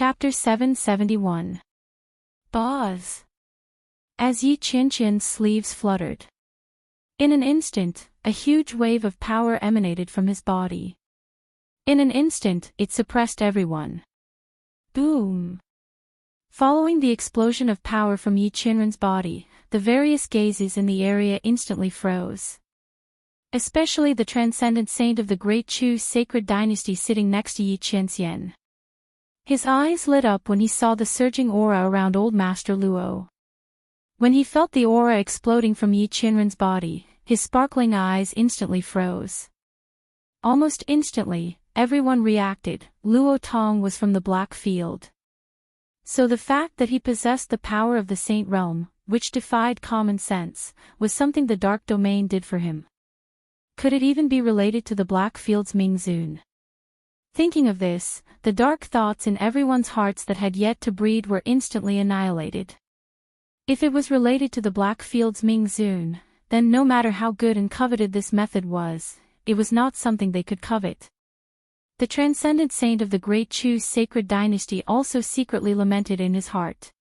Chapter 771. Boz. As Yi Qianqian's sleeves fluttered. In an instant, a huge wave of power emanated from his body. In an instant, it suppressed everyone. Boom! Following the explosion of power from Yi Qianren's body, the various gazes in the area instantly froze. Especially the transcendent saint of the Great Chu's sacred dynasty sitting next to Yi Qianxian. His eyes lit up when he saw the surging aura around Old Master Luo. When he felt the aura exploding from Yi Qianren's body, his sparkling eyes instantly froze. Almost instantly, everyone reacted. Luo Tong was from the Black Field. So the fact that he possessed the power of the Saint Realm, which defied common sense, was something the Dark Domain did for him. Could it even be related to the Black Field's Mingzun? Thinking of this, the dark thoughts in everyone's hearts that had yet to breed were instantly annihilated. If it was related to the Black Field's Mingzun, then no matter how good and coveted this method was, it was not something they could covet. The transcendent saint of the Great Chu's sacred dynasty also secretly lamented in his heart.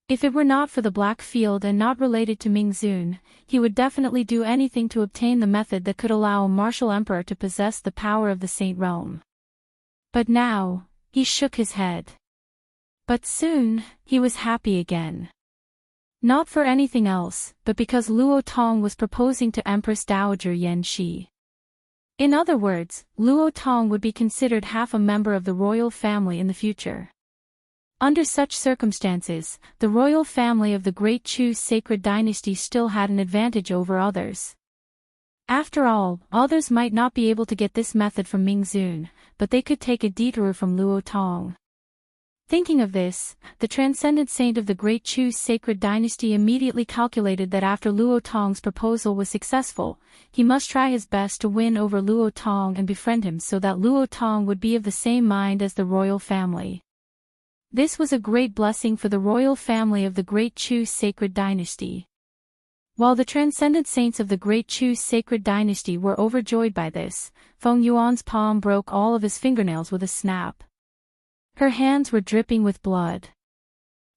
If it were not for the Black Field and not related to Mingzun, he would definitely do anything to obtain the method that could allow a martial emperor to possess the power of the Saint Realm. But now, he shook his head. But soon, he was happy again. Not for anything else, but because Luo Tong was proposing to Empress Dowager Yan Shi. In other words, Luo Tong would be considered half a member of the royal family in the future. Under such circumstances, the royal family of the Great Chu's sacred dynasty still had an advantage over others. After all, others might not be able to get this method from Mingzun, but they could take a detour from Luo Tong. Thinking of this, the transcendent saint of the Great Chu's sacred dynasty immediately calculated that after Luo Tong's proposal was successful, he must try his best to win over Luo Tong and befriend him so that Luo Tong would be of the same mind as the royal family. This was a great blessing for the royal family of the Great Chu's sacred dynasty. While the transcendent saints of the Great Chu's sacred dynasty were overjoyed by this, Feng Yuan's palm broke all of his fingernails with a snap. Her hands were dripping with blood.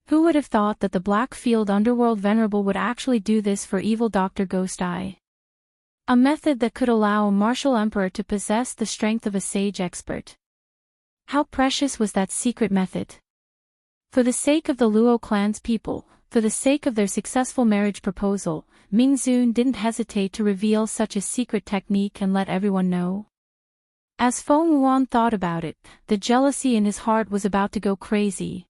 Who would have thought that the Black Field Underworld Venerable would actually do this for evil Dr. Ghost Eye? A method that could allow a martial emperor to possess the strength of a sage expert. How precious was that secret method? For the sake of the Luo clan's people, for the sake of their successful marriage proposal, Mingzun didn't hesitate to reveal such a secret technique and let everyone know. As Feng Yuan thought about it, the jealousy in his heart was about to go crazy.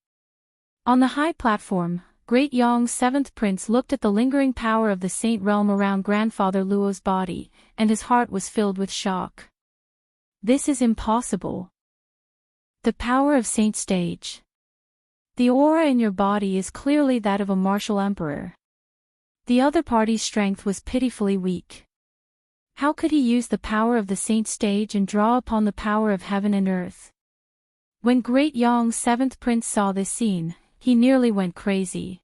On the high platform, Great Yong's seventh prince looked at the lingering power of the Saint Realm around Grandfather Luo's body, and his heart was filled with shock. This is impossible. The power of Saint Stage. The aura in your body is clearly that of a martial emperor. The other party's strength was pitifully weak. How could he use the power of the Saint Stage and draw upon the power of heaven and earth? When Great Yong's seventh prince saw this scene, he nearly went crazy.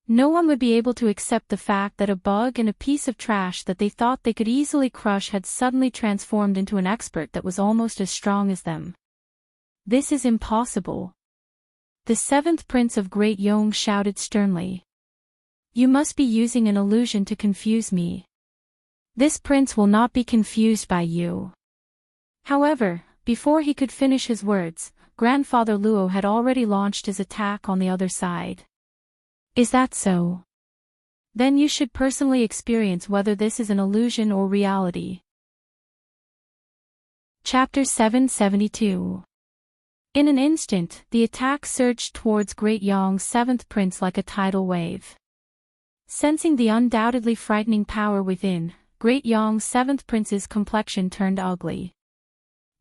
No one would be able to accept the fact that a bug and a piece of trash that they thought they could easily crush had suddenly transformed into an expert that was almost as strong as them. This is impossible. The seventh prince of Great Yong shouted sternly. You must be using an illusion to confuse me. This prince will not be confused by you. However, before he could finish his words, Grandfather Luo had already launched his attack on the other side. Is that so? Then you should personally experience whether this is an illusion or reality. Chapter 772. In an instant, the attack surged towards Great Yong's seventh prince like a tidal wave. Sensing the undoubtedly frightening power within, Great Yong's seventh prince's complexion turned ugly.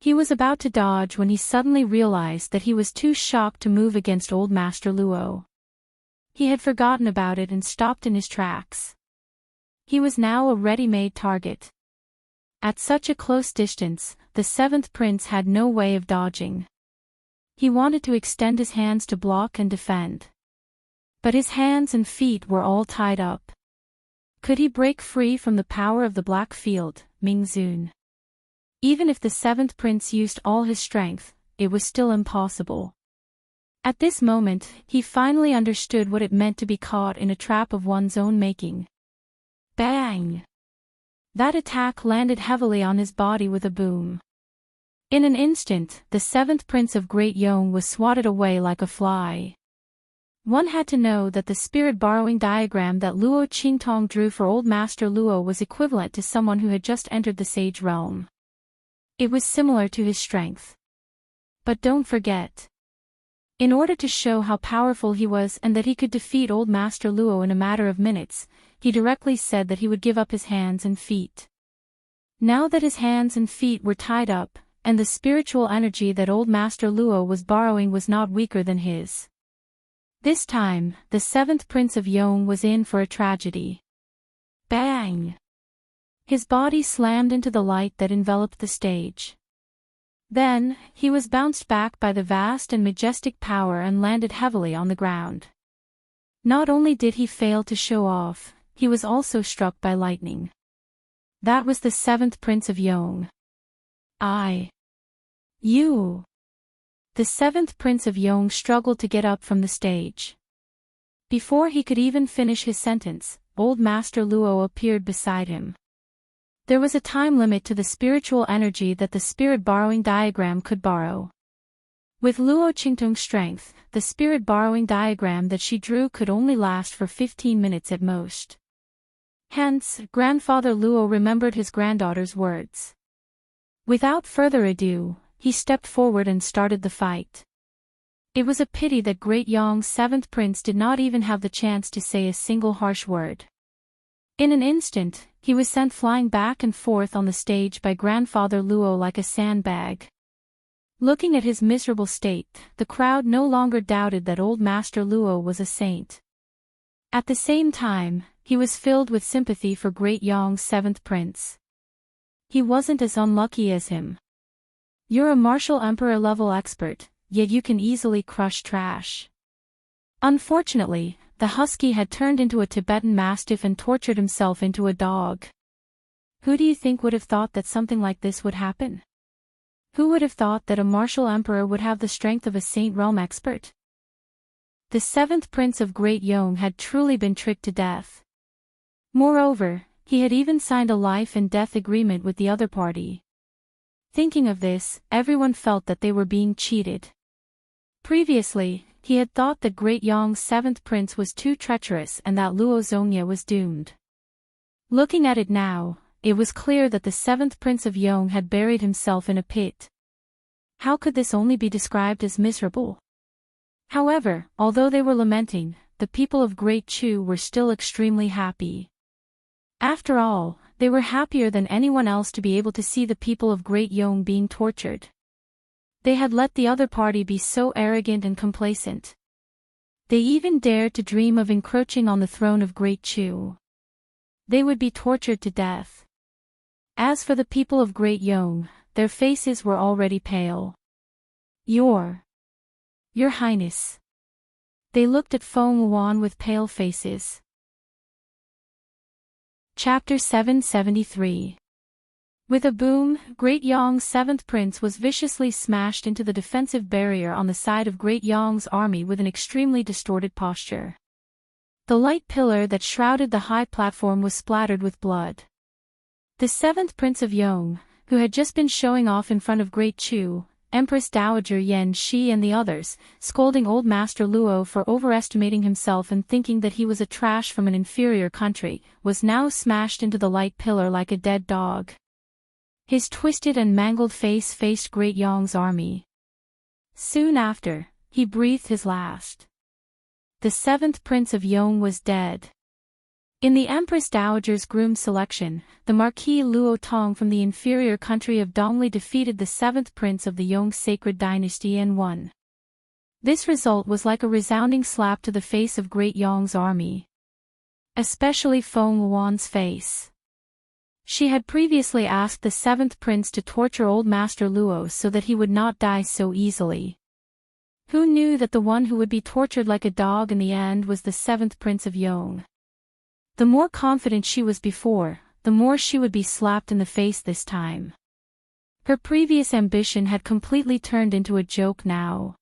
He was about to dodge when he suddenly realized that he was too shocked to move against Old Master Luo. He had forgotten about it and stopped in his tracks. He was now a ready-made target. At such a close distance, the seventh prince had no way of dodging. He wanted to extend his hands to block and defend. But his hands and feet were all tied up. Could he break free from the power of the Black Field, Mingzun? Even if the seventh prince used all his strength, it was still impossible. At this moment, he finally understood what it meant to be caught in a trap of one's own making. Bang! That attack landed heavily on his body with a boom. In an instant, the seventh prince of Great Yong was swatted away like a fly. One had to know that the spirit borrowing diagram that Luo Qingtong drew for Old Master Luo was equivalent to someone who had just entered the sage realm. It was similar to his strength. But don't forget. In order to show how powerful he was and that he could defeat Old Master Luo in a matter of minutes, he directly said that he would give up his hands and feet. Now that his hands and feet were tied up, and the spiritual energy that Old Master Luo was borrowing was not weaker than his. This time, the seventh prince of Yong was in for a tragedy. Bang! His body slammed into the light that enveloped the stage. Then, he was bounced back by the vast and majestic power and landed heavily on the ground. Not only did he fail to show off, he was also struck by lightning. That was the seventh prince of Yong. You. The seventh prince of Yong struggled to get up from the stage. Before he could even finish his sentence, Old Master Luo appeared beside him. There was a time limit to the spiritual energy that the spirit borrowing diagram could borrow. With Luo Qingtong's strength, the spirit borrowing diagram that she drew could only last for 15 minutes at most. Hence, Grandfather Luo remembered his granddaughter's words. Without further ado, he stepped forward and started the fight. It was a pity that Great Yong's seventh prince did not even have the chance to say a single harsh word. In an instant, he was sent flying back and forth on the stage by Grandfather Luo like a sandbag. Looking at his miserable state, the crowd no longer doubted that Old Master Luo was a saint. At the same time, he was filled with sympathy for Great Yong's seventh prince. He wasn't as unlucky as him. You're a martial emperor level expert, yet you can easily crush trash. Unfortunately, the husky had turned into a Tibetan mastiff and tortured himself into a dog. Who do you think would have thought that something like this would happen? Who would have thought that a martial emperor would have the strength of a Saint Realm expert? The seventh prince of Great Yong had truly been tricked to death. Moreover, he had even signed a life and death agreement with the other party. Thinking of this, everyone felt that they were being cheated. Previously, he had thought that Great Yong's seventh prince was too treacherous and that Luo Zongye was doomed. Looking at it now, it was clear that the seventh prince of Yong had buried himself in a pit. How could this only be described as miserable? However, although they were lamenting, the people of Great Chu were still extremely happy. After all, they were happier than anyone else to be able to see the people of Great Yong being tortured. They had let the other party be so arrogant and complacent. They even dared to dream of encroaching on the throne of Great Chu. They would be tortured to death. As for the people of Great Yong, their faces were already pale. Your Highness. They looked at Feng Wuan with pale faces. Chapter 773. With a boom, Great Yong's seventh prince was viciously smashed into the defensive barrier on the side of Great Yong's army with an extremely distorted posture. The light pillar that shrouded the high platform was splattered with blood. The seventh prince of Yong, who had just been showing off in front of Great Chu, Empress Dowager Yan Shi and the others, scolding Old Master Luo for overestimating himself and thinking that he was a trash from an inferior country, was now smashed into the light pillar like a dead dog. His twisted and mangled face faced Great Yong's army. Soon after, he breathed his last. The seventh prince of Yong was dead. In the Empress Dowager's groom selection, the Marquis Luo Tong from the inferior country of Dongli defeated the seventh prince of the Yong sacred dynasty and won. This result was like a resounding slap to the face of Great Yong's army. Especially Feng Wuan's face. She had previously asked the seventh prince to torture Old Master Luo so that he would not die so easily. Who knew that the one who would be tortured like a dog in the end was the seventh prince of Yong? The more confident she was before, the more she would be slapped in the face this time. Her previous ambition had completely turned into a joke now.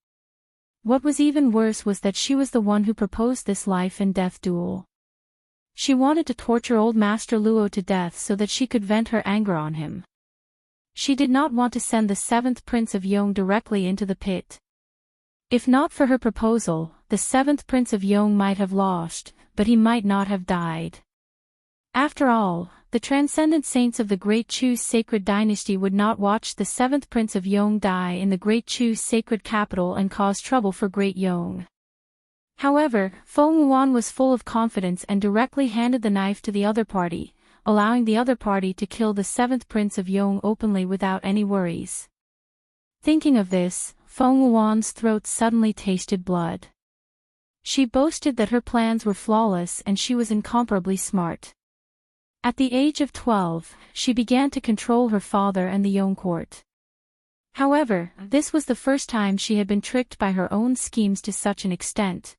What was even worse was that she was the one who proposed this life and death duel. She wanted to torture old Master Luo to death so that she could vent her anger on him. She did not want to send the 7th Prince of Yong directly into the pit. If not for her proposal, the 7th Prince of Yong might have lost, but he might not have died. After all, the transcendent saints of the Great Chu's sacred dynasty would not watch the 7th Prince of Yong die in the Great Chu's sacred capital and cause trouble for Great Yong. However, Feng Wuan was full of confidence and directly handed the knife to the other party, allowing the other party to kill the 7th Prince of Yong openly without any worries. Thinking of this, Feng Wuan's throat suddenly tasted blood. She boasted that her plans were flawless and she was incomparably smart. At the age of 12, she began to control her father and the Yong court. However, this was the first time she had been tricked by her own schemes to such an extent.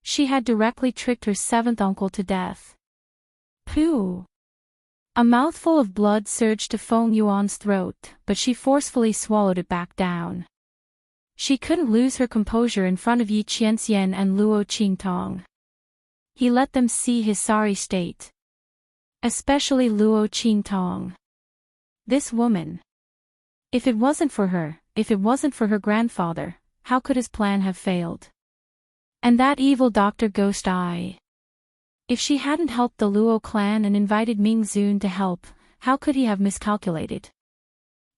She had directly tricked her 7th uncle to death. Pooh! A mouthful of blood surged to Feng Yuan's throat, but she forcefully swallowed it back down. She couldn't lose her composure in front of Yi Qianxian and Luo Qingtong. He let them see his sorry state. Especially Luo Qingtong. This woman. If it wasn't for her grandfather, how could his plan have failed? And that evil Dr. Ghost Eye. If she hadn't helped the Luo clan and invited Ming Zun to help, how could he have miscalculated?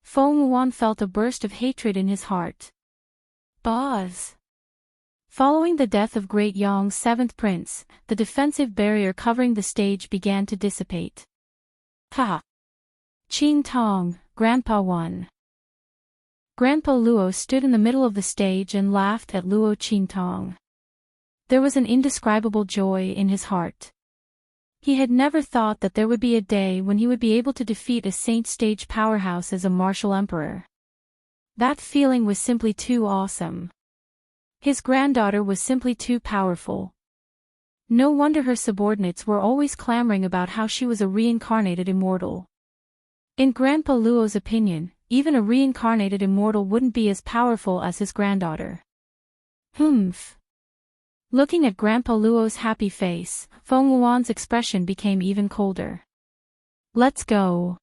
Feng Wuan felt a burst of hatred in his heart. Boz. Following the death of Great Yong's 7th prince, the defensive barrier covering the stage began to dissipate. Ha! Qing Tong, Grandpa won. Grandpa Luo stood in the middle of the stage and laughed at Luo Qingtong. There was an indescribable joy in his heart. He had never thought that there would be a day when he would be able to defeat a saint stage powerhouse as a martial emperor. That feeling was simply too awesome. His granddaughter was simply too powerful. No wonder her subordinates were always clamoring about how she was a reincarnated immortal. In Grandpa Luo's opinion, even a reincarnated immortal wouldn't be as powerful as his granddaughter. Humph. Looking at Grandpa Luo's happy face, Feng Wuan's expression became even colder. Let's go.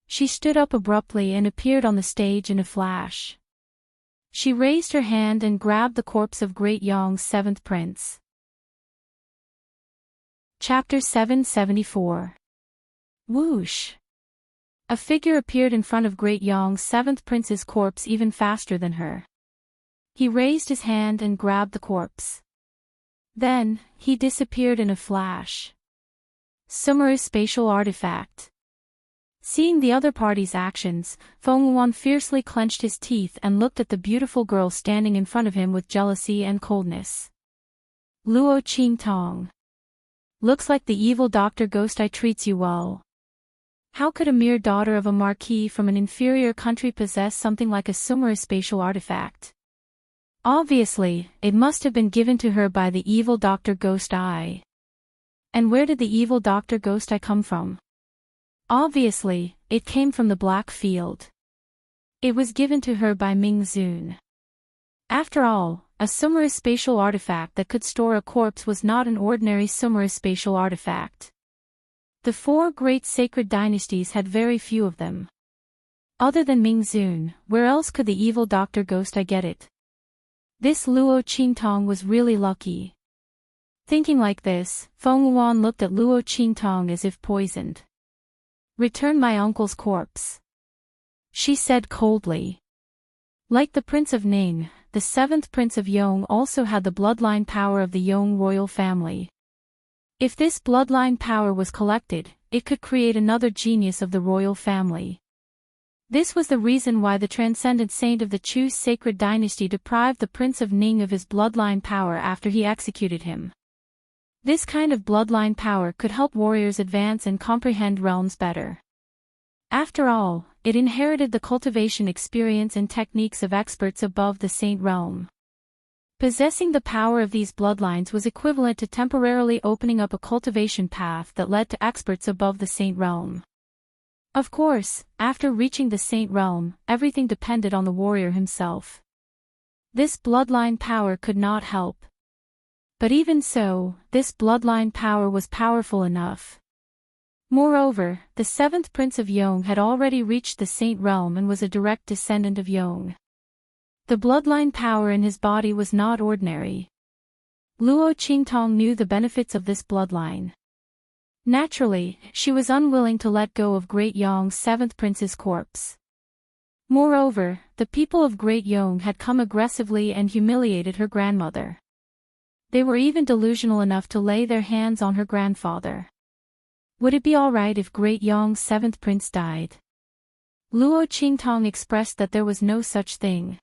She stood up abruptly and appeared on the stage in a flash. She raised her hand and grabbed the corpse of Great Yong's 7th prince. Chapter 774. Whoosh! A figure appeared in front of Great Yong's 7th prince's corpse even faster than her. He raised his hand and grabbed the corpse. Then, he disappeared in a flash. Sumeru's spatial artifact. Seeing the other party's actions, Feng Wuan fiercely clenched his teeth and looked at the beautiful girl standing in front of him with jealousy and coldness. Luo Qingtong. Looks like the evil Dr. Ghost Eye treats you well. How could a mere daughter of a marquis from an inferior country possess something like a Sumeru's spatial artifact? Obviously, it must have been given to her by the evil Dr. Ghost Eye. And where did the evil Dr. Ghost Eye come from? Obviously, it came from the Black Field. It was given to her by Ming Zun. After all, a Sumeru's spatial artifact that could store a corpse was not an ordinary Sumeru's spatial artifact. The 4 great sacred dynasties had very few of them. Other than Ming Zun, where else could the evil Dr. Ghost Eye get it? This Luo Qingtong was really lucky. Thinking like this, Feng Wuan looked at Luo Qingtong as if poisoned. Return my uncle's corpse, she said coldly. Like the Prince of Ning, the 7th Prince of Yong also had the bloodline power of the Yong royal family. If this bloodline power was collected, it could create another genius of the royal family. This was the reason why the transcendent saint of the Chu's sacred dynasty deprived the Prince of Ning of his bloodline power after he executed him. This kind of bloodline power could help warriors advance and comprehend realms better. After all, it inherited the cultivation experience and techniques of experts above the saint realm. Possessing the power of these bloodlines was equivalent to temporarily opening up a cultivation path that led to experts above the saint realm. Of course, after reaching the saint realm, everything depended on the warrior himself. This bloodline power could not help. But even so, this bloodline power was powerful enough. Moreover, the seventh prince of Yong had already reached the Saint Realm and was a direct descendant of Yong. The bloodline power in his body was not ordinary. Luo Qingtong knew the benefits of this bloodline. Naturally, she was unwilling to let go of Great Yong's seventh prince's corpse. Moreover, the people of Great Yong had come aggressively and humiliated her grandmother. They were even delusional enough to lay their hands on her grandfather. Would it be alright if Great Yong's seventh prince died? Luo Qingtong expressed that there was no such thing.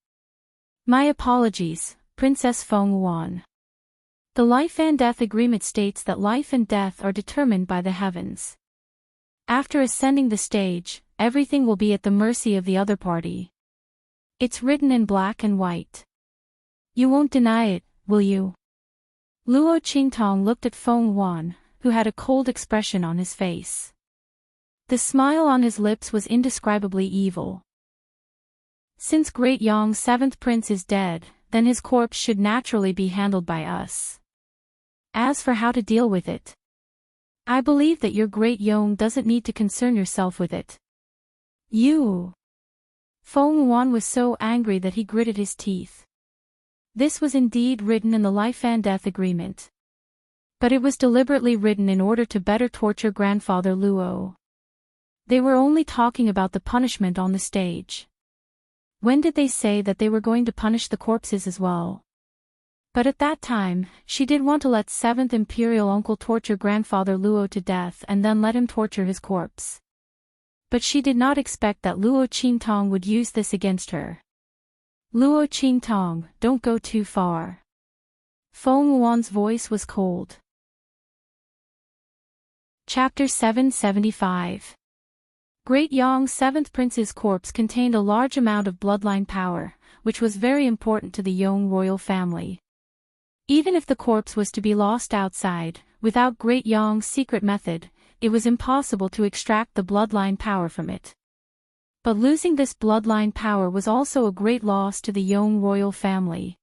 My apologies, Princess Feng Wan. The life and death agreement states that life and death are determined by the heavens. After ascending the stage, everything will be at the mercy of the other party. It's written in black and white. You won't deny it, will you? Luo Qingtong looked at Feng Wan, who had a cold expression on his face. The smile on his lips was indescribably evil. Since Great Yong's seventh prince is dead, then his corpse should naturally be handled by us. As for how to deal with it, I believe that your Great Yong doesn't need to concern yourself with it. You! Feng Wan was so angry that he gritted his teeth. This was indeed written in the life and death agreement. But it was deliberately written in order to better torture grandfather Luo. They were only talking about the punishment on the stage. When did they say that they were going to punish the corpses as well? But at that time, she did want to let seventh imperial uncle torture grandfather Luo to death and then let him torture his corpse. But she did not expect that Luo Qingtong would use this against her. Luo Qingtong, don't go too far. Feng Wan's voice was cold. Chapter 775. Great Yong's seventh prince's corpse contained a large amount of bloodline power, which was very important to the Yong royal family. Even if the corpse was to be lost outside, without Great Yong's secret method, it was impossible to extract the bloodline power from it. But losing this bloodline power was also a great loss to the Yong royal family.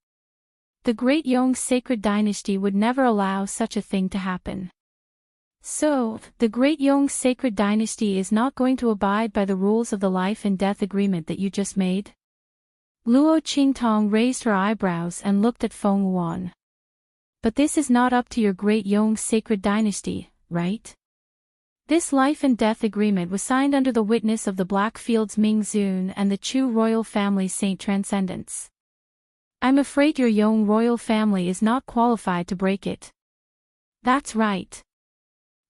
The Great Yong sacred dynasty would never allow such a thing to happen. So, the Great Yong sacred dynasty is not going to abide by the rules of the life and death agreement that you just made? Luo Qingtong raised her eyebrows and looked at Feng Wan. But this is not up to your Great Yong sacred dynasty, right? This life and death agreement was signed under the witness of the Blackfields Ming Zun and the Chu royal family's Saint Transcendence. I'm afraid your Yong royal family is not qualified to break it. That's right.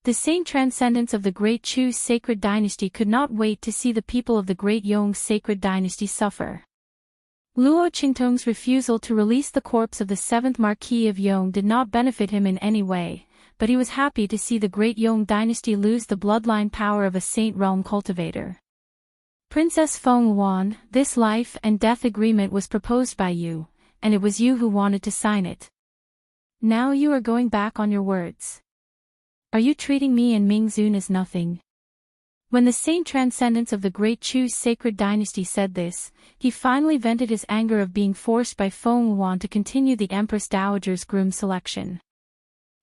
The Saint Transcendence of the Great Chu's sacred dynasty could not wait to see the people of the Great Yong sacred dynasty suffer. Luo Qingtong's refusal to release the corpse of the seventh Marquis of Yong did not benefit him in any way, but he was happy to see the Great Yong dynasty lose the bloodline power of a Saint Realm cultivator. Princess Feng Wan, this life and death agreement was proposed by you, and it was you who wanted to sign it. Now you are going back on your words. Are you treating me and Ming Zun as nothing? When the Saint Transcendence of the Great Chu's sacred dynasty said this, he finally vented his anger of being forced by Feng Wan to continue the Empress Dowager's groom selection.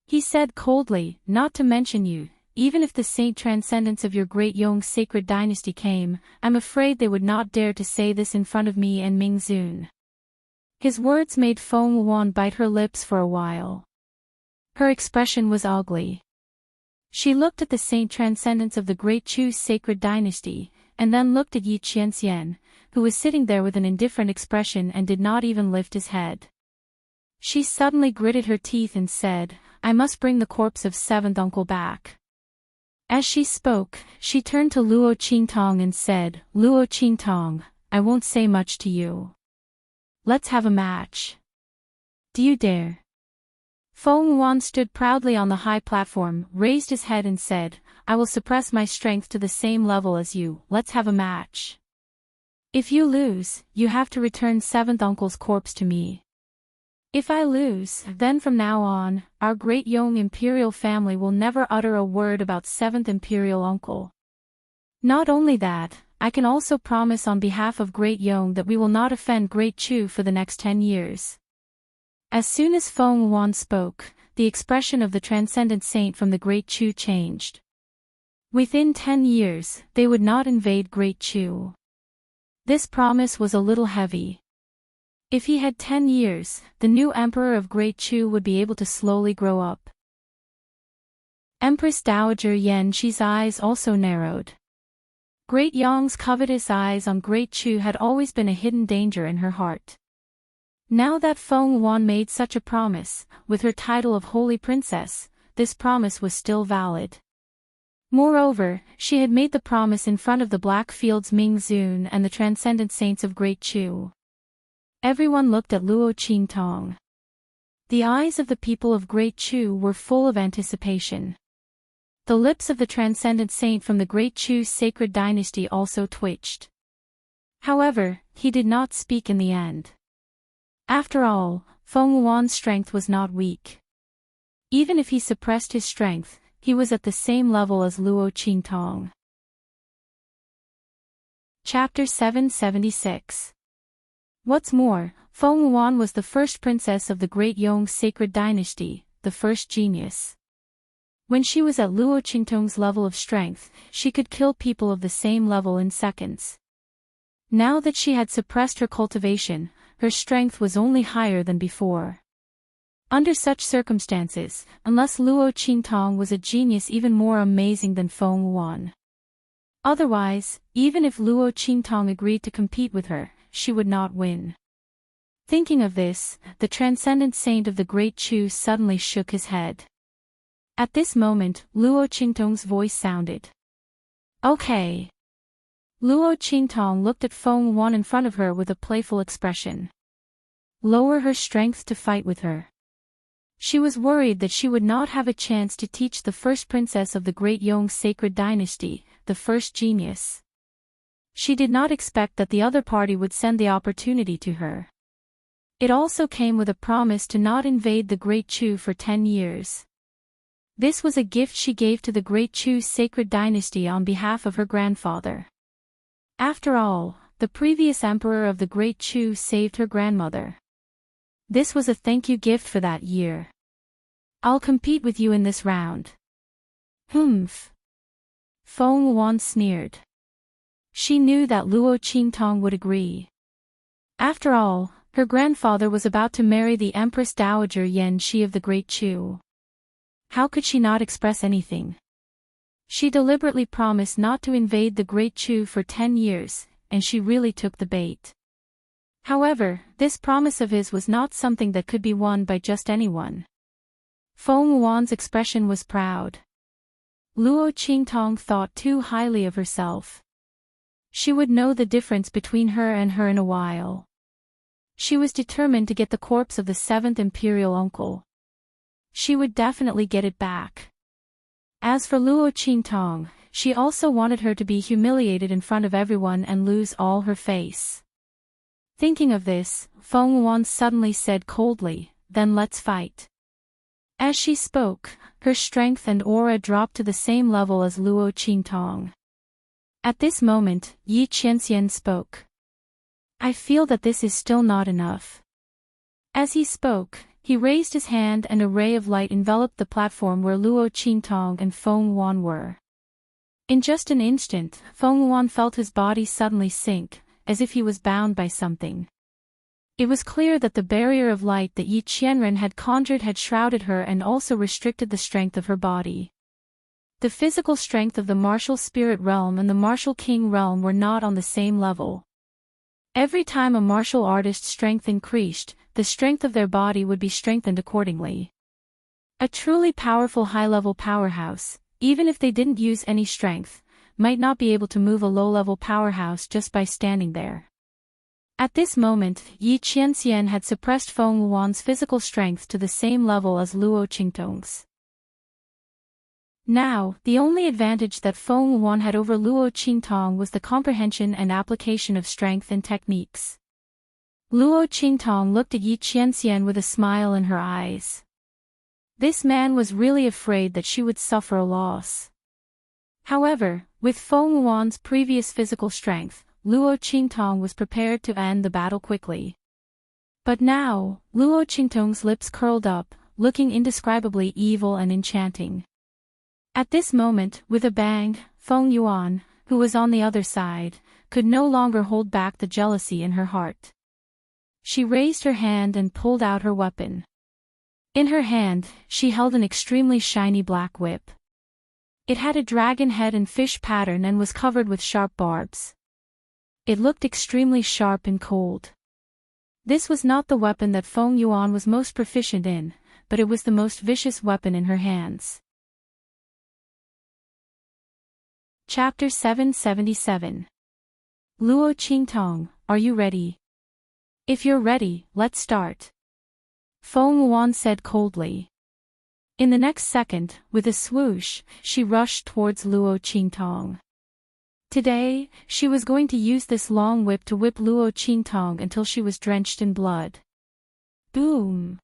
He said coldly, not to mention you, even if the Saint Transcendence of your Great Yong sacred dynasty came, I'm afraid they would not dare to say this in front of me and Ming Zun. His words made Feng Wan bite her lips for a while. Her expression was ugly. She looked at the Saint Transcendence of the Great Chu's sacred dynasty, and then looked at Yi Qianxian, who was sitting there with an indifferent expression and did not even lift his head. She suddenly gritted her teeth and said, I must bring the corpse of seventh uncle back. As she spoke, she turned to Luo Qingtong and said, Luo Qingtong, I won't say much to you. Let's have a match. Do you dare? Feng Wan stood proudly on the high platform, raised his head and said, I will suppress my strength to the same level as you, let's have a match. If you lose, you have to return seventh uncle's corpse to me. If I lose, then from now on, our Great Yong imperial family will never utter a word about seventh imperial uncle. Not only that, I can also promise on behalf of Great Yong that we will not offend Great Chu for the next 10 years. As soon as Feng Wan spoke, the expression of the transcendent saint from the Great Chu changed. Within 10 years, they would not invade Great Chu. This promise was a little heavy. If he had 10 years, the new emperor of Great Chu would be able to slowly grow up. Empress Dowager Yan Shi's eyes also narrowed. Great Yong's covetous eyes on Great Chu had always been a hidden danger in her heart. Now that Feng Wan made such a promise, with her title of Holy Princess, this promise was still valid. Moreover, she had made the promise in front of the Blackfields Ming Zun and the Transcendent Saints of Great Chu. Everyone looked at Luo Qingtong. The eyes of the people of Great Chu were full of anticipation. The lips of the Transcendent Saint from the Great Chu's sacred dynasty also twitched. However, he did not speak in the end. After all, Feng Wan's strength was not weak. Even if he suppressed his strength, he was at the same level as Luo Qingtong. Chapter 776. What's more, Feng Wan was the first princess of the Great Yong sacred dynasty, the first genius. When she was at Luo Qingtong's level of strength, she could kill people of the same level in seconds. Now that she had suppressed her cultivation, her strength was only higher than before. Under such circumstances, unless Luo Qingtong was a genius even more amazing than Feng Wan. Otherwise, even if Luo Qingtong agreed to compete with her, she would not win. Thinking of this, the Transcendent Saint of the Great Chu suddenly shook his head. At this moment, Luo Qingtong's voice sounded. Okay. Luo Qingtong looked at Feng Wan in front of her with a playful expression. Lower her strength to fight with her. She was worried that she would not have a chance to teach the first princess of the Great Yong sacred dynasty, the first genius. She did not expect that the other party would send the opportunity to her. It also came with a promise to not invade the Great Chu for 10 years. This was a gift she gave to the Great Chu's sacred dynasty on behalf of her grandfather. After all, the previous emperor of the Great Chu saved her grandmother. This was a thank you gift for that year. I'll compete with you in this round. Humph. Feng Wan sneered. She knew that Luo Qingtong would agree. After all, her grandfather was about to marry the Empress Dowager Yan Shi of the Great Chu. How could she not express anything? She deliberately promised not to invade the Great Chu for 10 years, and she really took the bait. However, this promise of his was not something that could be won by just anyone. Feng Wan's expression was proud. Luo Qingtong thought too highly of herself. She would know the difference between her and her in a while. She was determined to get the corpse of the 7th imperial uncle. She would definitely get it back. As for Luo Qingtong, she also wanted her to be humiliated in front of everyone and lose all her face. Thinking of this, Feng Wan suddenly said coldly, "Then let's fight." As she spoke, her strength and aura dropped to the same level as Luo Qingtong. At this moment, Yi Qianxian spoke. I feel that this is still not enough. As he spoke, he raised his hand and a ray of light enveloped the platform where Luo Qingtong and Feng Wan were. In just an instant, Feng Wan felt his body suddenly sink, as if he was bound by something. It was clear that the barrier of light that Yi Qianren had conjured had shrouded her and also restricted the strength of her body. The physical strength of the martial spirit realm and the martial king realm were not on the same level. Every time a martial artist's strength increased, the strength of their body would be strengthened accordingly. A truly powerful high-level powerhouse, even if they didn't use any strength, might not be able to move a low-level powerhouse just by standing there. At this moment, Yi Qianxian had suppressed Feng Wan's physical strength to the same level as Luo Qingtong's. Now, the only advantage that Feng Wan had over Luo Qingtong was the comprehension and application of strength and techniques. Luo Qingtong looked at Yi Qianxian with a smile in her eyes. This man was really afraid that she would suffer a loss. However, With Feng Wuan's previous physical strength, Luo Qingtong was prepared to end the battle quickly. But now, Luo Qingtong's lips curled up, looking indescribably evil and enchanting. At this moment, with a bang, Feng Yuan, who was on the other side, could no longer hold back the jealousy in her heart. She raised her hand and pulled out her weapon. In her hand, she held an extremely shiny black whip. It had a dragon head and fish pattern and was covered with sharp barbs. It looked extremely sharp and cold. This was not the weapon that Feng Yuan was most proficient in, but it was the most vicious weapon in her hands. Chapter 777. Luo Qingtong, are you ready? If you're ready, let's start. Feng Yuan said coldly. In the next second, with a swoosh, she rushed towards Luo Qingtong. Today, she was going to use this long whip to whip Luo Qingtong until she was drenched in blood. Boom!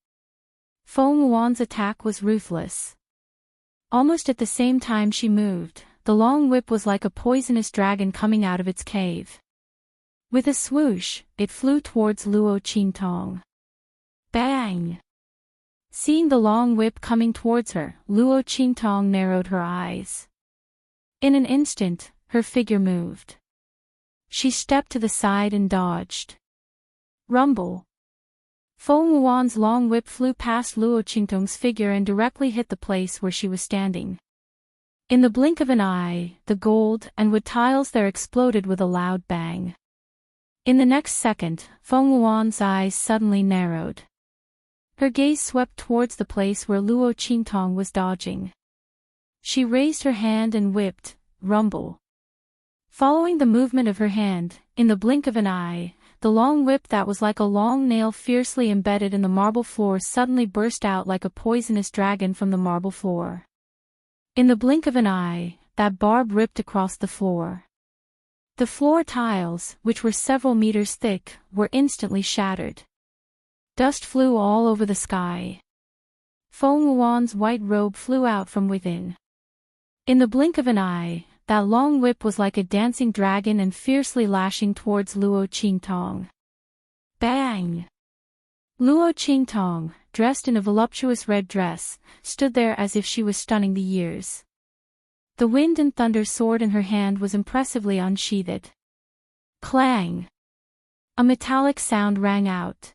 Feng Yuan's attack was ruthless. Almost at the same time she moved, the long whip was like a poisonous dragon coming out of its cave. With a swoosh, it flew towards Luo Qingtong. Bang! Seeing the long whip coming towards her, Luo Qingtong narrowed her eyes. In an instant, her figure moved. She stepped to the side and dodged. Rumble! Feng Yuan's long whip flew past Luo Qingtong's figure and directly hit the place where she was standing. In the blink of an eye, the gold and wood tiles there exploded with a loud bang. In the next second, Feng Yuan's eyes suddenly narrowed. Her gaze swept towards the place where Luo Qingtong was dodging. She raised her hand and whipped, rumble. Following the movement of her hand, in the blink of an eye, the long whip that was like a long nail fiercely embedded in the marble floor suddenly burst out like a poisonous dragon from the marble floor. In the blink of an eye, that barb ripped across the floor. The floor tiles, which were several meters thick, were instantly shattered. Dust flew all over the sky. Feng Yuan's white robe flew out from within. In the blink of an eye, that long whip was like a dancing dragon and fiercely lashing towards Luo Qingtong. Bang! Luo Qingtong, dressed in a voluptuous red dress, stood there as if she was stunning the years. The wind and thunder sword in her hand was impressively unsheathed. Clang! A metallic sound rang out.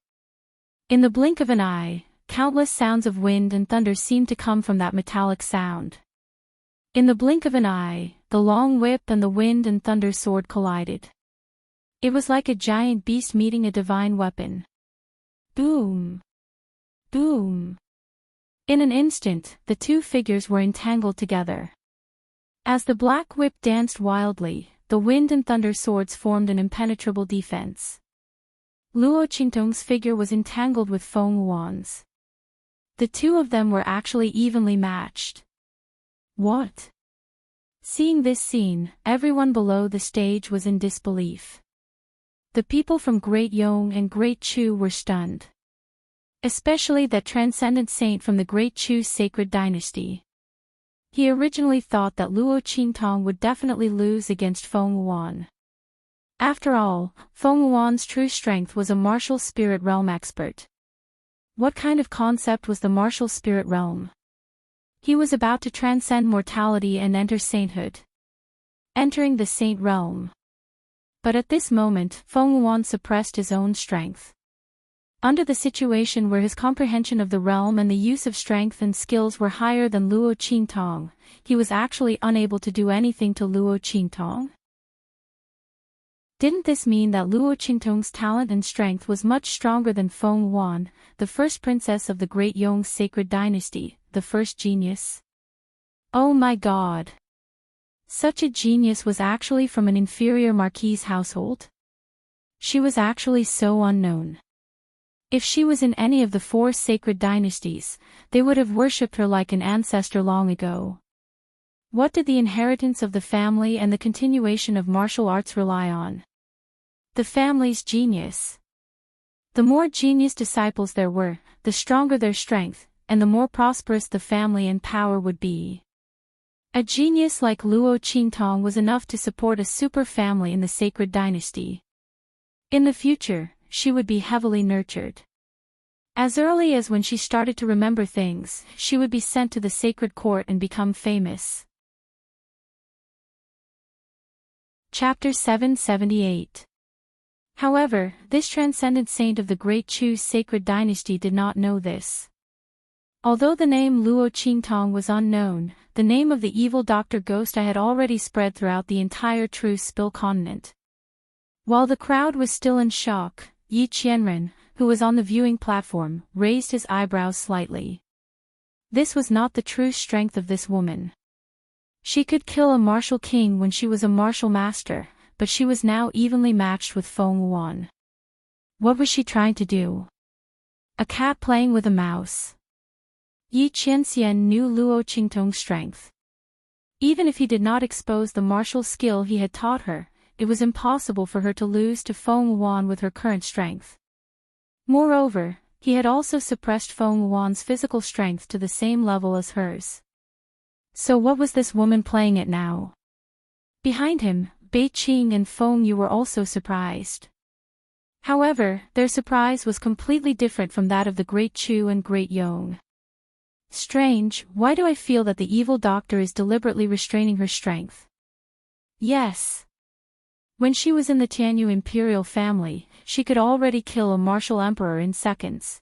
In the blink of an eye, countless sounds of wind and thunder seemed to come from that metallic sound. In the blink of an eye, the long whip and the wind and thunder sword collided. It was like a giant beast meeting a divine weapon. Boom! Boom! In an instant, the two figures were entangled together. As the black whip danced wildly, the wind and thunder swords formed an impenetrable defense. Luo Qingtong's figure was entangled with Feng Yuan's. The two of them were actually evenly matched. What? Seeing this scene, everyone below the stage was in disbelief. The people from Great Yong and Great Chu were stunned. Especially that transcendent saint from the Great Chu sacred dynasty. He originally thought that Luo Qingtong would definitely lose against Feng Yuan. After all, Feng Yuan's true strength was a martial spirit realm expert. What kind of concept was the martial spirit realm? He was about to transcend mortality and enter sainthood. Entering the saint realm. But at this moment, Feng Yuan suppressed his own strength. Under the situation where his comprehension of the realm and the use of strength and skills were higher than Luo Qingtong, he was actually unable to do anything to Luo Qingtong. Didn't this mean that Luo Qingtong's talent and strength was much stronger than Feng Yuan, the first princess of the Great Yong sacred dynasty, the first genius? Oh my god! Such a genius was actually from an inferior marquise household? She was actually so unknown. If she was in any of the four sacred dynasties, they would have worshipped her like an ancestor long ago. What did the inheritance of the family and the continuation of martial arts rely on? The family's genius. The more genius disciples there were, the stronger their strength, and the more prosperous the family and power would be. A genius like Luo Qingtong was enough to support a super family in the sacred dynasty. In the future, she would be heavily nurtured. As early as when she started to remember things, she would be sent to the sacred court and become famous. Chapter 778. However, this transcendent saint of the Great Chu's sacred dynasty did not know this. Although the name Luo Qingtong was unknown, the name of the evil Dr. Ghosta had already spread throughout the entire True Spill continent. While the crowd was still in shock, Yi Qianren, who was on the viewing platform, raised his eyebrows slightly. This was not the true strength of this woman. She could kill a martial king when she was a martial master, but she was now evenly matched with Feng Wuan. What was she trying to do? A cat playing with a mouse. Yi Qianxian knew Luo Qingtong's strength. Even if he did not expose the martial skill he had taught her, it was impossible for her to lose to Feng Wuan with her current strength. Moreover, he had also suppressed Feng Wuan's physical strength to the same level as hers. So what was this woman playing at now? Behind him, Bei Qing and Feng Yu were also surprised. However, their surprise was completely different from that of the Great Chu and Great Yong. Strange, why do I feel that the evil doctor is deliberately restraining her strength? Yes. When she was in the Tianyu imperial family, she could already kill a martial emperor in seconds.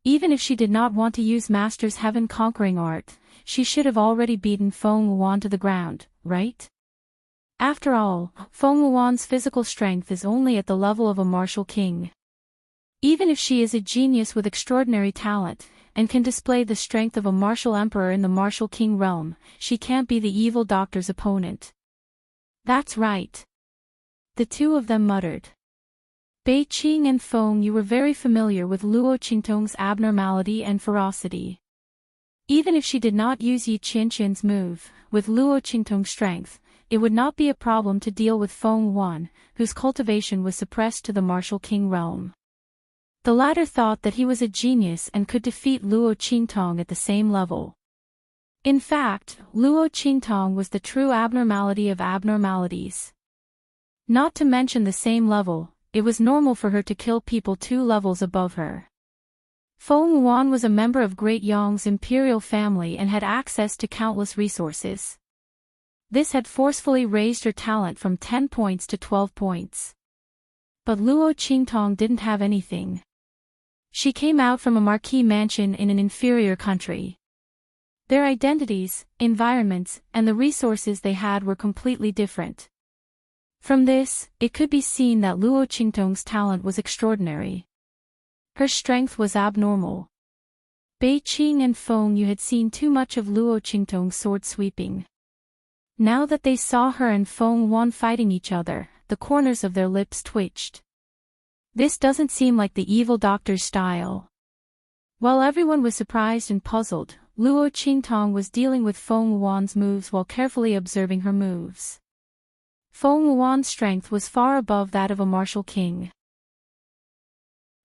Even if she did not want to use Master's heaven-conquering art, she should have already beaten Feng Wuan to the ground, right? After all, Feng Wuan's physical strength is only at the level of a martial king. Even if she is a genius with extraordinary talent, and can display the strength of a martial emperor in the martial king realm, she can't be the evil doctor's opponent. That's right. The two of them muttered. Bei Qing and Feng Yu were very familiar with Luo Qingtong's abnormality and ferocity. Even if she did not use Yi Qianqian's move, with Luo Qingtong's strength, it would not be a problem to deal with Feng Wuan, whose cultivation was suppressed to the martial king realm. The latter thought that he was a genius and could defeat Luo Qingtong at the same level. In fact, Luo Qingtong was the true abnormality of abnormalities. Not to mention the same level, it was normal for her to kill people 2 levels above her. Feng Wuan was a member of Great Yong's imperial family and had access to countless resources. This had forcefully raised her talent from 10 points to 12 points. But Luo Qingtong didn't have anything. She came out from a marquee mansion in an inferior country. Their identities, environments, and the resources they had were completely different. From this, it could be seen that Luo Qingtong's talent was extraordinary. Her strength was abnormal. Bei Qing and Feng Yu had seen too much of Luo Qingtong's sword sweeping. Now that they saw her and Feng Wuan fighting each other, the corners of their lips twitched. This doesn't seem like the evil doctor's style. While everyone was surprised and puzzled, Luo Qingtong was dealing with Feng Wuan's moves while carefully observing her moves. Feng Wuan's strength was far above that of a martial king.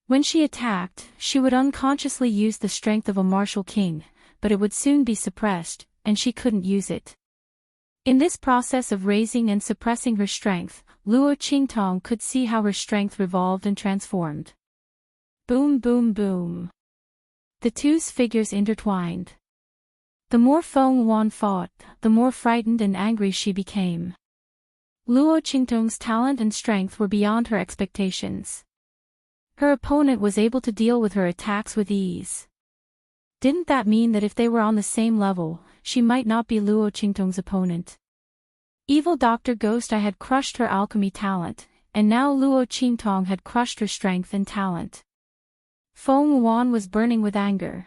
When she attacked, she would unconsciously use the strength of a martial king, but it would soon be suppressed, and she couldn't use it. In this process of raising and suppressing her strength, Luo Qingtong could see how her strength revolved and transformed. Boom boom boom. The two's figures intertwined. The more Feng Wuan fought, the more frightened and angry she became. Luo Qingtong's talent and strength were beyond her expectations. Her opponent was able to deal with her attacks with ease. Didn't that mean that if they were on the same level, she might not be Luo Qingtong's opponent? Evil Dr. Ghosta had crushed her alchemy talent, and now Luo Qingtong had crushed her strength and talent. Feng Wuan was burning with anger.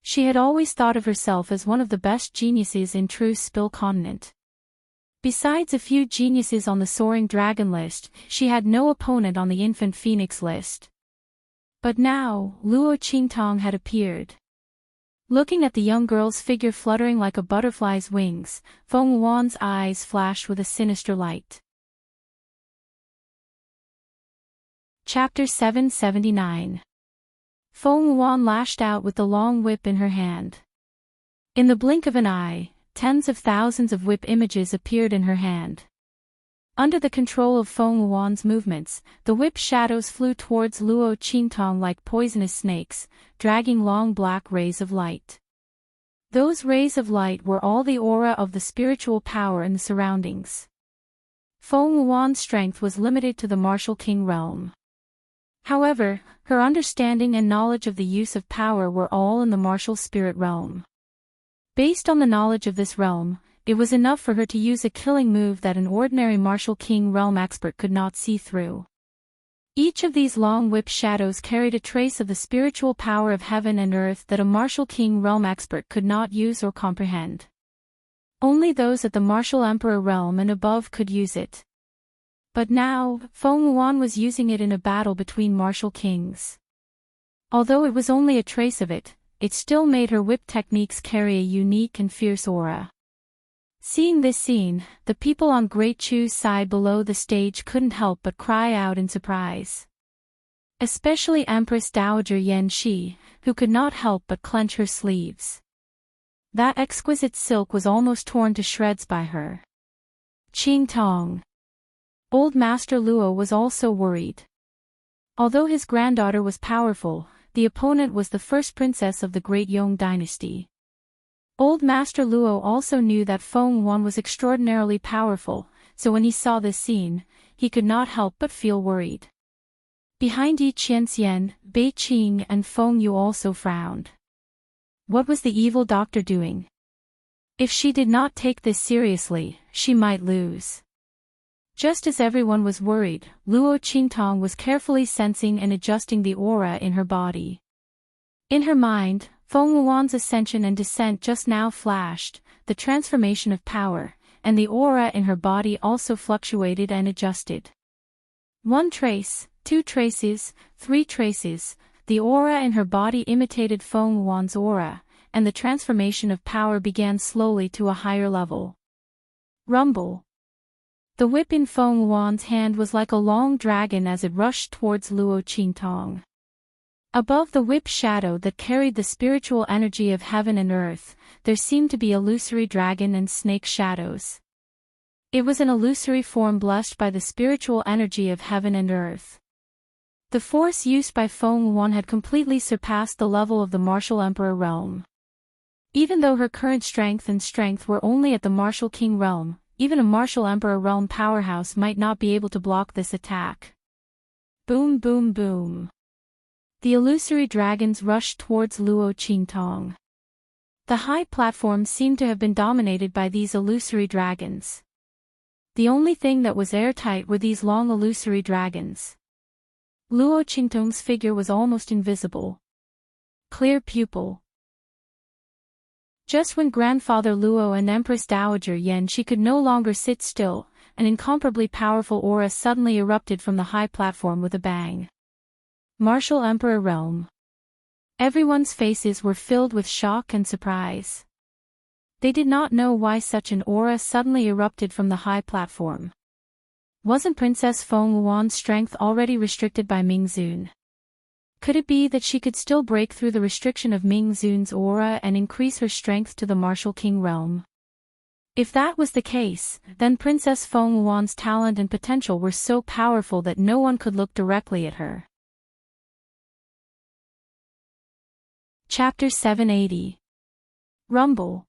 She had always thought of herself as one of the best geniuses in True Spill continent. Besides a few geniuses on the Soaring Dragon list, she had no opponent on the Infant Phoenix list. But now, Luo Qingtong had appeared. Looking at the young girl's figure fluttering like a butterfly's wings, Feng Wuan's eyes flashed with a sinister light. Chapter 779. Feng Wuan lashed out with the long whip in her hand. In the blink of an eye, tens of thousands of whip images appeared in her hand. Under the control of Feng Wuan's movements, the whip shadows flew towards Luo Qingtong like poisonous snakes, dragging long black rays of light. Those rays of light were all the aura of the spiritual power in the surroundings. Feng Wuan's strength was limited to the martial king realm. However, her understanding and knowledge of the use of power were all in the martial spirit realm. Based on the knowledge of this realm, it was enough for her to use a killing move that an ordinary martial king realm expert could not see through. Each of these long whip shadows carried a trace of the spiritual power of heaven and earth that a martial king realm expert could not use or comprehend. Only those at the martial emperor realm and above could use it. But now, Feng Wuan was using it in a battle between martial kings. Although it was only a trace of it, it still made her whip techniques carry a unique and fierce aura. Seeing this scene, the people on Great Chu's side below the stage couldn't help but cry out in surprise. Especially Empress Dowager Yan Shi, who could not help but clench her sleeves. That exquisite silk was almost torn to shreds by her. Qingtong. Old Master Luo was also worried. Although his granddaughter was powerful, the opponent was the first princess of the Great Yong dynasty. Old Master Luo also knew that Feng Wuan was extraordinarily powerful, so when he saw this scene, he could not help but feel worried. Behind Yi Qianxian, Bei Qing and Feng Yu also frowned. What was the evil doctor doing? If she did not take this seriously, she might lose. Just as everyone was worried, Luo Qingtong was carefully sensing and adjusting the aura in her body. In her mind, Feng Wuan's ascension and descent just now flashed, the transformation of power, and the aura in her body also fluctuated and adjusted. 1 trace, 2 traces, 3 traces, the aura in her body imitated Feng Wuan's aura, and the transformation of power began slowly to a higher level. Rumble. The whip in Feng Wuan's hand was like a long dragon as it rushed towards Luo Qingtong. Above the whip shadow that carried the spiritual energy of heaven and earth, there seemed to be illusory dragon and snake shadows. It was an illusory form blessed by the spiritual energy of heaven and earth. The force used by Feng Wuan had completely surpassed the level of the martial emperor realm. Even though her current strength were only at the martial king realm, even a martial emperor realm powerhouse might not be able to block this attack. Boom boom boom. The illusory dragons rushed towards Luo Qingtong. The high platform seemed to have been dominated by these illusory dragons. The only thing that was airtight were these long illusory dragons. Luo Qingtong's figure was almost invisible. Clear pupil. Just when Grandfather Luo and Empress Dowager Yan Shi could no longer sit still, an incomparably powerful aura suddenly erupted from the high platform with a bang. Martial Emperor Realm. Everyone's faces were filled with shock and surprise. They did not know why such an aura suddenly erupted from the high platform. Wasn't Princess Feng Wuan's strength already restricted by Ming Zun? Could it be that she could still break through the restriction of Ming Zun's aura and increase her strength to the martial king realm? If that was the case, then Princess Feng Wuan's talent and potential were so powerful that no one could look directly at her. Chapter 780. Rumble.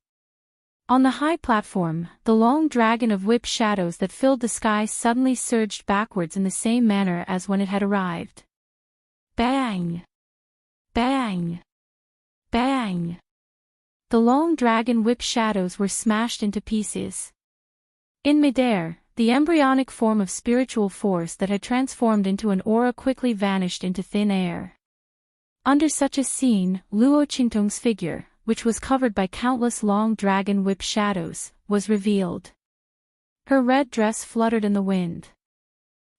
On the high platform, the long dragon of whip shadows that filled the sky suddenly surged backwards in the same manner as when it had arrived. Bang! Bang! Bang! The long dragon whip shadows were smashed into pieces. In midair, the embryonic form of spiritual force that had transformed into an aura quickly vanished into thin air. Under such a scene, Luo Qingtong's figure, which was covered by countless long dragon whip shadows, was revealed. Her red dress fluttered in the wind.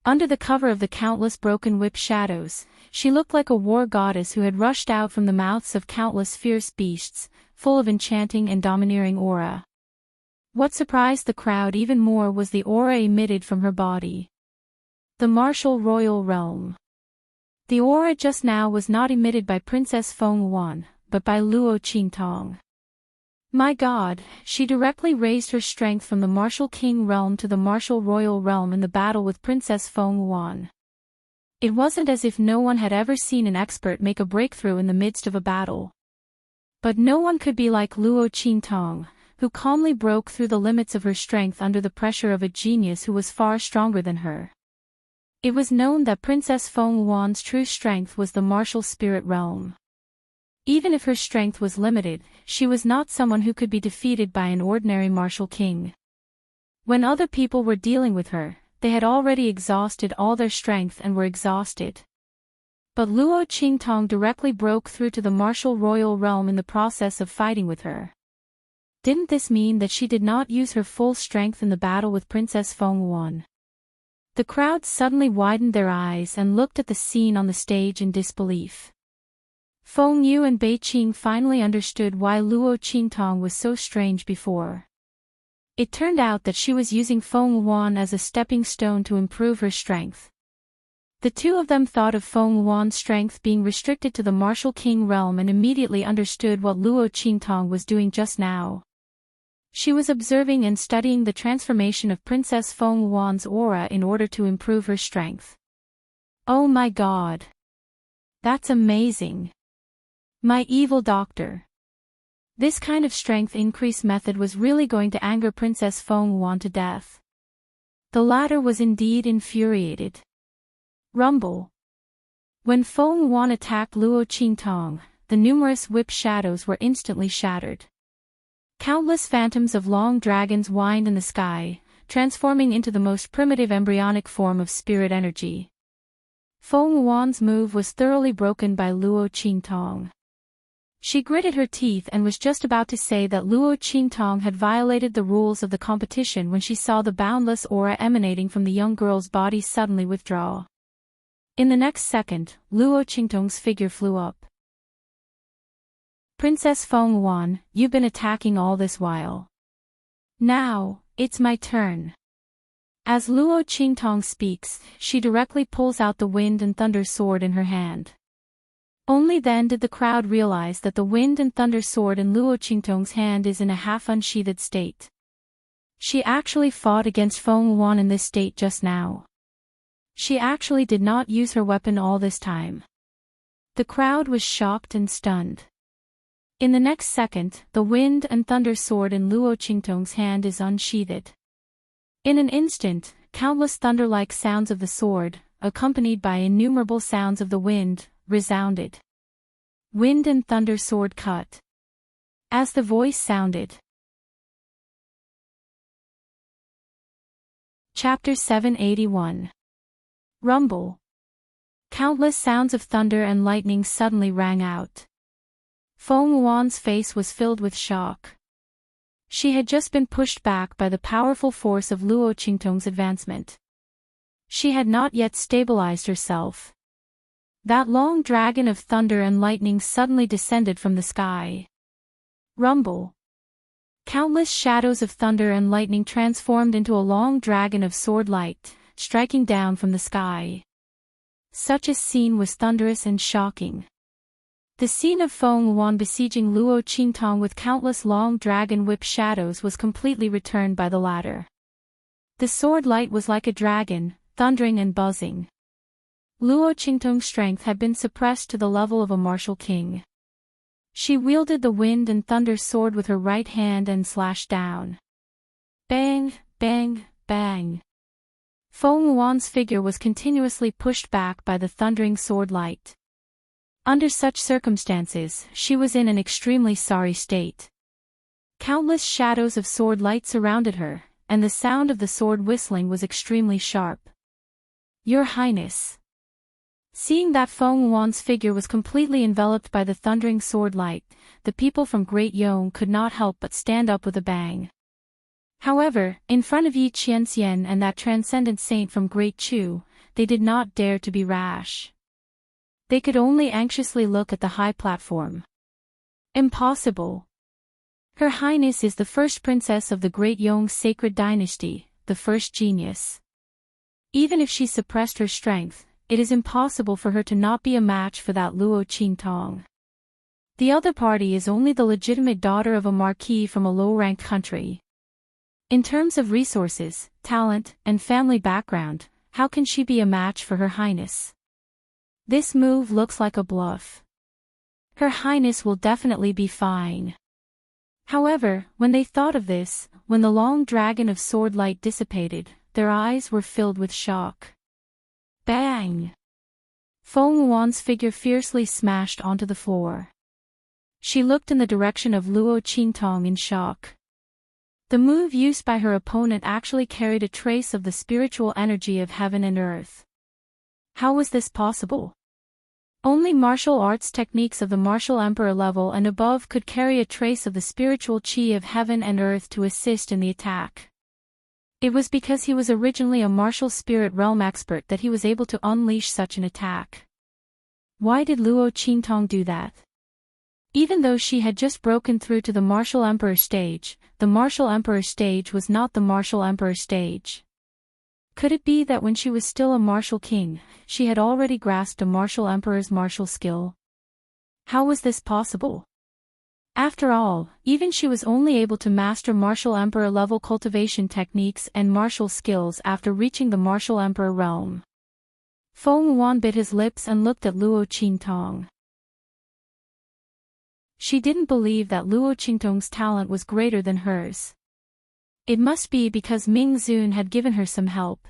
Under the cover of the countless broken whip shadows, she looked like a war goddess who had rushed out from the mouths of countless fierce beasts, full of enchanting and domineering aura. What surprised the crowd even more was the aura emitted from her body. The martial royal realm. The aura just now was not emitted by Princess Feng Wuan, but by Luo Qingtong. My God, she directly raised her strength from the martial king realm to the martial royal realm in the battle with Princess Feng Wuan. It wasn't as if no one had ever seen an expert make a breakthrough in the midst of a battle. But no one could be like Luo Qingtong, who calmly broke through the limits of her strength under the pressure of a genius who was far stronger than her. It was known that Princess Feng Wuan's true strength was the martial spirit realm. Even if her strength was limited, she was not someone who could be defeated by an ordinary martial king. When other people were dealing with her, they had already exhausted all their strength and were exhausted. But Luo Qingtong directly broke through to the martial royal realm in the process of fighting with her. Didn't this mean that she did not use her full strength in the battle with Princess Feng Wuan? The crowd suddenly widened their eyes and looked at the scene on the stage in disbelief. Feng Yu and Bei Qing finally understood why Luo Qingtong was so strange before. It turned out that she was using Feng Wuan as a stepping stone to improve her strength. The two of them thought of Feng Wuan's strength being restricted to the martial king realm and immediately understood what Luo Qingtong was doing just now. She was observing and studying the transformation of Princess Feng Wuan's aura in order to improve her strength. Oh my God! That's amazing! My evil doctor! This kind of strength increase method was really going to anger Princess Feng Wuan to death. The latter was indeed infuriated. Rumble. When Feng Wuan attacked Luo Qingtong, the numerous whip shadows were instantly shattered. Countless phantoms of long dragons whined in the sky, transforming into the most primitive embryonic form of spirit energy. Feng Wuan's move was thoroughly broken by Luo Qingtong. She gritted her teeth and was just about to say that Luo Qingtong had violated the rules of the competition when she saw the boundless aura emanating from the young girl's body suddenly withdraw. In the next second, Luo Qingtong's figure flew up. Princess Feng Wuan, you've been attacking all this while. Now, it's my turn. As Luo Qingtong speaks, she directly pulls out the Wind and Thunder sword in her hand. Only then did the crowd realize that the Wind and Thunder sword in Luo Qingtong's hand is in a half-unsheathed state. She actually fought against Feng Wuan in this state just now. She actually did not use her weapon all this time. The crowd was shocked and stunned. In the next second, the Wind and Thunder sword in Luo Qingtong's hand is unsheathed. In an instant, countless thunder-like sounds of the sword, accompanied by innumerable sounds of the wind, resounded. Wind and Thunder sword cut. As the voice sounded. Chapter 781. Rumble. Countless sounds of thunder and lightning suddenly rang out. Feng Wuan's face was filled with shock. She had just been pushed back by the powerful force of Luo Qingtong's advancement. She had not yet stabilized herself. That long dragon of thunder and lightning suddenly descended from the sky. Rumble. Countless shadows of thunder and lightning transformed into a long dragon of sword light, striking down from the sky. Such a scene was thunderous and shocking. The scene of Feng Wuan besieging Luo Qingtong with countless long dragon whip shadows was completely returned by the latter. The sword light was like a dragon, thundering and buzzing. Luo Qingtong's strength had been suppressed to the level of a martial king. She wielded the Wind and Thunder sword with her right hand and slashed down. Bang, bang, bang. Feng Wuan's figure was continuously pushed back by the thundering sword light. Under such circumstances, she was in an extremely sorry state. Countless shadows of sword light surrounded her, and the sound of the sword whistling was extremely sharp. Your Highness. Seeing that Feng Wuan's figure was completely enveloped by the thundering sword light, the people from Great Yong could not help but stand up with a bang. However, in front of Yi Qianxian and that transcendent saint from Great Chu, they did not dare to be rash. They could only anxiously look at the high platform. Impossible. Her Highness is the first princess of the Great Yong sacred dynasty, the first genius. Even if she suppressed her strength, it is impossible for her to not be a match for that Luo Qingtong. The other party is only the legitimate daughter of a marquis from a low-ranked country. In terms of resources, talent, and family background, how can she be a match for Her Highness? This move looks like a bluff. Her Highness will definitely be fine. However, when they thought of this, when the long dragon of sword light dissipated, their eyes were filled with shock. Bang! Feng Wuan's figure fiercely smashed onto the floor. She looked in the direction of Luo Qingtong in shock. The move used by her opponent actually carried a trace of the spiritual energy of heaven and earth. How was this possible? Only martial arts techniques of the martial emperor level and above could carry a trace of the spiritual qi of heaven and earth to assist in the attack. It was because he was originally a martial spirit realm expert that he was able to unleash such an attack. Why did Luo Qingtong do that? Even though she had just broken through to the martial emperor stage, the martial emperor stage was not the martial emperor stage. Could it be that when she was still a martial king, she had already grasped a martial emperor's martial skill? How was this possible? After all, even she was only able to master martial emperor level cultivation techniques and martial skills after reaching the martial emperor realm. Feng Wuan bit his lips and looked at Luo Qingtong. She didn't believe that Luo Qingtong's talent was greater than hers. It must be because Ming Zun had given her some help.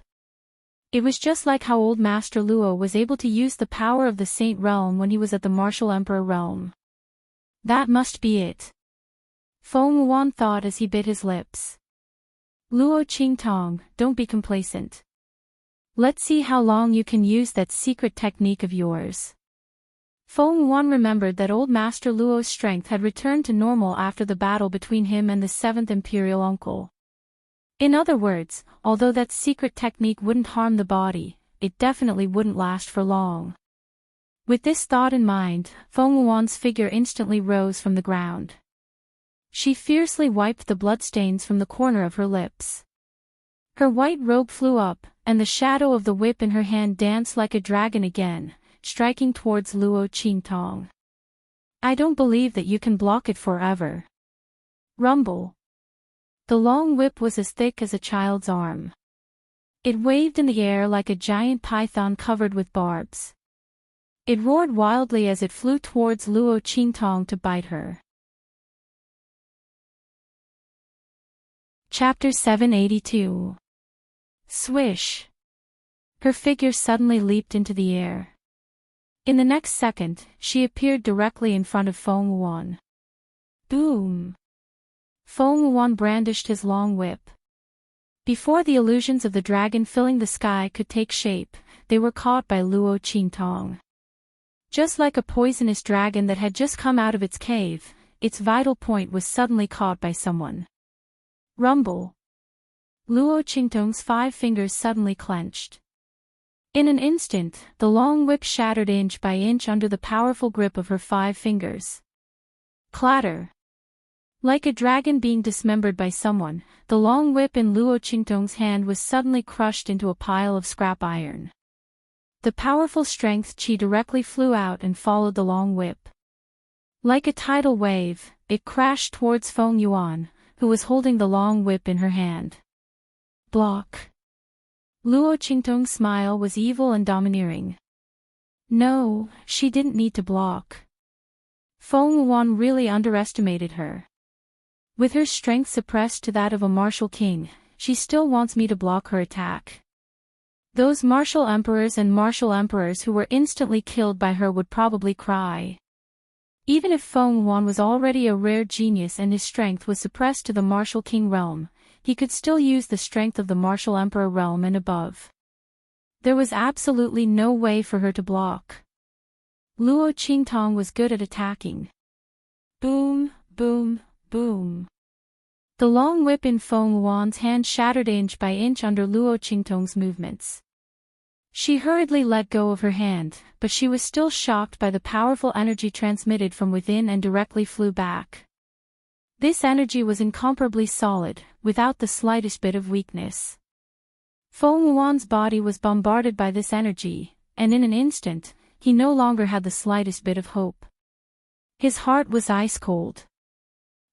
It was just like how old Master Luo was able to use the power of the Saint Realm when he was at the martial emperor realm. That must be it. Feng Wuan thought as he bit his lips. Luo Qingtong, don't be complacent. Let's see how long you can use that secret technique of yours. Feng Wuan remembered that old Master Luo's strength had returned to normal after the battle between him and the 7th Imperial Uncle. In other words, although that secret technique wouldn't harm the body, it definitely wouldn't last for long. With this thought in mind, Feng Wuan's figure instantly rose from the ground. She fiercely wiped the bloodstains from the corner of her lips. Her white robe flew up, and the shadow of the whip in her hand danced like a dragon again, striking towards Luo Qingtong. I don't believe that you can block it forever. Rumble. The long whip was as thick as a child's arm. It waved in the air like a giant python covered with barbs. It roared wildly as it flew towards Luo Qingtong to bite her. Chapter 782. Swish. Her figure suddenly leaped into the air. In the next second, she appeared directly in front of Feng Wuan. Boom! Feng Wuan brandished his long whip. Before the illusions of the dragon filling the sky could take shape, they were caught by Luo Qingtong. Just like a poisonous dragon that had just come out of its cave, its vital point was suddenly caught by someone. Rumble. Luo Qingtong's 5 fingers suddenly clenched. In an instant, the long whip shattered inch by inch under the powerful grip of her 5 fingers. Clatter. Like a dragon being dismembered by someone, the long whip in Luo Qingtong's hand was suddenly crushed into a pile of scrap iron. The powerful strength qi directly flew out and followed the long whip. Like a tidal wave, it crashed towards Feng Yuan, who was holding the long whip in her hand. Block. Luo Qingtong's smile was evil and domineering. No, she didn't need to block. Feng Yuan really underestimated her. With her strength suppressed to that of a martial king, she still wants me to block her attack. Those martial emperors and martial emperors who were instantly killed by her would probably cry. Even if Feng Yuan was already a rare genius and his strength was suppressed to the martial king realm, he could still use the strength of the martial emperor realm and above. There was absolutely no way for her to block. Luo Qingtong was good at attacking. Boom, boom, boom. The long whip in Feng Yuan's hand shattered inch by inch under Luo Qingtong's movements. She hurriedly let go of her hand, but she was still shocked by the powerful energy transmitted from within and directly flew back. This energy was incomparably solid, without the slightest bit of weakness. Feng Yuan's body was bombarded by this energy, and in an instant, he no longer had the slightest bit of hope. His heart was ice cold.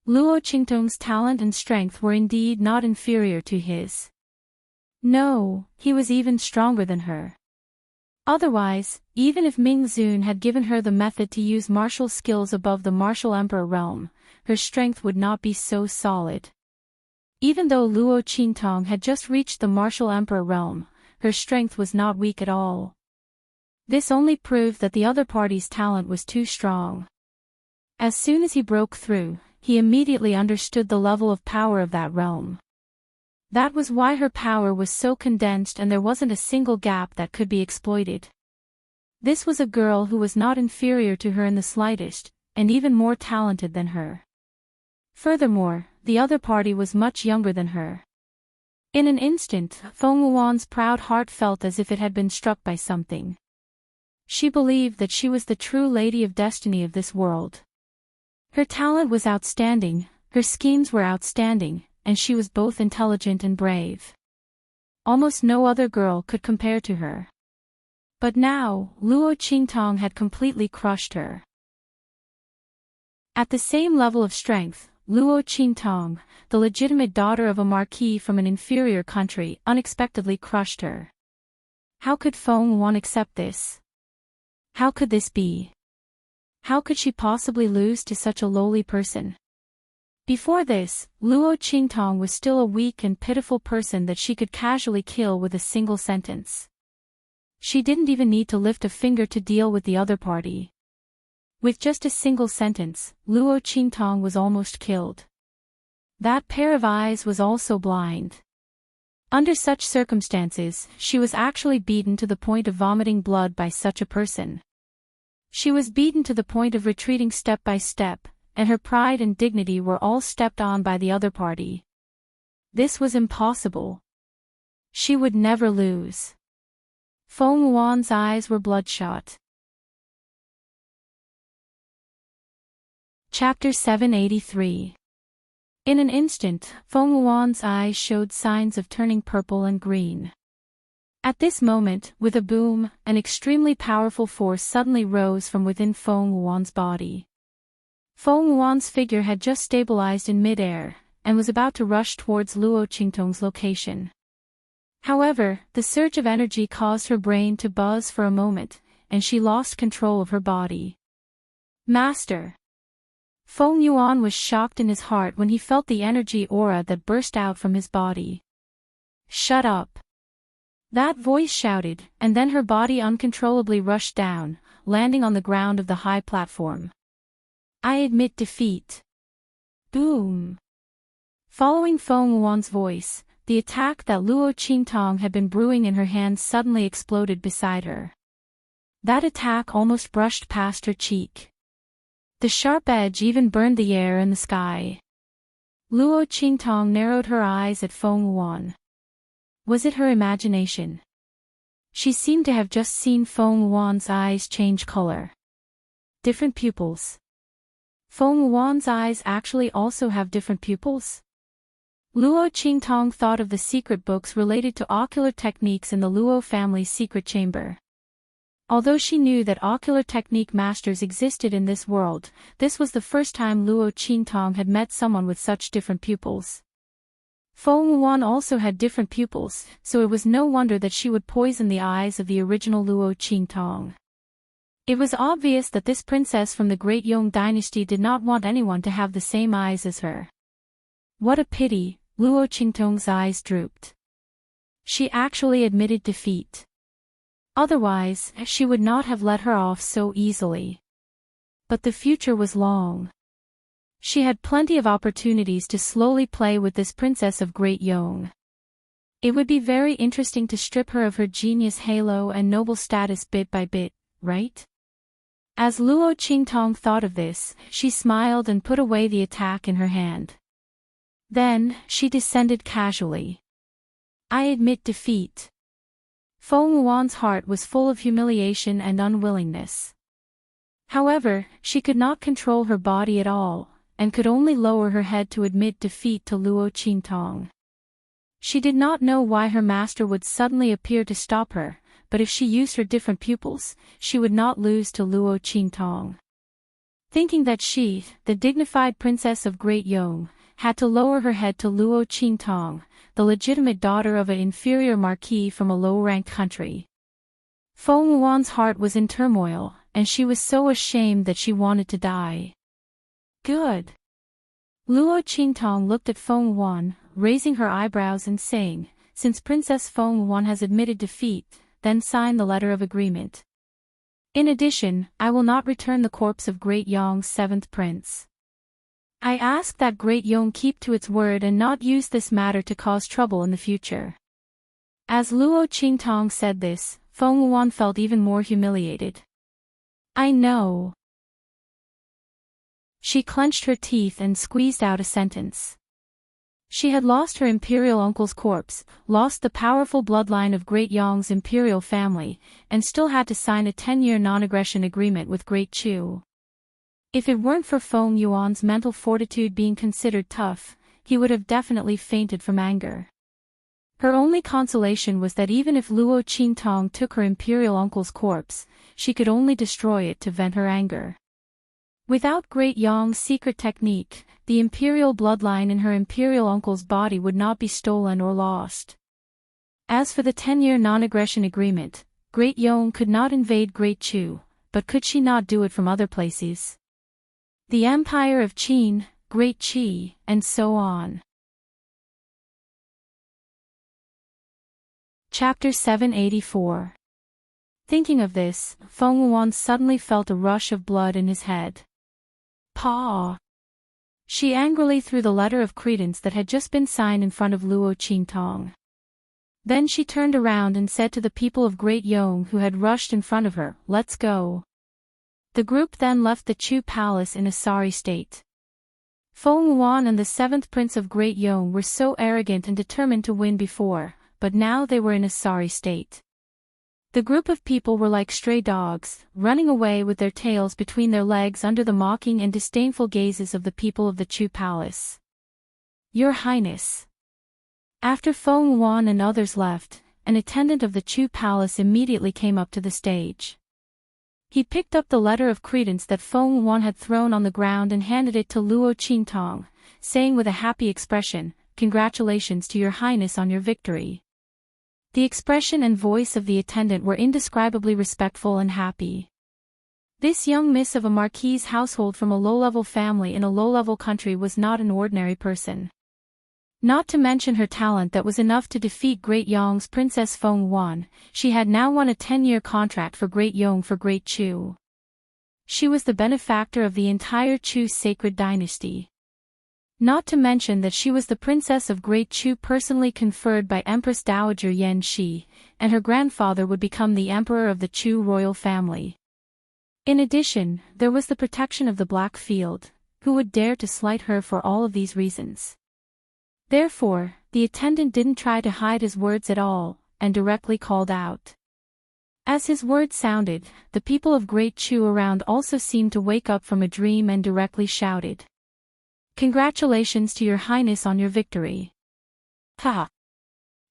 Luo Qingtong's talent and strength were indeed not inferior to his. No, he was even stronger than her. Otherwise, even if Ming Zun had given her the method to use martial skills above the martial emperor realm, her strength would not be so solid. Even though Luo Qingtong had just reached the martial emperor realm, her strength was not weak at all. This only proved that the other party's talent was too strong. As soon as he broke through, he immediately understood the level of power of that realm. That was why her power was so condensed and there wasn't a single gap that could be exploited. This was a girl who was not inferior to her in the slightest, and even more talented than her. Furthermore, the other party was much younger than her. In an instant, Feng Wuan's proud heart felt as if it had been struck by something. She believed that she was the true lady of destiny of this world. Her talent was outstanding, her schemes were outstanding, and she was both intelligent and brave. Almost no other girl could compare to her. But now, Luo Qingtong had completely crushed her. At the same level of strength, Luo Qingtong, the legitimate daughter of a marquis from an inferior country, unexpectedly crushed her. How could Feng Wuan accept this? How could this be? How could she possibly lose to such a lowly person? Before this, Luo Qingtong was still a weak and pitiful person that she could casually kill with a single sentence. She didn't even need to lift a finger to deal with the other party. With just a single sentence, Luo Qingtong was almost killed. That pair of eyes was also blind. Under such circumstances, she was actually beaten to the point of vomiting blood by such a person. She was beaten to the point of retreating step by step, and her pride and dignity were all stepped on by the other party. This was impossible. She would never lose. Feng Wuan's eyes were bloodshot. Chapter 783. In an instant, Feng Wuan's eyes showed signs of turning purple and green. At this moment, with a boom, an extremely powerful force suddenly rose from within Feng Wuan's body. Feng Wuan's figure had just stabilized in mid-air, and was about to rush towards Luo Qingtong's location. However, the surge of energy caused her brain to buzz for a moment, and she lost control of her body. Master! Feng Yuan was shocked in his heart when he felt the energy aura that burst out from his body. Shut up! That voice shouted, and then her body uncontrollably rushed down, landing on the ground of the high platform. I admit defeat. Boom! Following Feng Wuan's voice, the attack that Luo Qingtong had been brewing in her hands suddenly exploded beside her. That attack almost brushed past her cheek. The sharp edge even burned the air and the sky. Luo Qingtong narrowed her eyes at Feng Wuan. Was it her imagination? She seemed to have just seen Feng Wuan's eyes change color. Different pupils. Feng Wuan's eyes actually also have different pupils? Luo Qingtong thought of the secret books related to ocular techniques in the Luo family's secret chamber. Although she knew that ocular technique masters existed in this world, this was the first time Luo Qingtong had met someone with such different pupils. Feng Wuan also had different pupils, so it was no wonder that she would poison the eyes of the original Luo Qingtong. It was obvious that this princess from the Great Yong dynasty did not want anyone to have the same eyes as her. What a pity, Luo Qingtong's eyes drooped. She actually admitted defeat. Otherwise, she would not have let her off so easily. But the future was long. She had plenty of opportunities to slowly play with this princess of Great Yong. It would be very interesting to strip her of her genius halo and noble status bit by bit, right? As Luo Qingtong thought of this, she smiled and put away the attack in her hand. Then, she descended casually. I admit defeat. Feng Wuan's heart was full of humiliation and unwillingness. However, she could not control her body at all, and could only lower her head to admit defeat to Luo Qingtong. She did not know why her master would suddenly appear to stop her, but if she used her different pupils, she would not lose to Luo Qingtong. Thinking that she, the dignified princess of Great Yong, had to lower her head to Luo Qingtong, the legitimate daughter of an inferior marquis from a low-ranked country. Feng Wuan's heart was in turmoil, and she was so ashamed that she wanted to die. Good. Luo Qingtong looked at Feng Wuan, raising her eyebrows and saying, since Princess Feng Wuan has admitted defeat, then sign the letter of agreement. In addition, I will not return the corpse of Great Yong's seventh prince. I ask that Great Yong keep to its word and not use this matter to cause trouble in the future. As Luo Qingtong said this, Feng Wuan felt even more humiliated. I know. She clenched her teeth and squeezed out a sentence. She had lost her imperial uncle's corpse, lost the powerful bloodline of Great Yong's imperial family, and still had to sign a 10-year non-aggression agreement with Great Chu. If it weren't for Feng Yuan's mental fortitude being considered tough, he would have definitely fainted from anger. Her only consolation was that even if Luo Qingtong took her imperial uncle's corpse, she could only destroy it to vent her anger. Without Great Yong's secret technique, the imperial bloodline in her imperial uncle's body would not be stolen or lost. As for the 10-year non-aggression agreement, Great Yong could not invade Great Chu, but could she not do it from other places? The Empire of Qin, Great Qi, and so on. Chapter 784. Thinking of this, Feng Wuan suddenly felt a rush of blood in his head. Paw! She angrily threw the letter of credence that had just been signed in front of Luo Qingtong. Then she turned around and said to the people of Great Yong who had rushed in front of her, "Let's go." The group then left the Chu Palace in a sorry state. Feng Wuan and the seventh prince of Great Yong were so arrogant and determined to win before, but now they were in a sorry state. The group of people were like stray dogs, running away with their tails between their legs under the mocking and disdainful gazes of the people of the Chu Palace. Your Highness. After Feng Wuan and others left, an attendant of the Chu Palace immediately came up to the stage. He picked up the letter of credence that Feng Wuan had thrown on the ground and handed it to Luo Qingtong, saying with a happy expression, "Congratulations to Your Highness on your victory." The expression and voice of the attendant were indescribably respectful and happy. This young miss of a marquis's household from a low-level family in a low-level country was not an ordinary person. Not to mention her talent that was enough to defeat Great Yong's Princess Feng Wuan, she had now won a 10-year contract for Great Yong for Great Chu. She was the benefactor of the entire Chu sacred dynasty. Not to mention that she was the princess of Great Chu personally conferred by Empress Dowager Yan Shi, and her grandfather would become the emperor of the Chu royal family. In addition, there was the protection of the Black Field, who would dare to slight her for all of these reasons. Therefore, the attendant didn't try to hide his words at all, and directly called out. As his words sounded, the people of Great Chu around also seemed to wake up from a dream and directly shouted. Congratulations to Your Highness on your victory. Ha!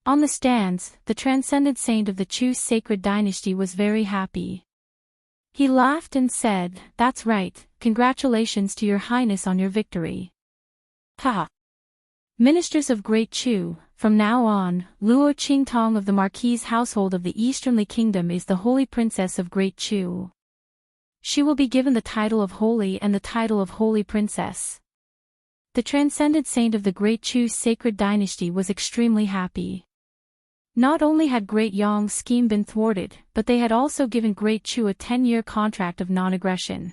On the stands, the transcendent saint of the Chu sacred dynasty was very happy. He laughed and said, "That's right, congratulations to Your Highness on your victory." Ha! Ministers of Great Chu, from now on, Luo Qingtong of the Marquis's household of the Easternly Kingdom is the Holy Princess of Great Chu. She will be given the title of Holy and the title of Holy Princess. The transcendent saint of the Great Chu sacred dynasty was extremely happy. Not only had Great Yong's scheme been thwarted, but they had also given Great Chu a 10-year contract of non-aggression.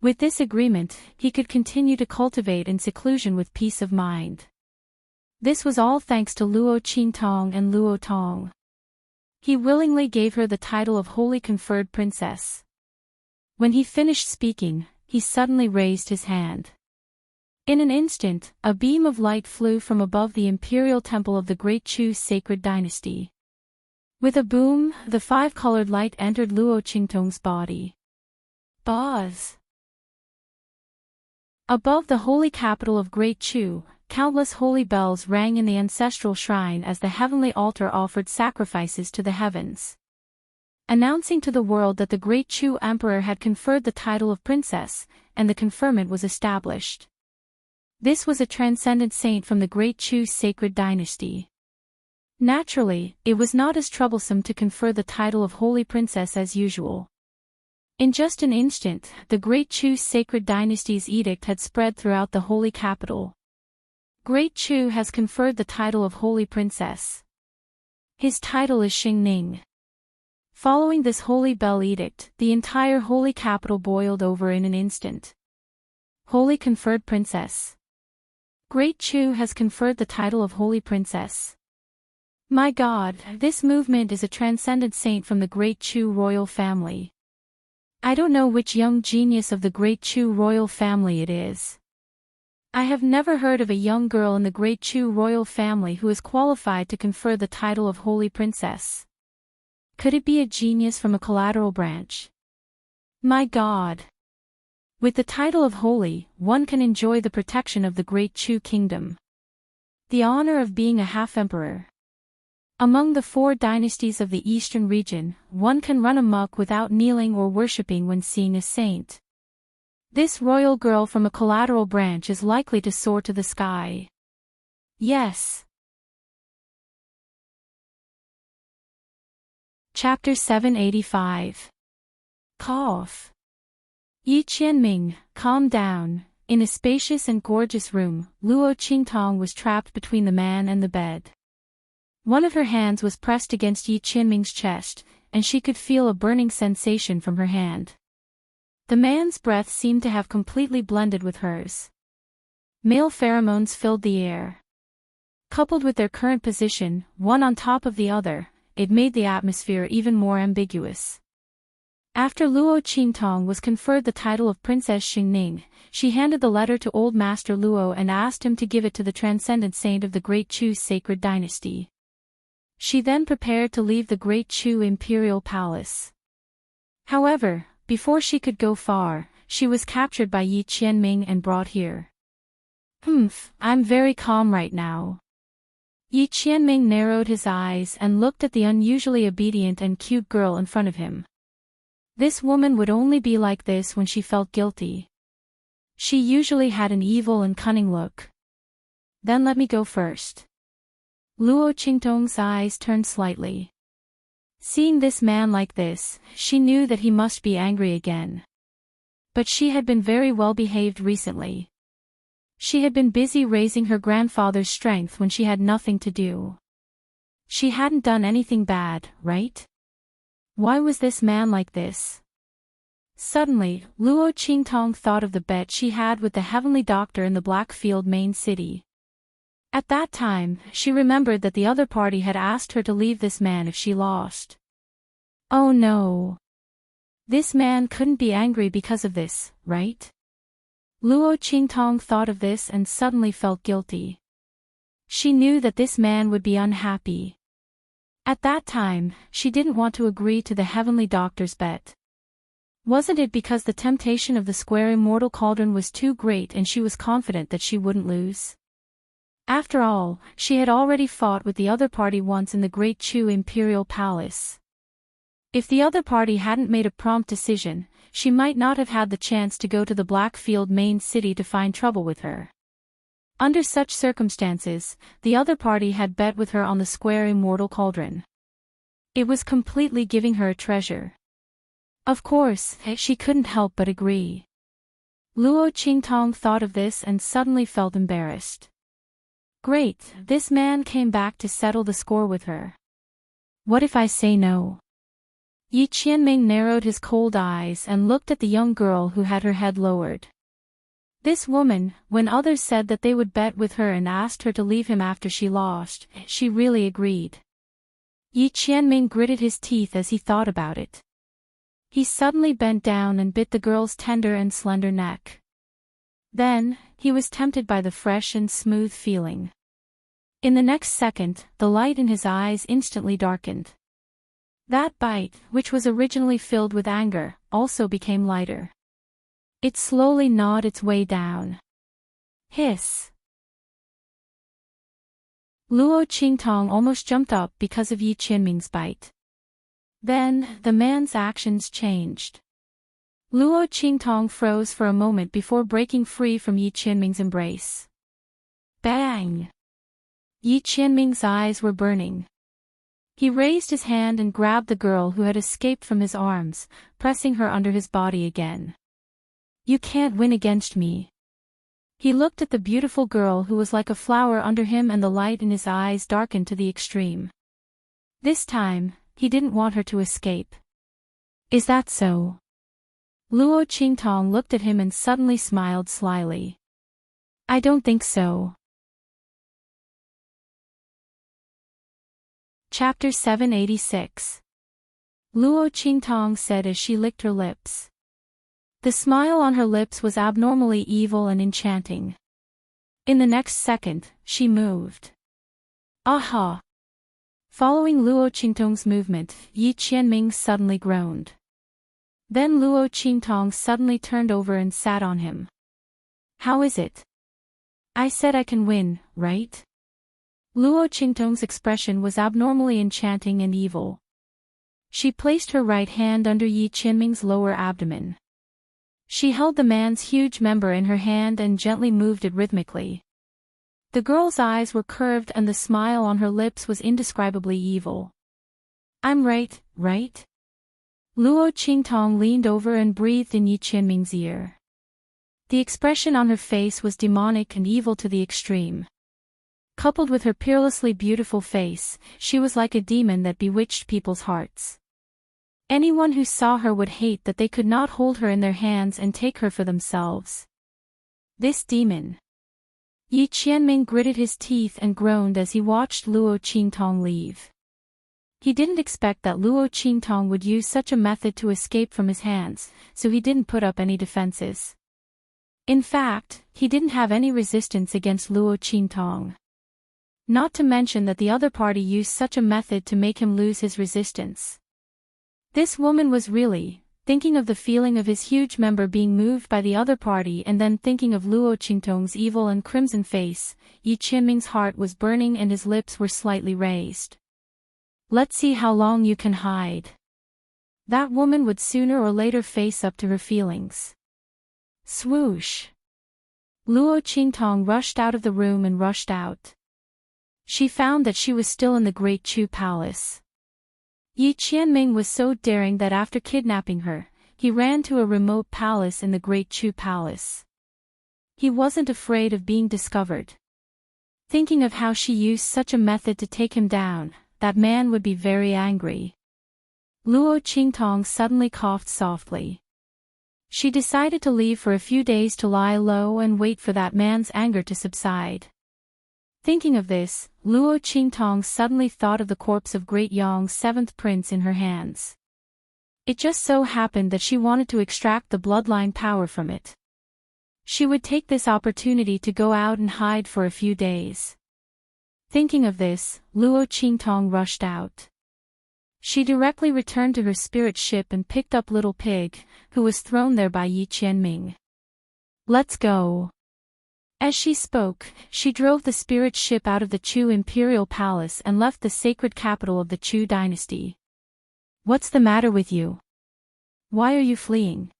With this agreement, he could continue to cultivate in seclusion with peace of mind. This was all thanks to Luo Qingtong and Luo Tong. He willingly gave her the title of Holy Conferred Princess. When he finished speaking, he suddenly raised his hand. In an instant, a beam of light flew from above the imperial temple of the Great Chu sacred dynasty. With a boom, the five-colored light entered Luo Qingtong's body. Buzz! Above the holy capital of Great Chu, countless holy bells rang in the ancestral shrine as the heavenly altar offered sacrifices to the heavens. announcing to the world that the great Chu emperor had conferred the title of princess, and the conferment was established. This was a transcendent saint from the great Chu's sacred dynasty. Naturally, it was not as troublesome to confer the title of holy princess as usual. In just an instant, the great Chu's sacred dynasty's edict had spread throughout the holy capital. Great Chu has conferred the title of holy princess. His title is Xingning. Following this holy bell edict, the entire holy capital boiled over in an instant. Holy conferred princess. Great Chu has conferred the title of holy princess. My God, this movement is a transcendent saint from the great Chu royal family. I don't know which young genius of the great Chu royal family it is. I have never heard of a young girl in the great Chu royal family who is qualified to confer the title of holy princess. Could it be a genius from a collateral branch? My God! With the title of holy, one can enjoy the protection of the great Chu kingdom. The honor of being a half-emperor. Among the 4 dynasties of the eastern region, one can run amok without kneeling or worshipping when seeing a saint. This royal girl from a collateral branch is likely to soar to the sky. Yes. Chapter 785. Cough. Yi Qianming, calm down. In a spacious and gorgeous room, Luo Qingtong was trapped between the man and the bed. One of her hands was pressed against Yi Qianming's chest, and she could feel a burning sensation from her hand. The man's breath seemed to have completely blended with hers. Male pheromones filled the air. Coupled with their current position, one on top of the other, it made the atmosphere even more ambiguous. After Luo Qingtong was conferred the title of Princess Xingning, she handed the letter to Old Master Luo and asked him to give it to the transcendent saint of the great Chu's sacred dynasty. She then prepared to leave the great Chu imperial palace. However, before she could go far, she was captured by Yi Qianming and brought here. I'm very calm right now. Yi Qianming narrowed his eyes and looked at the unusually obedient and cute girl in front of him. This woman would only be like this when she felt guilty. She usually had an evil and cunning look. Then let me go first. Luo Qingtong's eyes turned slightly. Seeing this man like this, she knew that he must be angry again. But she had been very well behaved recently. She had been busy raising her grandfather's strength when she had nothing to do. She hadn't done anything bad, right? Why was this man like this? Suddenly, Luo Qingtong thought of the bet she had with the heavenly doctor in the Blackfield main city. At that time, she remembered that the other party had asked her to leave this man if she lost. Oh no! This man couldn't be angry because of this, right? Luo Qingtong thought of this and suddenly felt guilty. She knew that this man would be unhappy. At that time, she didn't want to agree to the heavenly doctor's bet. Wasn't it because the temptation of the square immortal cauldron was too great and she was confident that she wouldn't lose? After all, she had already fought with the other party once in the Great Chu Imperial Palace. If the other party hadn't made a prompt decision, she might not have had the chance to go to the Blackfield main city to find trouble with her. Under such circumstances, the other party had bet with her on the square immortal cauldron. It was completely giving her a treasure. Of course, she couldn't help but agree. Luo Qingtong thought of this and suddenly felt embarrassed. Great, this man came back to settle the score with her. What if I say no? Yi Qianming narrowed his cold eyes and looked at the young girl who had her head lowered. This woman, when others said that they would bet with her and asked her to leave him after she lost, she really agreed. Yi Qianming gritted his teeth as he thought about it. He suddenly bent down and bit the girl's tender and slender neck. Then, he was tempted by the fresh and smooth feeling. In the next second, the light in his eyes instantly darkened. That bite, which was originally filled with anger, also became lighter. It slowly gnawed its way down. Hiss! Luo Qingtong almost jumped up because of Yi Qianming's bite. Then, the man's actions changed. Luo Qingtong froze for a moment before breaking free from Yi Qianming's embrace. Bang! Yi Qianming's eyes were burning. He raised his hand and grabbed the girl who had escaped from his arms, pressing her under his body again. You can't win against me. He looked at the beautiful girl who was like a flower under him, and the light in his eyes darkened to the extreme. This time, he didn't want her to escape. Is that so? Luo Qingtong looked at him and suddenly smiled slyly. I don't think so. Chapter 786. Luo Qingtong said as she licked her lips. The smile on her lips was abnormally evil and enchanting. In the next second, she moved. Aha! Following Luo Qingtong's movement, Yi Qianming suddenly groaned. Then Luo Qingtong suddenly turned over and sat on him. How is it? I said I can win, right? Luo Qingtong's expression was abnormally enchanting and evil. She placed her right hand under Yi Qianming's lower abdomen. She held the man's huge member in her hand and gently moved it rhythmically. The girl's eyes were curved and the smile on her lips was indescribably evil. I'm right, right? Luo Qingtong leaned over and breathed in Yi Qianming's ear. The expression on her face was demonic and evil to the extreme. Coupled with her peerlessly beautiful face, she was like a demon that bewitched people's hearts. Anyone who saw her would hate that they could not hold her in their hands and take her for themselves. This demon. Yi Qianming gritted his teeth and groaned as he watched Luo Qingtong leave. He didn't expect that Luo Qingtong would use such a method to escape from his hands, so he didn't put up any defenses. In fact, he didn't have any resistance against Luo Qingtong. Not to mention that the other party used such a method to make him lose his resistance. This woman was really thinking of the feeling of his huge member being moved by the other party, and then thinking of Luo Qingtong's evil and crimson face. Yi Qianming's heart was burning and his lips were slightly raised. Let's see how long you can hide. That woman would sooner or later face up to her feelings. Swoosh! Luo Qingtong rushed out of the room and rushed out. She found that she was still in the Great Chu Palace. Yi Qianming was so daring that after kidnapping her, he ran to a remote palace in the Great Chu Palace. He wasn't afraid of being discovered. Thinking of how she used such a method to take him down, that man would be very angry. Luo Qingtong suddenly coughed softly. She decided to leave for a few days to lie low and wait for that man's anger to subside. Thinking of this, Luo Qingtong suddenly thought of the corpse of Great Yong's seventh prince in her hands. It just so happened that she wanted to extract the bloodline power from it. She would take this opportunity to go out and hide for a few days. Thinking of this, Luo Qingtong rushed out. She directly returned to her spirit ship and picked up Little Pig, who was thrown there by Yi Qianming. Let's go. As she spoke, she drove the spirit ship out of the Chu Imperial Palace and left the sacred capital of the Chu dynasty. What's the matter with you? Why are you fleeing?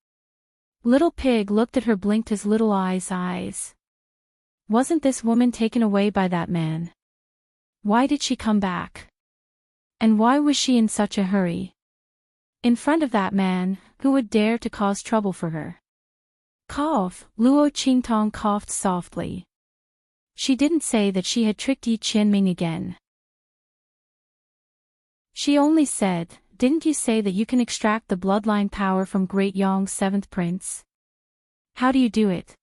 Little Pig looked at her, blinked his little eyes. Wasn't this woman taken away by that man? Why did she come back? And why was she in such a hurry? In front of that man, who would dare to cause trouble for her? Cough, Luo Qingtong coughed softly. She didn't say that she had tricked Yi Qianming again. She only said, didn't you say that you can extract the bloodline power from Great Yong's seventh prince? How do you do it?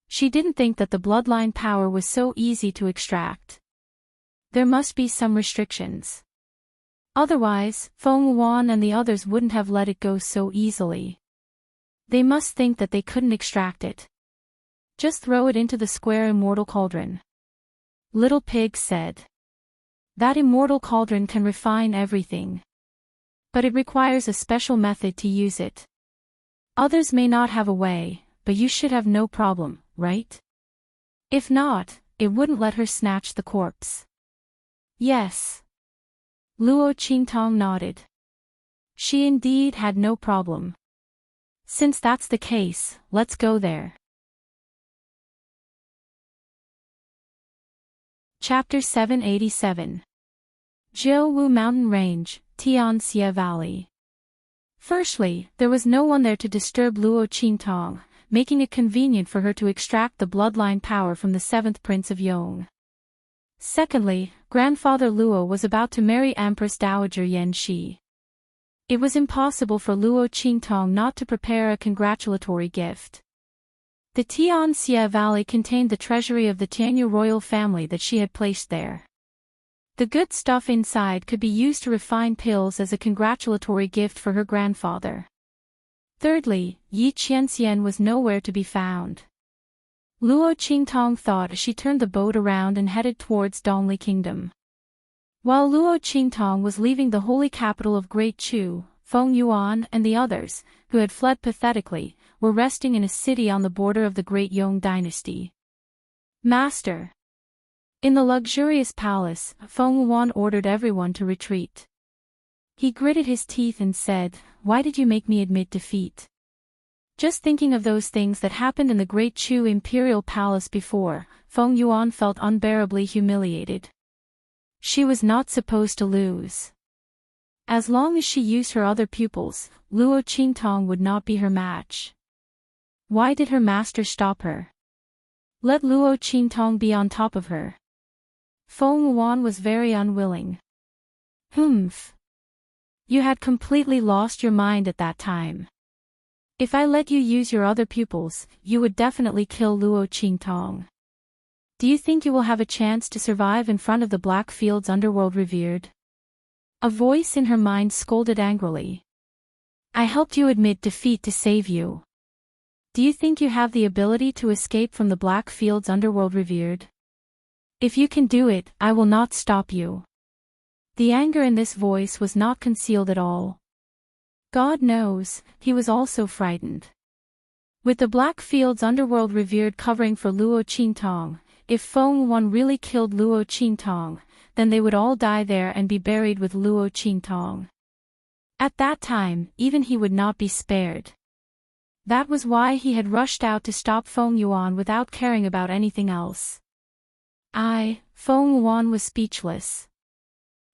She didn't think that the bloodline power was so easy to extract. There must be some restrictions. Otherwise, Feng Wan and the others wouldn't have let it go so easily. They must think that they couldn't extract it. Just throw it into the square immortal cauldron. Little Pig said. That immortal cauldron can refine everything. But it requires a special method to use it. Others may not have a way, but you should have no problem, right? If not, it wouldn't let her snatch the corpse. Yes. Luo Qingtong nodded. she indeed had no problem. Since that's the case, let's go there. Chapter 787. Jiuwu Mountain Range, Tianxia Valley. Firstly, there was no one there to disturb Luo Qingtong, making it convenient for her to extract the bloodline power from the 7th Prince of Yong. Secondly, grandfather Luo was about to marry Empress Dowager Yan Shi. It was impossible for Luo Qingtong not to prepare a congratulatory gift. The Tianxia Valley contained the treasury of the Tianyu royal family that she had placed there. The good stuff inside could be used to refine pills as a congratulatory gift for her grandfather. Thirdly, Yi Qianxian was nowhere to be found. Luo Qingtong thought as she turned the boat around and headed towards Dongli Kingdom. While Luo Qingtong was leaving the holy capital of Great Chu, Feng Yuan and the others, who had fled pathetically, were resting in a city on the border of the Great Yong dynasty. Master. In the luxurious palace, Feng Yuan ordered everyone to retreat. He gritted his teeth and said, "Why did you make me admit defeat?" Just thinking of those things that happened in the Great Chu imperial palace before, Feng Yuan felt unbearably humiliated. She was not supposed to lose. As long as she used her other pupils, Luo Qingtong would not be her match. Why did her master stop her? Let Luo Qingtong be on top of her. Feng Yuan was very unwilling. Humph. You had completely lost your mind at that time. If I let you use your other pupils, you would definitely kill Luo Qingtong. Do you think you will have a chance to survive in front of the Blackfield's underworld revered? A voice in her mind scolded angrily. I helped you admit defeat to save you. Do you think you have the ability to escape from the Blackfield's underworld revered? If you can do it, I will not stop you. The anger in this voice was not concealed at all. God knows, he was also frightened. With the Blackfield's underworld revered covering for Luo Qingtong, if Feng Yuan really killed Luo Qingtong, then they would all die there and be buried with Luo Qingtong. At that time, even he would not be spared. That was why he had rushed out to stop Feng Yuan without caring about anything else. Feng Yuan was speechless.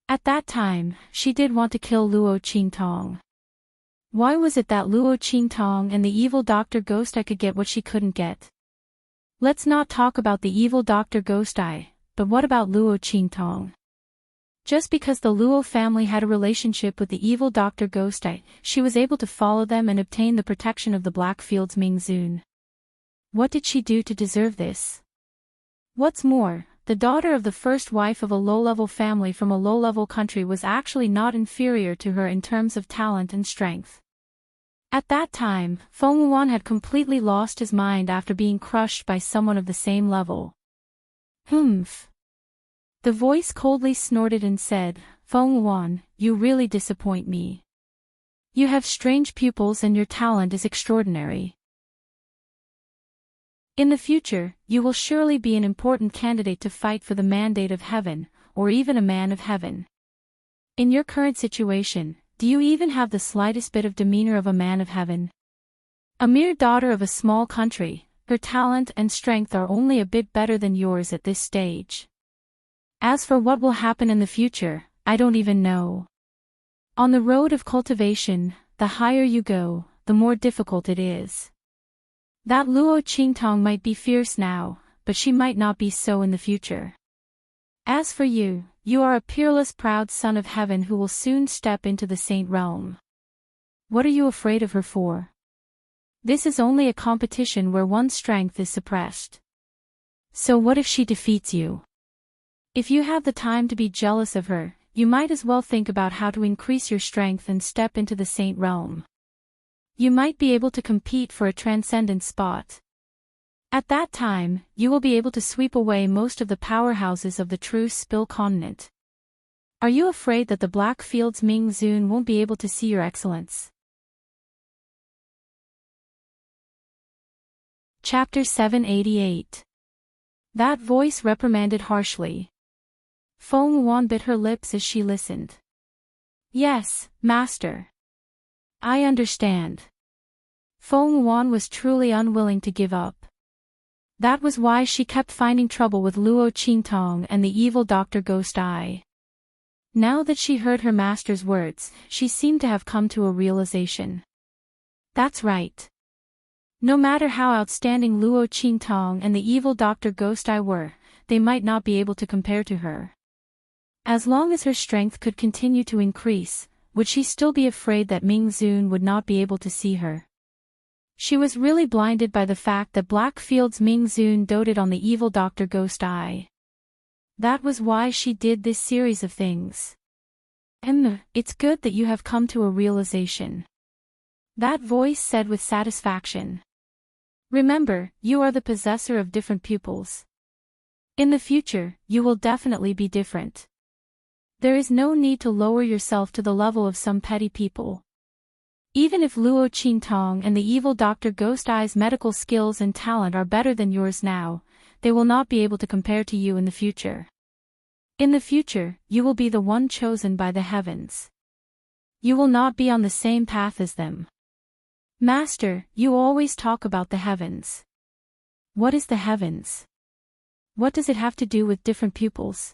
At that time, she did want to kill Luo Qingtong. Why was it that Luo Qingtong and the evil Dr. Ghost Eye could get what she couldn't get? Let's not talk about the evil Dr. Ghost Eye, but what about Luo Qingtong? Just because the Luo family had a relationship with the evil Dr. Ghost Eye, she was able to follow them and obtain the protection of the Blackfield's Mingzun. What did she do to deserve this? What's more, the daughter of the first wife of a low-level family from a low-level country was actually not inferior to her in terms of talent and strength. At that time, Feng Yuan had completely lost his mind after being crushed by someone of the same level. Humph. The voice coldly snorted and said, Feng Yuan, you really disappoint me. You have strange pupils and your talent is extraordinary. In the future, you will surely be an important candidate to fight for the mandate of heaven, or even a man of heaven. In your current situation, do you even have the slightest bit of demeanor of a man of heaven? A mere daughter of a small country, her talent and strength are only a bit better than yours at this stage. As for what will happen in the future, I don't even know. On the road of cultivation, the higher you go, the more difficult it is. That Luo Qingtong might be fierce now, but she might not be so in the future. As for you, you are a peerless proud son of heaven who will soon step into the saint realm. What are you afraid of her for? This is only a competition where one's strength is suppressed. So what if she defeats you? If you have the time to be jealous of her, you might as well think about how to increase your strength and step into the saint realm. You might be able to compete for a transcendent spot. At that time, you will be able to sweep away most of the powerhouses of the true Spill continent. Are you afraid that the Blackfield's Mingzun won't be able to see your excellence? Chapter 788. That voice reprimanded harshly. Feng Yuan bit her lips as she listened. Yes, master. I understand. Feng Yuan was truly unwilling to give up. That was why she kept finding trouble with Luo Qingtong and the evil Dr. Ghost Eye. Now that she heard her master's words, she seemed to have come to a realization. That's right. No matter how outstanding Luo Qingtong and the evil Dr. Ghost Eye were, they might not be able to compare to her. As long as her strength could continue to increase, would she still be afraid that Ming Zun would not be able to see her? She was really blinded by the fact that Blackfield's Ming Zun doted on the evil Dr. Ghost Eye. That was why she did this series of things. It's good that you have come to a realization. That voice said with satisfaction. Remember, you are the possessor of different pupils. In the future, you will definitely be different. There is no need to lower yourself to the level of some petty people. Even if Luo Qingtong and the evil Dr. Ghost Eye's medical skills and talent are better than yours now, they will not be able to compare to you in the future. In the future, you will be the one chosen by the heavens. You will not be on the same path as them. Master, you always talk about the heavens. What is the heavens? What does it have to do with different pupils?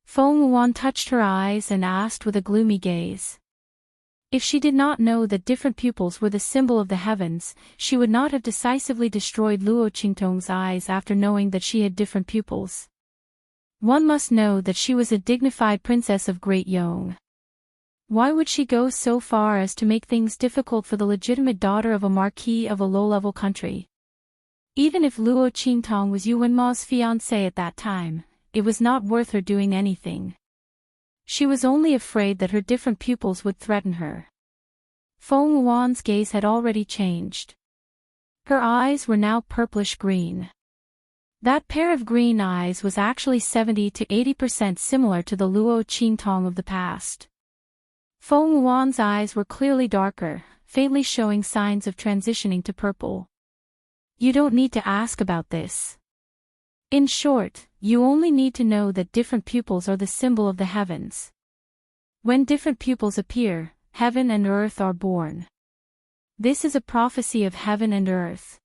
Feng Yuan touched her eyes and asked with a gloomy gaze. If she did not know that different pupils were the symbol of the heavens, she would not have decisively destroyed Luo Qingtong's eyes after knowing that she had different pupils. One must know that she was a dignified princess of Great Yong. Why would she go so far as to make things difficult for the legitimate daughter of a marquis of a low-level country? Even if Luo Qingtong was Yu Wenma's fiancé at that time, it was not worth her doing anything. She was only afraid that her different pupils would threaten her. Feng Yuan's gaze had already changed. Her eyes were now purplish-green. That pair of green eyes was actually 70 to 80% similar to the Luo Qingtong of the past. Feng Yuan's eyes were clearly darker, faintly showing signs of transitioning to purple. You don't need to ask about this. In short, you only need to know that different pupils are the symbol of the heavens. When different pupils appear, heaven and earth are born. This is a prophecy of heaven and earth.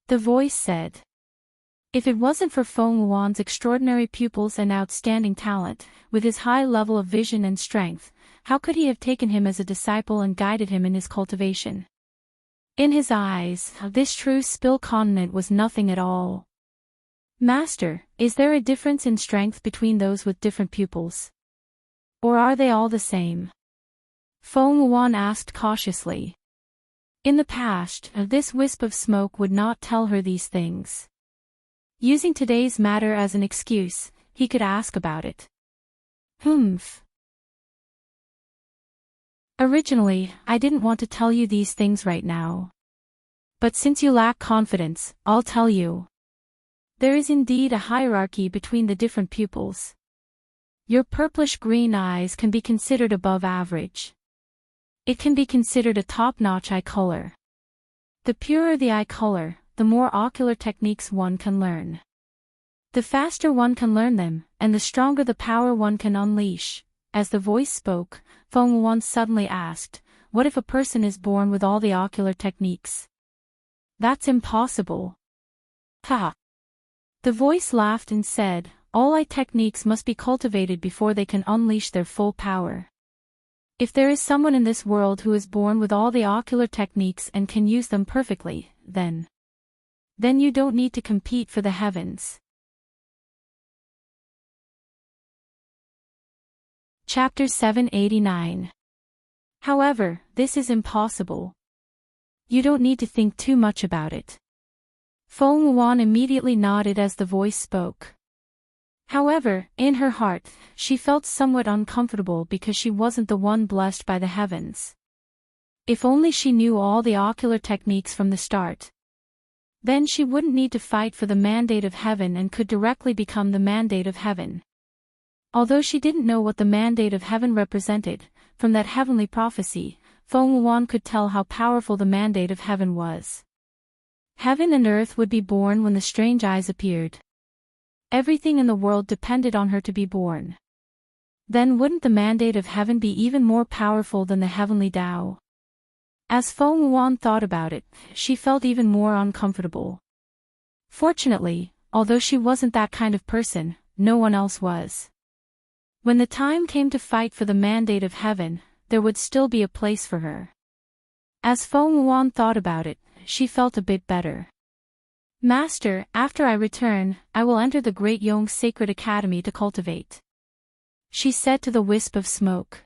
The voice said. If it wasn't for Feng Yuan's extraordinary pupils and outstanding talent, with his high level of vision and strength, how could he have taken him as a disciple and guided him in his cultivation? In his eyes, this true spill continent was nothing at all. Master, is there a difference in strength between those with different pupils? Or are they all the same? Feng Yuan asked cautiously. In the past, this wisp of smoke would not tell her these things. Using today's matter as an excuse, he could ask about it. Originally, I didn't want to tell you these things right now. But since you lack confidence, I'll tell you. There is indeed a hierarchy between the different pupils. Your purplish-green eyes can be considered above average. It can be considered a top-notch eye color. The purer the eye color, the more ocular techniques one can learn. The faster one can learn them, and the stronger the power one can unleash. As the voice spoke, Feng Yuan suddenly asked, what if a person is born with all the ocular techniques? That's impossible. Ha! The voice laughed and said, all eye techniques must be cultivated before they can unleash their full power. If there is someone in this world who is born with all the ocular techniques and can use them perfectly, then you don't need to compete for the heavens. Chapter 789. However, this is impossible. You don't need to think too much about it. Feng Yuan immediately nodded as the voice spoke. However, in her heart, she felt somewhat uncomfortable because she wasn't the one blessed by the heavens. If only she knew all the ocular techniques from the start. Then she wouldn't need to fight for the mandate of heaven and could directly become the mandate of heaven. Although she didn't know what the mandate of heaven represented, from that heavenly prophecy, Feng Yuan could tell how powerful the mandate of heaven was. Heaven and earth would be born when the strange eyes appeared. Everything in the world depended on her to be born. Then wouldn't the mandate of heaven be even more powerful than the heavenly Tao? As Feng Yuan thought about it, she felt even more uncomfortable. Fortunately, although she wasn't that kind of person, no one else was. When the time came to fight for the mandate of heaven, there would still be a place for her. As Feng Yuan thought about it, she felt a bit better. Master, after I return, I will enter the Great Yong's Sacred Academy to cultivate. She said to the wisp of smoke.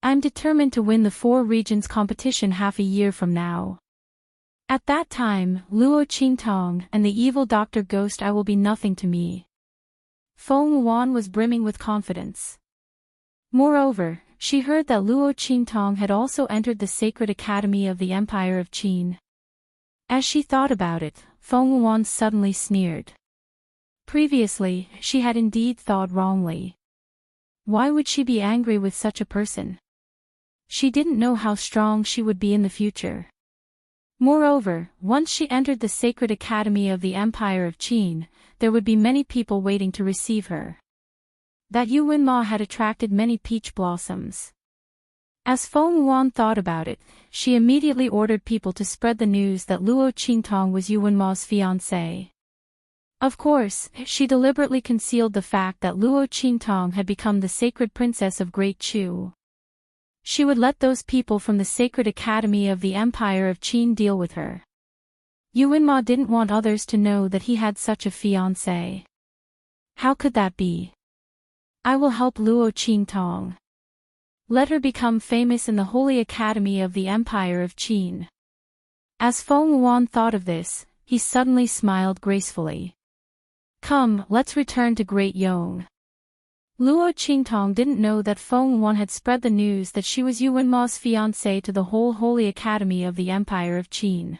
I'm determined to win the 4 regions competition half a year from now. At that time, Luo Qingtong and the evil Dr. Ghost I will be nothing to me. Feng Yuan was brimming with confidence. Moreover, she heard that Luo Qingtong had also entered the Sacred Academy of the Empire of Qin. As she thought about it, Feng Yuan suddenly sneered. Previously, she had indeed thought wrongly. Why would she be angry with such a person? She didn't know how strong she would be in the future. Moreover, once she entered the Sacred Academy of the Empire of Qin, there would be many people waiting to receive her. That Yuan Ma had attracted many peach blossoms. As Feng Yuan thought about it, she immediately ordered people to spread the news that Luo Qingtong was Yuan Ma's fiancé. Of course, she deliberately concealed the fact that Luo Qingtong had become the sacred princess of Great Chu. She would let those people from the Sacred Academy of the Empire of Qin deal with her. Yuan Ma didn't want others to know that he had such a fiancé. How could that be? I will help Luo Qingtong. Let her become famous in the Holy Academy of the Empire of Qin. As Feng Yuan thought of this, he suddenly smiled gracefully. Come, let's return to Great Yong. Luo Qingtong didn't know that Feng Yuan had spread the news that she was Yuan Ma's fiancé to the whole Holy Academy of the Empire of Qin.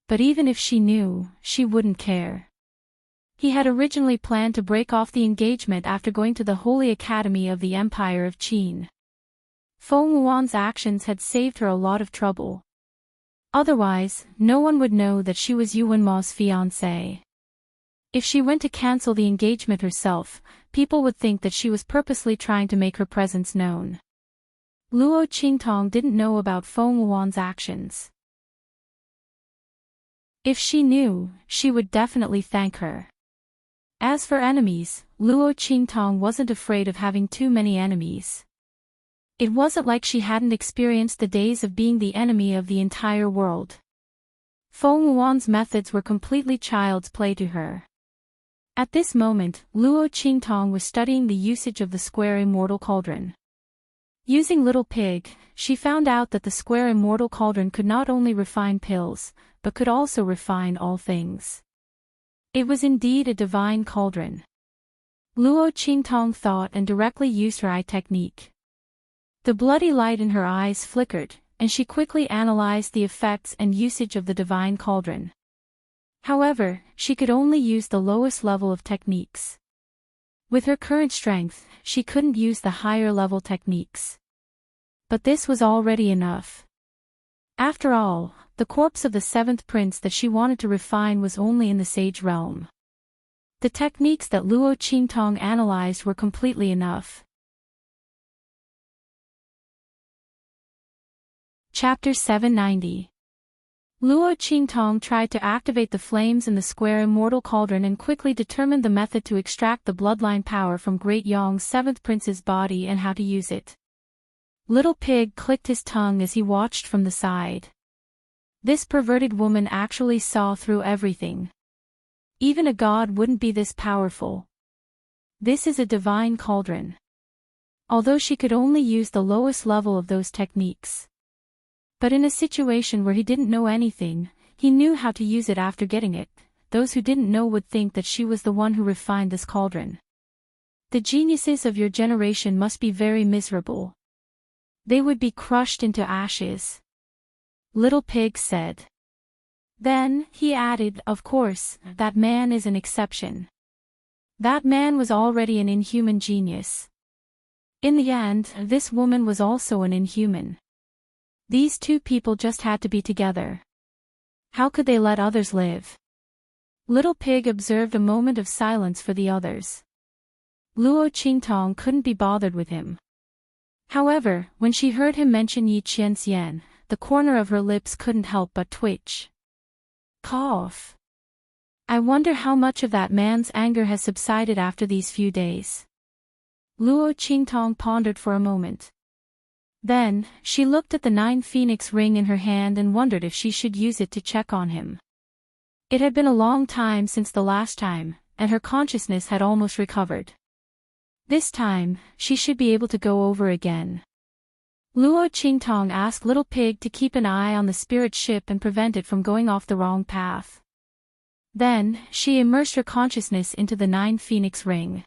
But even if she knew, she wouldn't care. He had originally planned to break off the engagement after going to the Holy Academy of the Empire of Qin. Feng Yuan's actions had saved her a lot of trouble. Otherwise, no one would know that she was Yuan Ma's fiancé. If she went to cancel the engagement herself, people would think that she was purposely trying to make her presence known. Luo Qingtong didn't know about Feng Yuan's actions. If she knew, she would definitely thank her. As for enemies, Luo Qingtong wasn't afraid of having too many enemies. It wasn't like she hadn't experienced the days of being the enemy of the entire world. Feng Yuan's methods were completely child's play to her. At this moment, Luo Qingtong was studying the usage of the square immortal cauldron. Using Little Pig, she found out that the square immortal cauldron could not only refine pills, but could also refine all things. It was indeed a divine cauldron. Luo Qingtong thought and directly used her eye technique. The bloody light in her eyes flickered, and she quickly analyzed the effects and usage of the divine cauldron. However, she could only use the lowest level of techniques. With her current strength, she couldn't use the higher level techniques. But this was already enough. After all, the corpse of the 7th prince that she wanted to refine was only in the sage realm. The techniques that Luo Qingtong analyzed were completely enough. Chapter 790. Luo Qingtong tried to activate the flames in the square immortal cauldron and quickly determined the method to extract the bloodline power from Great Yong's 7th prince's body and how to use it. Little Pig clicked his tongue as he watched from the side. This perverted woman actually saw through everything. Even a god wouldn't be this powerful. This is a divine cauldron. Although she could only use the lowest level of those techniques. But in a situation where he didn't know anything, he knew how to use it after getting it. Those who didn't know would think that she was the one who refined this cauldron. The geniuses of your generation must be very miserable. They would be crushed into ashes. Little Pig said. Then, he added, of course, that man is an exception. That man was already an inhuman genius. In the end, this woman was also an inhuman. These two people just had to be together. How could they let others live? Little Pig observed a moment of silence for the others. Luo Qingtong couldn't be bothered with him. However, when she heard him mention Yi Qianxian, the corner of her lips couldn't help but twitch. Cough. I wonder how much of that man's anger has subsided after these few days. Luo Qingtong pondered for a moment. Then, she looked at the 9 phoenix ring in her hand and wondered if she should use it to check on him. It had been a long time since the last time, and her consciousness had almost recovered. This time, she should be able to go over again. Luo Qingtong asked Little Pig to keep an eye on the spirit ship and prevent it from going off the wrong path. Then, she immersed her consciousness into the 9 phoenix ring.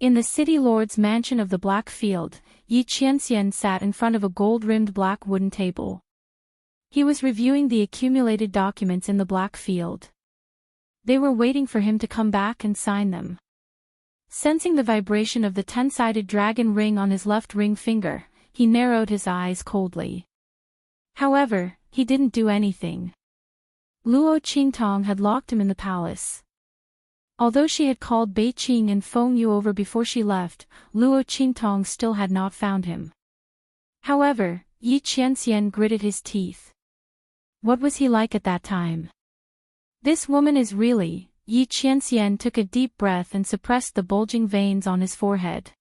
In the city lord's mansion of the Black Field, Yi Qianxian sat in front of a gold-rimmed black wooden table. He was reviewing the accumulated documents in the Black Field. They were waiting for him to come back and sign them. Sensing the vibration of the 10-sided dragon ring on his left ring finger, he narrowed his eyes coldly. However, he didn't do anything. Luo Qingtong had locked him in the palace. Although she had called Bei Qing and Feng Yu over before she left, Luo Qingtong still had not found him. However, Yi Qianxian gritted his teeth. What was he like at that time? This woman is really... Yi Qianxian took a deep breath and suppressed the bulging veins on his forehead.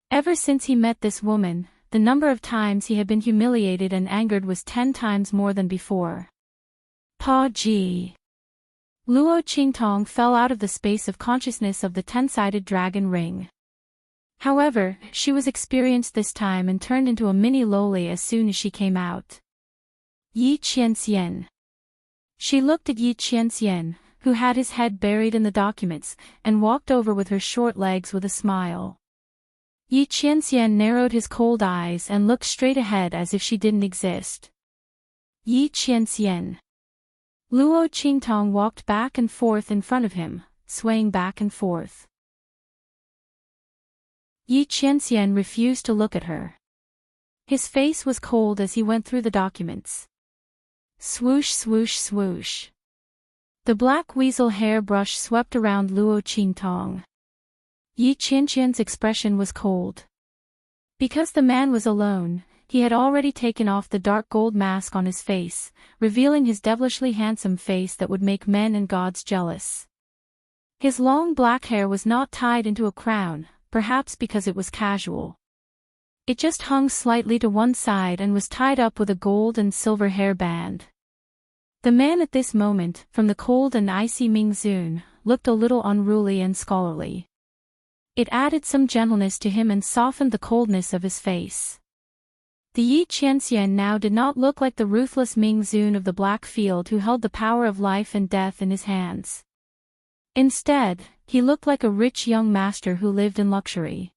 Ever since he met this woman, the number of times he had been humiliated and angered was 10 times more than before. Pa Ji. Luo Qingtong fell out of the space of consciousness of the 10-sided dragon ring. However, she was experienced this time and turned into a mini loli as soon as she came out. Yi Qianxian. She looked at Yi Qianxian, who had his head buried in the documents, and walked over with her short legs with a smile. Yi Qianxian narrowed his cold eyes and looked straight ahead as if she didn't exist. Yi Qianxian. Luo Qingtong walked back and forth in front of him, swaying back and forth. Yi Qianxian refused to look at her. His face was cold as he went through the documents. Swoosh swoosh swoosh. The black weasel hair brush swept around Luo Qingtong. Yi Qianxian's expression was cold. Because the man was alone, he had already taken off the dark gold mask on his face, revealing his devilishly handsome face that would make men and gods jealous. His long black hair was not tied into a crown, perhaps because it was casual. It just hung slightly to one side and was tied up with a gold and silver hairband. The man at this moment, from the cold and icy Mingzun, looked a little unruly and scholarly. It added some gentleness to him and softened the coldness of his face. The Yi Qianxian now did not look like the ruthless Mingzun of the Black Field who held the power of life and death in his hands. Instead, he looked like a rich young master who lived in luxury.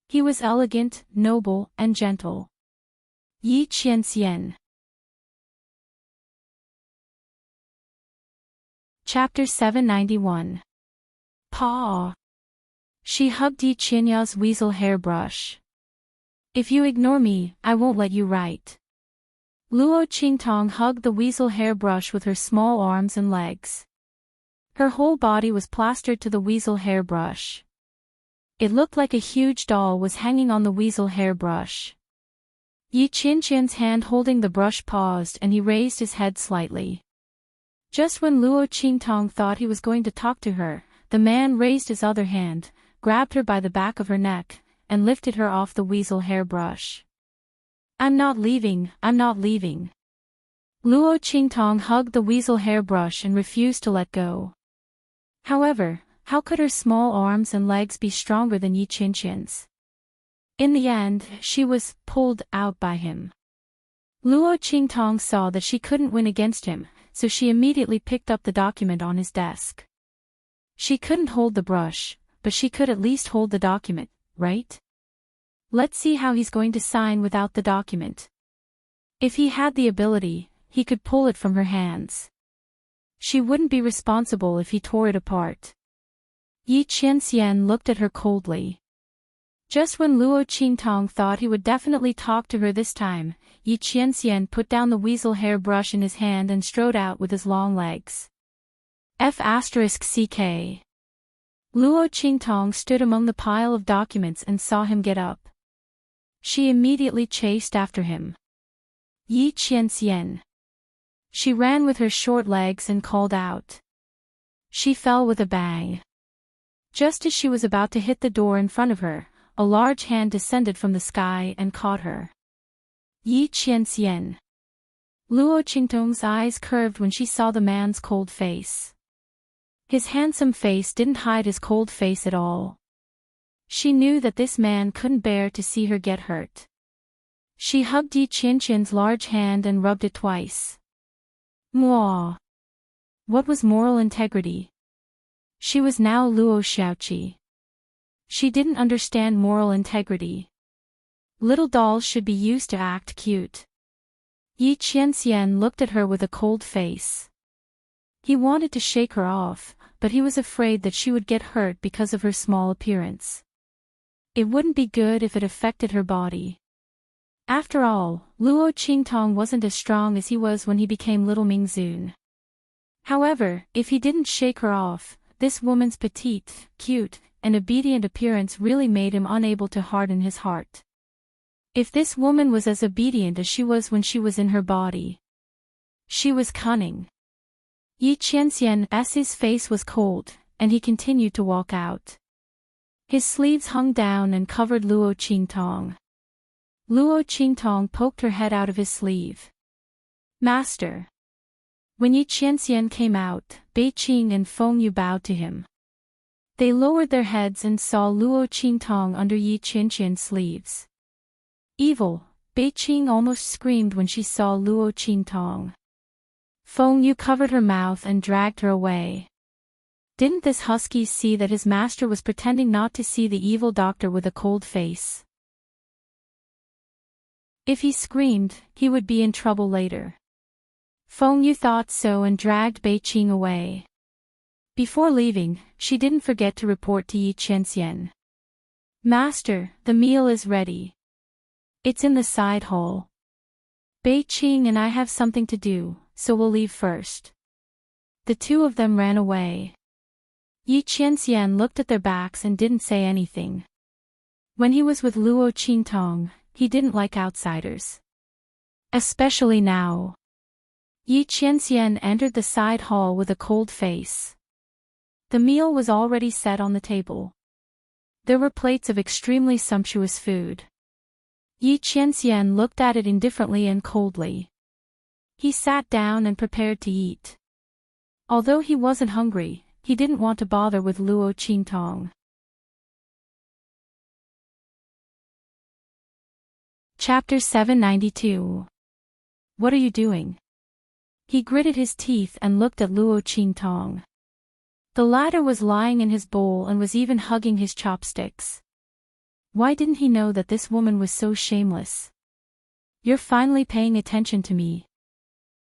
He was elegant, noble, and gentle. Yi Qianxian. Chapter 791. Pa. She hugged Yi Qianya's weasel hairbrush. If you ignore me, I won't let you write. Luo Qingtong hugged the weasel hairbrush with her small arms and legs. Her whole body was plastered to the weasel hairbrush. It looked like a huge doll was hanging on the weasel hairbrush. Yi Qianxian's hand holding the brush paused and he raised his head slightly. Just when Luo Qingtong thought he was going to talk to her, the man raised his other hand, grabbed her by the back of her neck, and lifted her off the weasel hairbrush. I'm not leaving, I'm not leaving. Luo Qingtong hugged the weasel hairbrush and refused to let go. However, how could her small arms and legs be stronger than Yi Qianxian's? In the end, she was pulled out by him. Luo Qingtong saw that she couldn't win against him, so she immediately picked up the document on his desk. She couldn't hold the brush, but she could at least hold the document, right? Let's see how he's going to sign without the document. If he had the ability, he could pull it from her hands. She wouldn't be responsible if he tore it apart. Yi Qianxian looked at her coldly. Just when Luo Qingtong thought he would definitely talk to her this time, Yi Qianxian put down the weasel hairbrush in his hand and strode out with his long legs. F***ck. Luo Qingtong stood among the pile of documents and saw him get up. She immediately chased after him. Yi Qianxian. She ran with her short legs and called out. She fell with a bang. Just as she was about to hit the door in front of her, a large hand descended from the sky and caught her. Yi Qianxian. Luo Qingtong's eyes curved when she saw the man's cold face. His handsome face didn't hide his cold face at all. She knew that this man couldn't bear to see her get hurt. She hugged Yi Qianxian's large hand and rubbed it twice. Mwah! What was moral integrity? She was now Luo Xiaoqi. She didn't understand moral integrity. Little dolls should be used to act cute. Yi Qianxian looked at her with a cold face. He wanted to shake her off, but he was afraid that she would get hurt because of her small appearance. It wouldn't be good if it affected her body. After all, Luo Qingtong wasn't as strong as he was when he became Little Mingzun. However, if he didn't shake her off, this woman's petite, cute, and obedient appearance really made him unable to harden his heart. If this woman was as obedient as she was when she was in her body, she was cunning. Yi Qianxian's face was cold, and he continued to walk out. His sleeves hung down and covered Luo Qingtong. Luo Qingtong poked her head out of his sleeve. Master. When Yi Qianxian came out, Bei Qing and Feng Yu bowed to him. They lowered their heads and saw Luo Qingtong under Yi Qianxian's sleeves. Evil, Bei Qing almost screamed when she saw Luo Qingtong. Feng Yu covered her mouth and dragged her away. Didn't this husky see that his master was pretending not to see the evil doctor with a cold face? If he screamed, he would be in trouble later. Feng Yu thought so and dragged Bei Qing away. Before leaving, she didn't forget to report to Yi Qianxian. Master, the meal is ready. It's in the side hall. Bei Qing and I have something to do, so we'll leave first. The two of them ran away. Yi Qianxian looked at their backs and didn't say anything. When he was with Luo Qingtong, he didn't like outsiders. Especially now. Yi Qianxian entered the side hall with a cold face. The meal was already set on the table. There were plates of extremely sumptuous food. Yi Qianxian looked at it indifferently and coldly. He sat down and prepared to eat. Although he wasn't hungry, he didn't want to bother with Luo Qingtong. Chapter 792. What are you doing? He gritted his teeth and looked at Luo Qingtong. The latter was lying in his bowl and was even hugging his chopsticks. Why didn't he know that this woman was so shameless? You're finally paying attention to me.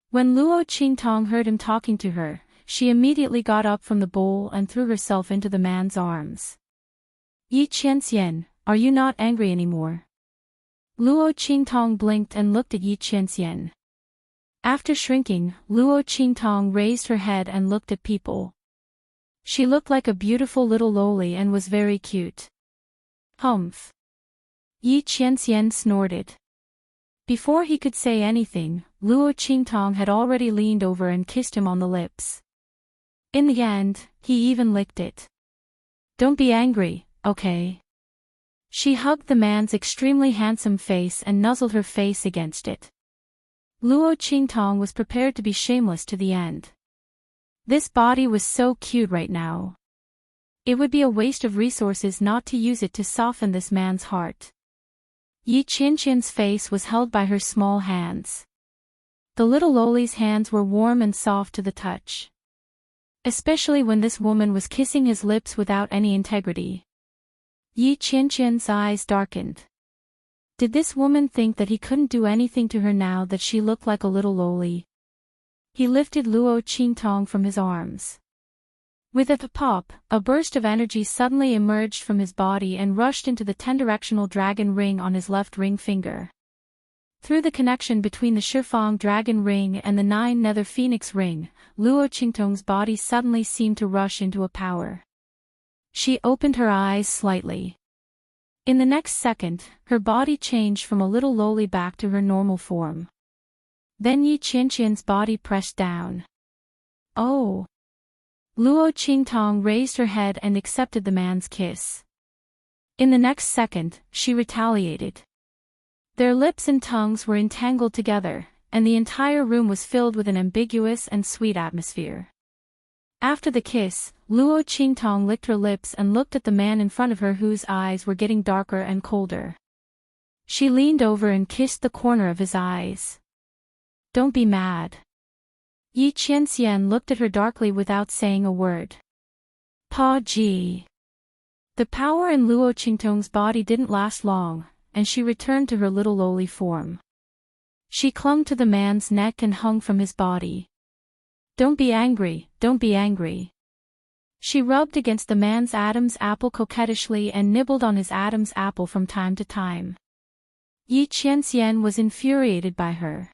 When Luo Qingtong heard him talking to her, she immediately got up from the bowl and threw herself into the man's arms. Yi Qianxian, are you not angry anymore? Luo Qingtong blinked and looked at Yi Qianxian. After shrinking, Luo Qingtong raised her head and looked at people. She looked like a beautiful little loli and was very cute. Humph. Yi Qianxian snorted. Before he could say anything, Luo Qingtong had already leaned over and kissed him on the lips. In the end, he even licked it. Don't be angry, okay? She hugged the man's extremely handsome face and nuzzled her face against it. Luo Qingtong was prepared to be shameless to the end. This body was so cute right now. It would be a waste of resources not to use it to soften this man's heart. Yi Qianxian's face was held by her small hands. The little loli's hands were warm and soft to the touch. Especially when this woman was kissing his lips without any integrity. Yi Qianxian's eyes darkened. Did this woman think that he couldn't do anything to her now that she looked like a little loli? He lifted Luo Qingtong from his arms. With a pop, a burst of energy suddenly emerged from his body and rushed into the 10-directional dragon ring on his left ring finger. Through the connection between the Shifang dragon ring and the 9 nether phoenix ring, Luo Qingtong's body suddenly seemed to rush into a power. She opened her eyes slightly. In the next second, her body changed from a little loli back to her normal form. Then Yi Qianqian's body pressed down. Oh! Luo Qingtong raised her head and accepted the man's kiss. In the next second, she retaliated. Their lips and tongues were entangled together, and the entire room was filled with an ambiguous and sweet atmosphere. After the kiss, Luo Qingtong licked her lips and looked at the man in front of her whose eyes were getting darker and colder. She leaned over and kissed the corner of his eyes. Don't be mad. Yi Qianxian looked at her darkly without saying a word. Pa Ji. The power in Luo Qingtong's body didn't last long, and she returned to her little lowly form. She clung to the man's neck and hung from his body. Don't be angry, don't be angry. She rubbed against the man's Adam's apple coquettishly and nibbled on his Adam's apple from time to time. Yi Qianxian was infuriated by her.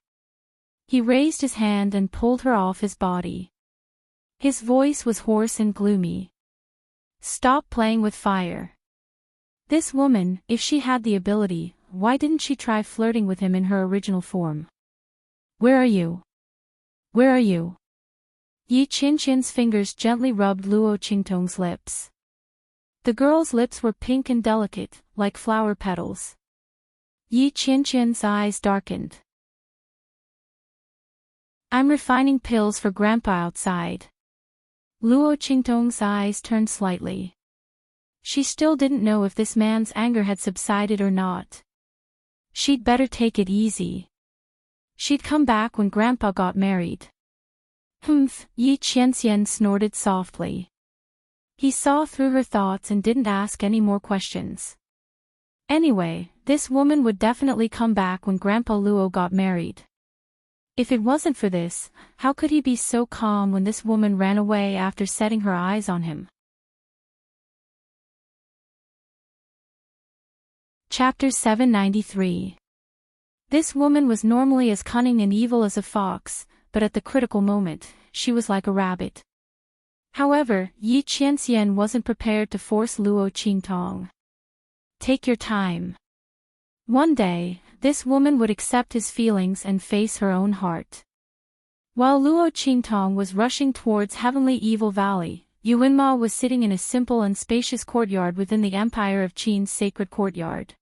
He raised his hand and pulled her off his body. His voice was hoarse and gloomy. Stop playing with fire. This woman, if she had the ability, why didn't she try flirting with him in her original form? Where are you? Where are you? Yi Qianqian's fingers gently rubbed Luo Qingtong's lips. The girl's lips were pink and delicate, like flower petals. Yi Qianqian's eyes darkened. I'm refining pills for Grandpa outside. Luo Qingtong's eyes turned slightly. She still didn't know if this man's anger had subsided or not. She'd better take it easy. She'd come back when Grandpa got married. Humph, Yi Qianxian snorted softly. He saw through her thoughts and didn't ask any more questions. Anyway, this woman would definitely come back when Grandpa Luo got married. If it wasn't for this, how could he be so calm when this woman ran away after setting her eyes on him? Chapter 793. This woman was normally as cunning and evil as a fox, but at the critical moment, she was like a rabbit. However, Yi Qianxian wasn't prepared to force Luo Qingtong. Take your time. One day, this woman would accept his feelings and face her own heart. While Luo Qingtong was rushing towards Heavenly Evil Valley, Yu Wenma was sitting in a simple and spacious courtyard within the Empire of Qin's sacred courtyard.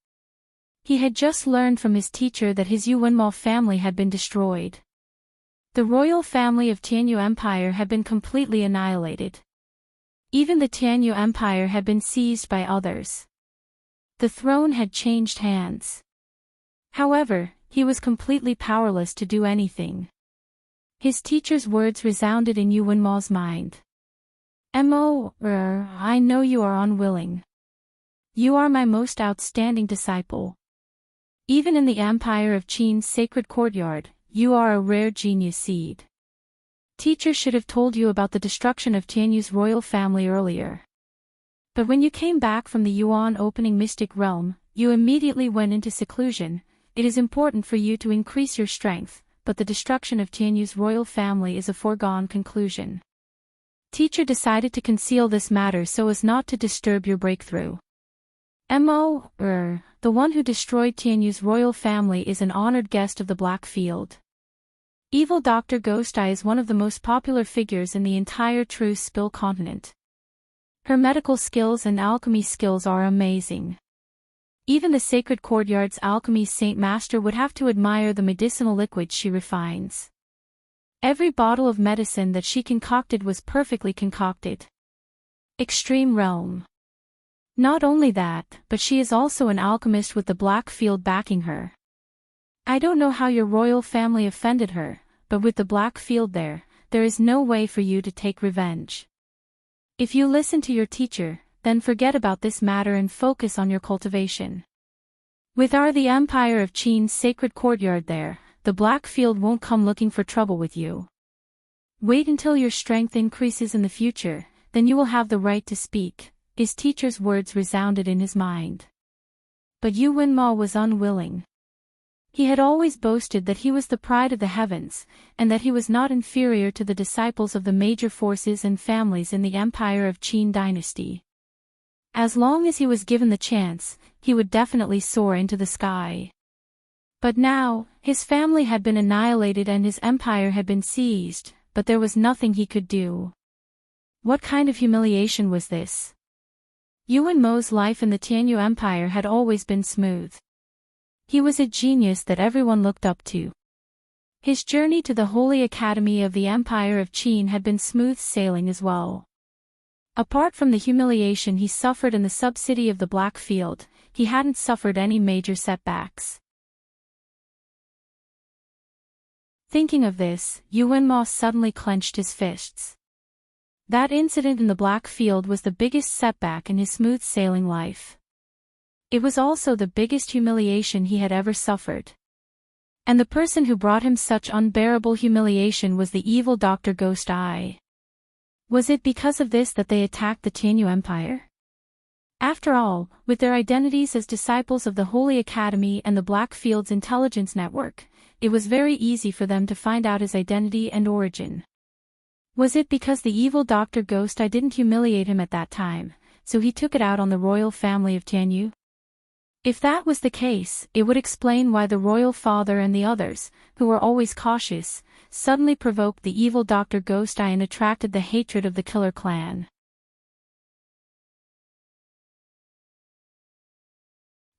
He had just learned from his teacher that his Yu Wenma family had been destroyed. The royal family of Tianyu Empire had been completely annihilated. Even the Tianyu Empire had been seized by others. The throne had changed hands. However, he was completely powerless to do anything. His teacher's words resounded in Yu Wenma's mind. I know you are unwilling. You are my most outstanding disciple. Even in the Empire of Qin's sacred courtyard, you are a rare genius seed. Teacher should have told you about the destruction of Tianyu's royal family earlier. But when you came back from the Yuan opening mystic realm, you immediately went into seclusion. It is important for you to increase your strength, but the destruction of Tianyu's royal family is a foregone conclusion. Teacher decided to conceal this matter so as not to disturb your breakthrough. The one who destroyed Tianyu's royal family is an honored guest of the Black Field. Evil Dr. Ghost Eye is one of the most popular figures in the entire True Spill continent. Her medical skills and alchemy skills are amazing. Even the sacred courtyard's alchemy Saint Master would have to admire the medicinal liquids she refines. Every bottle of medicine that she concocted was perfectly concocted. Extreme realm. Not only that, but she is also an alchemist with the Black Field backing her. I don't know how your royal family offended her, but with the Black Field there is no way for you to take revenge. If you listen to your teacher, then forget about this matter and focus on your cultivation. With the Empire of Qin's sacred courtyard there, the Black Field won't come looking for trouble with you. Wait until your strength increases in the future, then you will have the right to speak. His teacher's words resounded in his mind. But Yu Wenma was unwilling. He had always boasted that he was the pride of the heavens, and that he was not inferior to the disciples of the major forces and families in the Empire of Qin dynasty. As long as he was given the chance, he would definitely soar into the sky. But now, his family had been annihilated and his empire had been seized, but there was nothing he could do. What kind of humiliation was this? Yuan Mo's life in the Tianyu Empire had always been smooth. He was a genius that everyone looked up to. His journey to the Holy Academy of the Empire of Qin had been smooth sailing as well. Apart from the humiliation he suffered in the sub-city of the Black Field, he hadn't suffered any major setbacks. Thinking of this, Yuan Mo suddenly clenched his fists. That incident in the Black Field was the biggest setback in his smooth sailing life. It was also the biggest humiliation he had ever suffered. And the person who brought him such unbearable humiliation was the evil Dr. Ghost Eye. Was it because of this that they attacked the Tianyu Empire? After all, with their identities as disciples of the Holy Academy and the Blackfield's intelligence network, it was very easy for them to find out his identity and origin. Was it because the evil Dr. Ghost Eye didn't humiliate him at that time, so he took it out on the royal family of Tianyu? If that was the case, it would explain why the royal father and the others, who were always cautious, suddenly provoked the evil Dr. Ghost Eye and attracted the hatred of the Killer Clan.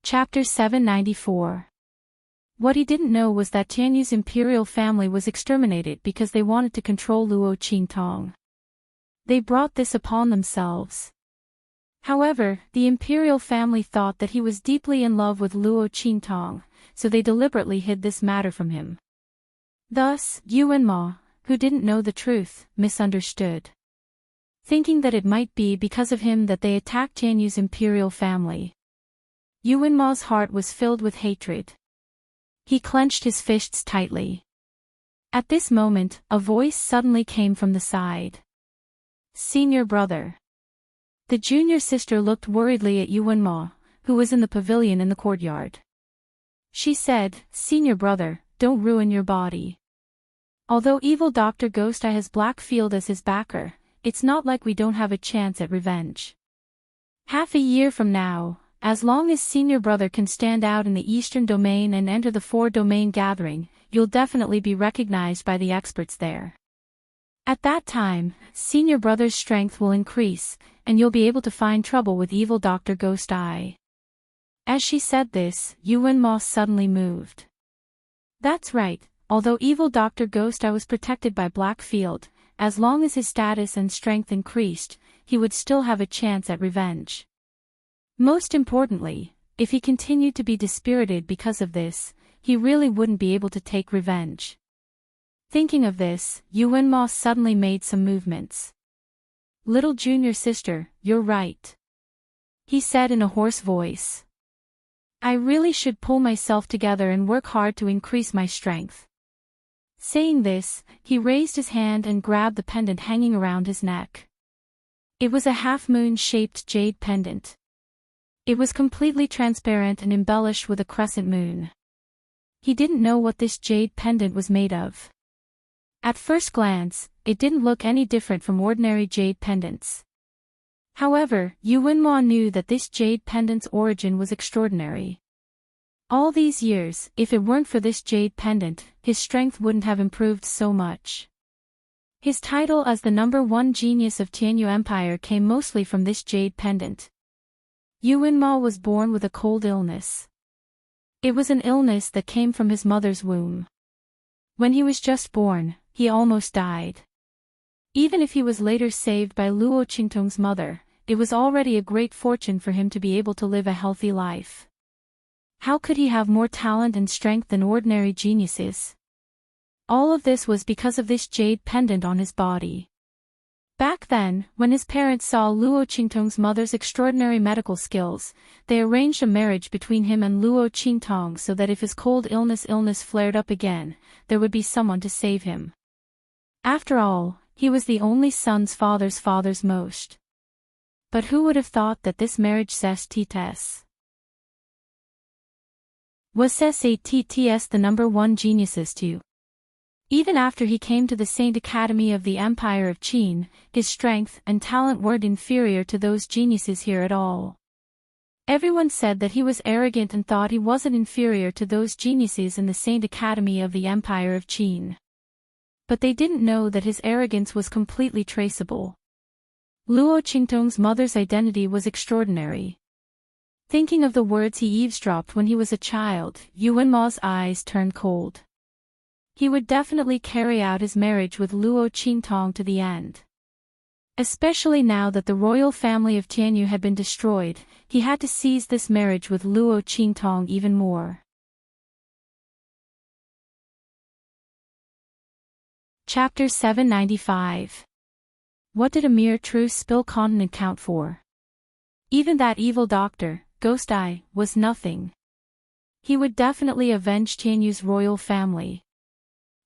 Chapter 794. What he didn't know was that Tianyu's imperial family was exterminated because they wanted to control Luo Qingtong. They brought this upon themselves. However, the imperial family thought that he was deeply in love with Luo Qingtong, so they deliberately hid this matter from him. Thus, Yuan Mo, who didn't know the truth, misunderstood. Thinking that it might be because of him that they attacked Tianyu's imperial family. Yuan Mo's heart was filled with hatred. He clenched his fists tightly. At this moment, a voice suddenly came from the side. Senior brother. The junior sister looked worriedly at Yuan Mo, who was in the pavilion in the courtyard. She said, Senior brother, don't ruin your body. Although evil Dr. Ghost Eye has Blackfield as his backer, it's not like we don't have a chance at revenge. Half a year from now, as long as senior brother can stand out in the Eastern Domain and enter the 4-domain gathering, you'll definitely be recognized by the experts there. At that time, senior brother's strength will increase, and you'll be able to find trouble with evil Dr. Ghost Eye. As she said this, Yuan Mo suddenly moved. That's right, although evil Dr. Ghost Eye was protected by Blackfield, as long as his status and strength increased, he would still have a chance at revenge. Most importantly, if he continued to be dispirited because of this, he really wouldn't be able to take revenge. Thinking of this, Yuan Mo suddenly made some movements. Little junior sister, you're right. He said in a hoarse voice. I really should pull myself together and work hard to increase my strength. Saying this, he raised his hand and grabbed the pendant hanging around his neck. It was a half-moon-shaped jade pendant. It was completely transparent and embellished with a crescent moon. He didn't know what this jade pendant was made of. At first glance, it didn't look any different from ordinary jade pendants. However, Yuan Mo knew that this jade pendant's origin was extraordinary. All these years, if it weren't for this jade pendant, his strength wouldn't have improved so much. His title as the #1 genius of Tianyu Empire came mostly from this jade pendant. Yuan Mo was born with a cold illness. It was an illness that came from his mother's womb. When he was just born, he almost died. Even if he was later saved by Luo Qingtong's mother, it was already a great fortune for him to be able to live a healthy life. How could he have more talent and strength than ordinary geniuses? All of this was because of this jade pendant on his body. Back then, when his parents saw Luo Qingtong's mother's extraordinary medical skills, they arranged a marriage between him and Luo Qingtong so that if his cold illness flared up again, there would be someone to save him. After all, he was the only son's father's most. But who would have thought that this marriage was SATTS the #1 geniuses too? Even after he came to the Saint Academy of the Empire of Qin, his strength and talent weren't inferior to those geniuses here at all. Everyone said that he was arrogant and thought he wasn't inferior to those geniuses in the Saint Academy of the Empire of Qin. But they didn't know that his arrogance was completely traceable. Luo Qingtong's mother's identity was extraordinary. Thinking of the words he eavesdropped when he was a child, Yuanma's eyes turned cold. He would definitely carry out his marriage with Luo Qingtong to the end. Especially now that the royal family of Tianyu had been destroyed, he had to seize this marriage with Luo Qingtong even more. Chapter 795. What did a mere truce spill continent count for? Even that evil doctor, Ghost Eye, was nothing. He would definitely avenge Tianyu's royal family.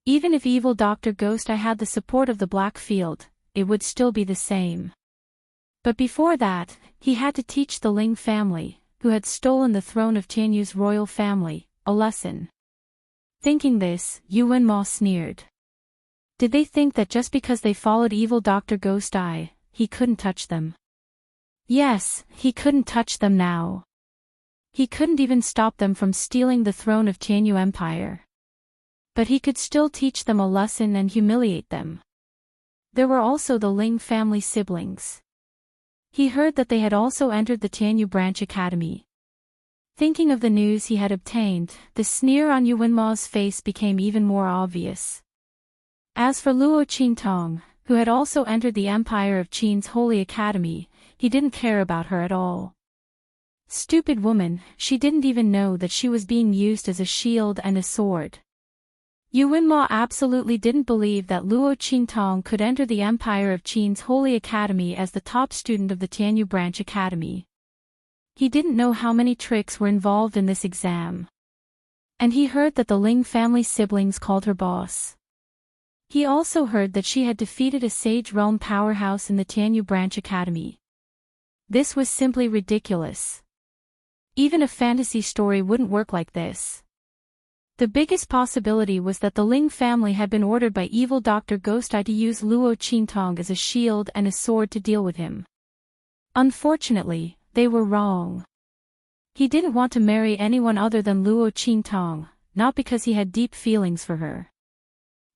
Even if evil Dr. Ghost Eye had the support of the Black Field, it would still be the same. But before that, he had to teach the Ling family, who had stolen the throne of Tianyu's royal family, a lesson. Thinking this, Yuanma sneered. Did they think that just because they followed evil Dr. Ghost Eye, he couldn't touch them? Yes, he couldn't touch them now. He couldn't even stop them from stealing the throne of Tianyu Empire. But he could still teach them a lesson and humiliate them. There were also the Ling family siblings. He heard that they had also entered the Tianyu Branch Academy. Thinking of the news he had obtained, the sneer on Yuanma's face became even more obvious. As for Luo Qingtong, who had also entered the Empire of Qin's Holy Academy, he didn't care about her at all. Stupid woman, she didn't even know that she was being used as a shield and a sword. Yuanma absolutely didn't believe that Luo Qingtong could enter the Empire of Qin's Holy Academy as the top student of the Tianyu Branch Academy. He didn't know how many tricks were involved in this exam. And he heard that the Ling family siblings called her boss. He also heard that she had defeated a Sage Realm powerhouse in the Tianyu Branch Academy. This was simply ridiculous. Even a fantasy story wouldn't work like this. The biggest possibility was that the Ling family had been ordered by evil Dr. Ghost Eye to use Luo Qingtong as a shield and a sword to deal with him. Unfortunately, they were wrong. He didn't want to marry anyone other than Luo Qingtong, not because he had deep feelings for her.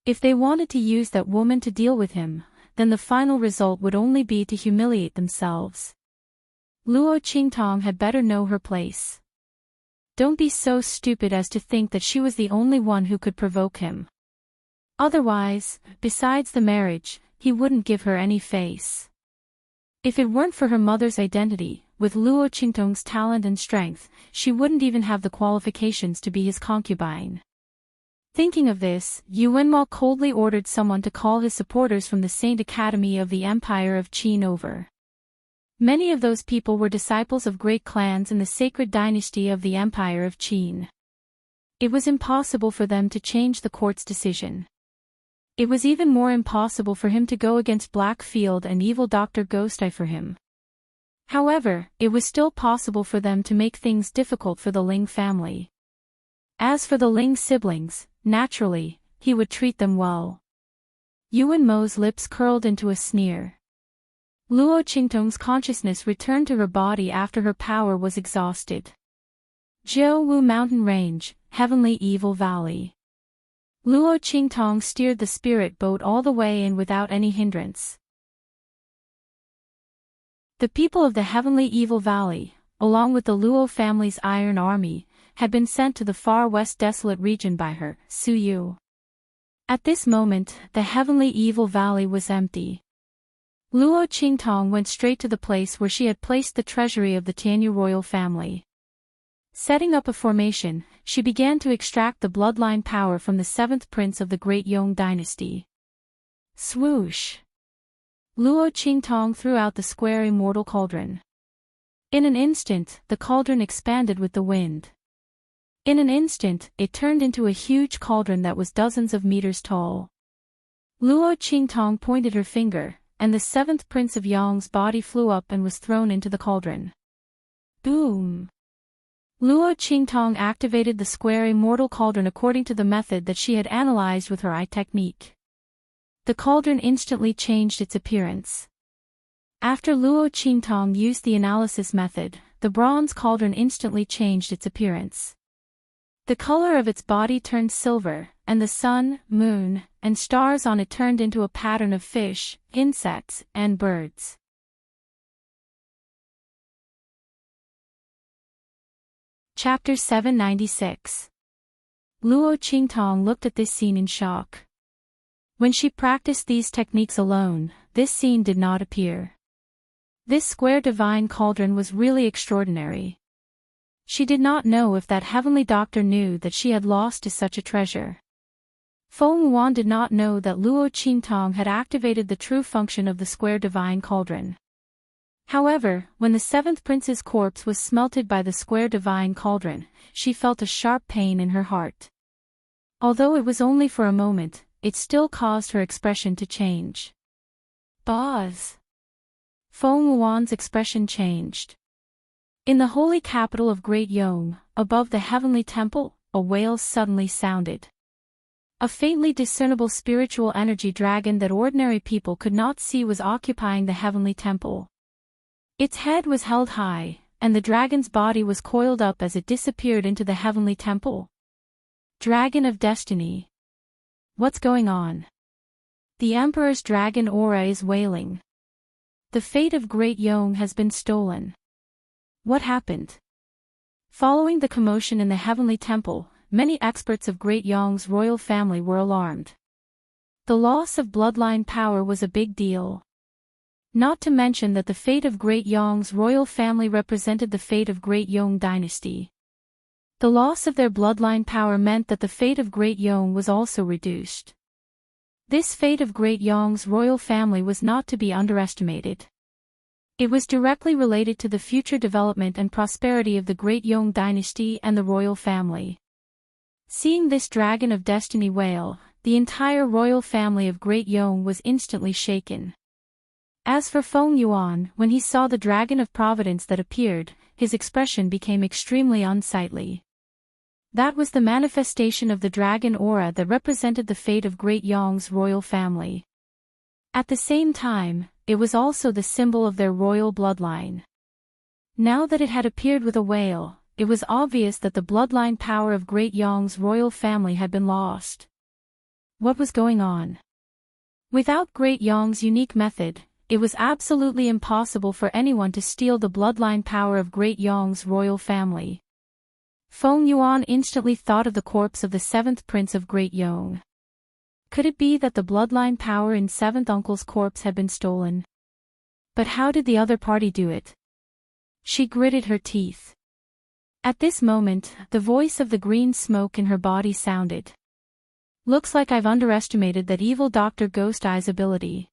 If they wanted to use that woman to deal with him, then the final result would only be to humiliate themselves. Luo Qingtong had better know her place. Don't be so stupid as to think that she was the only one who could provoke him. Otherwise, besides the marriage, he wouldn't give her any face. If it weren't for her mother's identity, with Luo Qingtong's talent and strength, she wouldn't even have the qualifications to be his concubine. Thinking of this, Yuanma coldly ordered someone to call his supporters from the Saint Academy of the Empire of Qin over. Many of those people were disciples of great clans in the sacred dynasty of the Empire of Qin. It was impossible for them to change the court's decision. It was even more impossible for him to go against Blackfield and evil Dr. Ghost Eye for him. However, it was still possible for them to make things difficult for the Ling family. As for the Ling siblings, naturally, he would treat them well. Yuanmo's lips curled into a sneer. Luo Qingtong's consciousness returned to her body after her power was exhausted. Jiuwu Mountain Range, Heavenly Evil Valley. Luo Qingtong steered the spirit boat all the way in without any hindrance. The people of the Heavenly Evil Valley, along with the Luo family's Iron Army, had been sent to the far west desolate region by her, Su Yu. At this moment, the Heavenly Evil Valley was empty. Luo Qingtong went straight to the place where she had placed the treasury of the Tianyu royal family. Setting up a formation, she began to extract the bloodline power from the seventh prince of the Great Yong dynasty. Swoosh! Luo Qingtong threw out the square immortal cauldron. In an instant, the cauldron expanded with the wind. In an instant, it turned into a huge cauldron that was dozens of meters tall. Luo Qingtong pointed her finger, and the seventh prince of Yong's body flew up and was thrown into the cauldron. Boom! Luo Qingtong activated the square immortal cauldron according to the method that she had analyzed with her eye technique. The cauldron instantly changed its appearance. After Luo Qingtong used the analysis method, the the bronze cauldron instantly changed its appearance. The color of its body turned silver, and the sun, moon, and stars on it turned into a pattern of fish, insects, and birds. Chapter 796. Luo Qingtong looked at this scene in shock. When she practiced these techniques alone, this scene did not appear. This square divine cauldron was really extraordinary. She did not know if that heavenly doctor knew that she had lost to such a treasure. Feng Yuan did not know that Luo Qingtong had activated the true function of the square divine cauldron. However, when the seventh prince's corpse was smelted by the square divine cauldron, she felt a sharp pain in her heart. Although it was only for a moment, it still caused her expression to change. Boz. Feng Yuan's expression changed. In the holy capital of Great Yong, above the heavenly temple, a wail suddenly sounded. A faintly discernible spiritual energy dragon that ordinary people could not see was occupying the heavenly temple. Its head was held high, and the dragon's body was coiled up as it disappeared into the heavenly temple. Dragon of Destiny. What's going on? The Emperor's dragon aura is wailing. The fate of Great Yong has been stolen. What happened? Following the commotion in the heavenly temple, many experts of Great Yong's royal family were alarmed. The loss of bloodline power was a big deal. Not to mention that the fate of Great Yong's royal family represented the fate of Great Yong dynasty. The loss of their bloodline power meant that the fate of Great Yong was also reduced. This fate of Great Yong's royal family was not to be underestimated. It was directly related to the future development and prosperity of the Great Yong dynasty and the royal family. Seeing this dragon of destiny wail, the entire royal family of Great Yong was instantly shaken. As for Feng Yuan, when he saw the dragon of providence that appeared, his expression became extremely unsightly. That was the manifestation of the dragon aura that represented the fate of Great Yong's royal family. At the same time, it was also the symbol of their royal bloodline. Now that it had appeared with a wail, it was obvious that the bloodline power of Great Yong's royal family had been lost. What was going on? Without Great Yong's unique method, it was absolutely impossible for anyone to steal the bloodline power of Great Yong's royal family. Feng Yuan instantly thought of the corpse of the seventh prince of Great Yong. Could it be that the bloodline power in seventh uncle's corpse had been stolen? But how did the other party do it? She gritted her teeth. At this moment, the voice of the green smoke in her body sounded. Looks like I've underestimated that evil Dr. Ghost Eye's ability.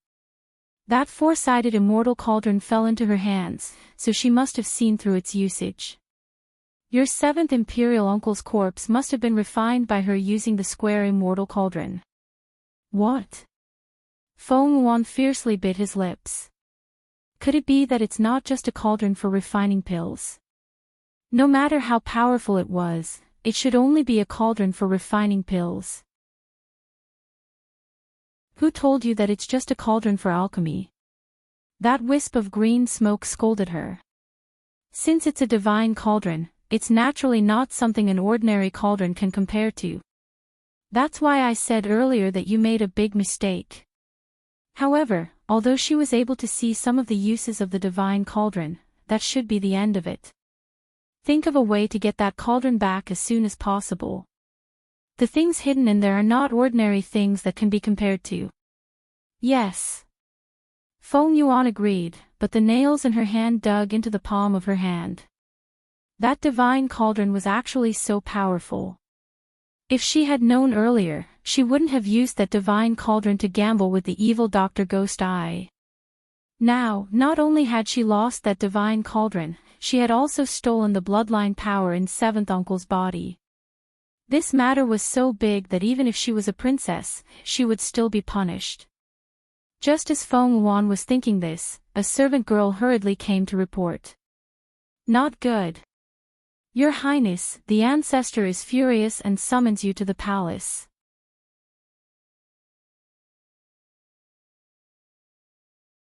That four-sided immortal cauldron fell into her hands, so she must have seen through its usage. Your seventh imperial uncle's corpse must have been refined by her using the square immortal cauldron. What? Feng Yuan fiercely bit his lips. Could it be that it's not just a cauldron for refining pills? No matter how powerful it was, it should only be a cauldron for refining pills. Who told you that it's just a cauldron for alchemy? That wisp of green smoke scolded her. Since it's a divine cauldron, it's naturally not something an ordinary cauldron can compare to. That's why I said earlier that you made a big mistake. However, although she was able to see some of the uses of the divine cauldron, that should be the end of it. Think of a way to get that cauldron back as soon as possible. The things hidden in there are not ordinary things that can be compared to. Yes. Feng Yuan agreed, but the nails in her hand dug into the palm of her hand. That divine cauldron was actually so powerful. If she had known earlier, she wouldn't have used that divine cauldron to gamble with the evil Dr. Ghost Eye. Now, not only had she lost that divine cauldron, she had also stolen the bloodline power in seventh uncle's body. This matter was so big that even if she was a princess, she would still be punished. Just as Feng Yuan was thinking this, a servant girl hurriedly came to report. Not good. Your Highness, the ancestor is furious and summons you to the palace.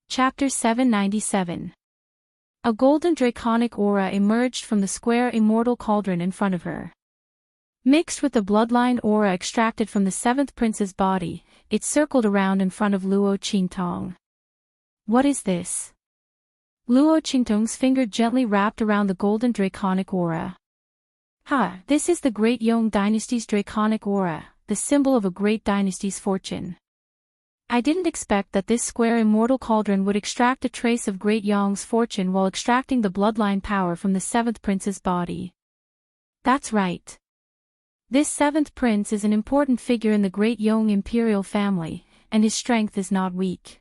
Chapter 797. A golden draconic aura emerged from the square immortal cauldron in front of her. Mixed with the bloodline aura extracted from the seventh prince's body, it circled around in front of Luo Qingtong. What is this? Luo Qingtong's finger gently wrapped around the golden draconic aura. This is the Great Yong Dynasty's draconic aura, the symbol of a great dynasty's fortune. I didn't expect that this square immortal cauldron would extract a trace of Great Yong's fortune while extracting the bloodline power from the seventh prince's body. That's right. This seventh prince is an important figure in the Great Yong imperial family, and his strength is not weak.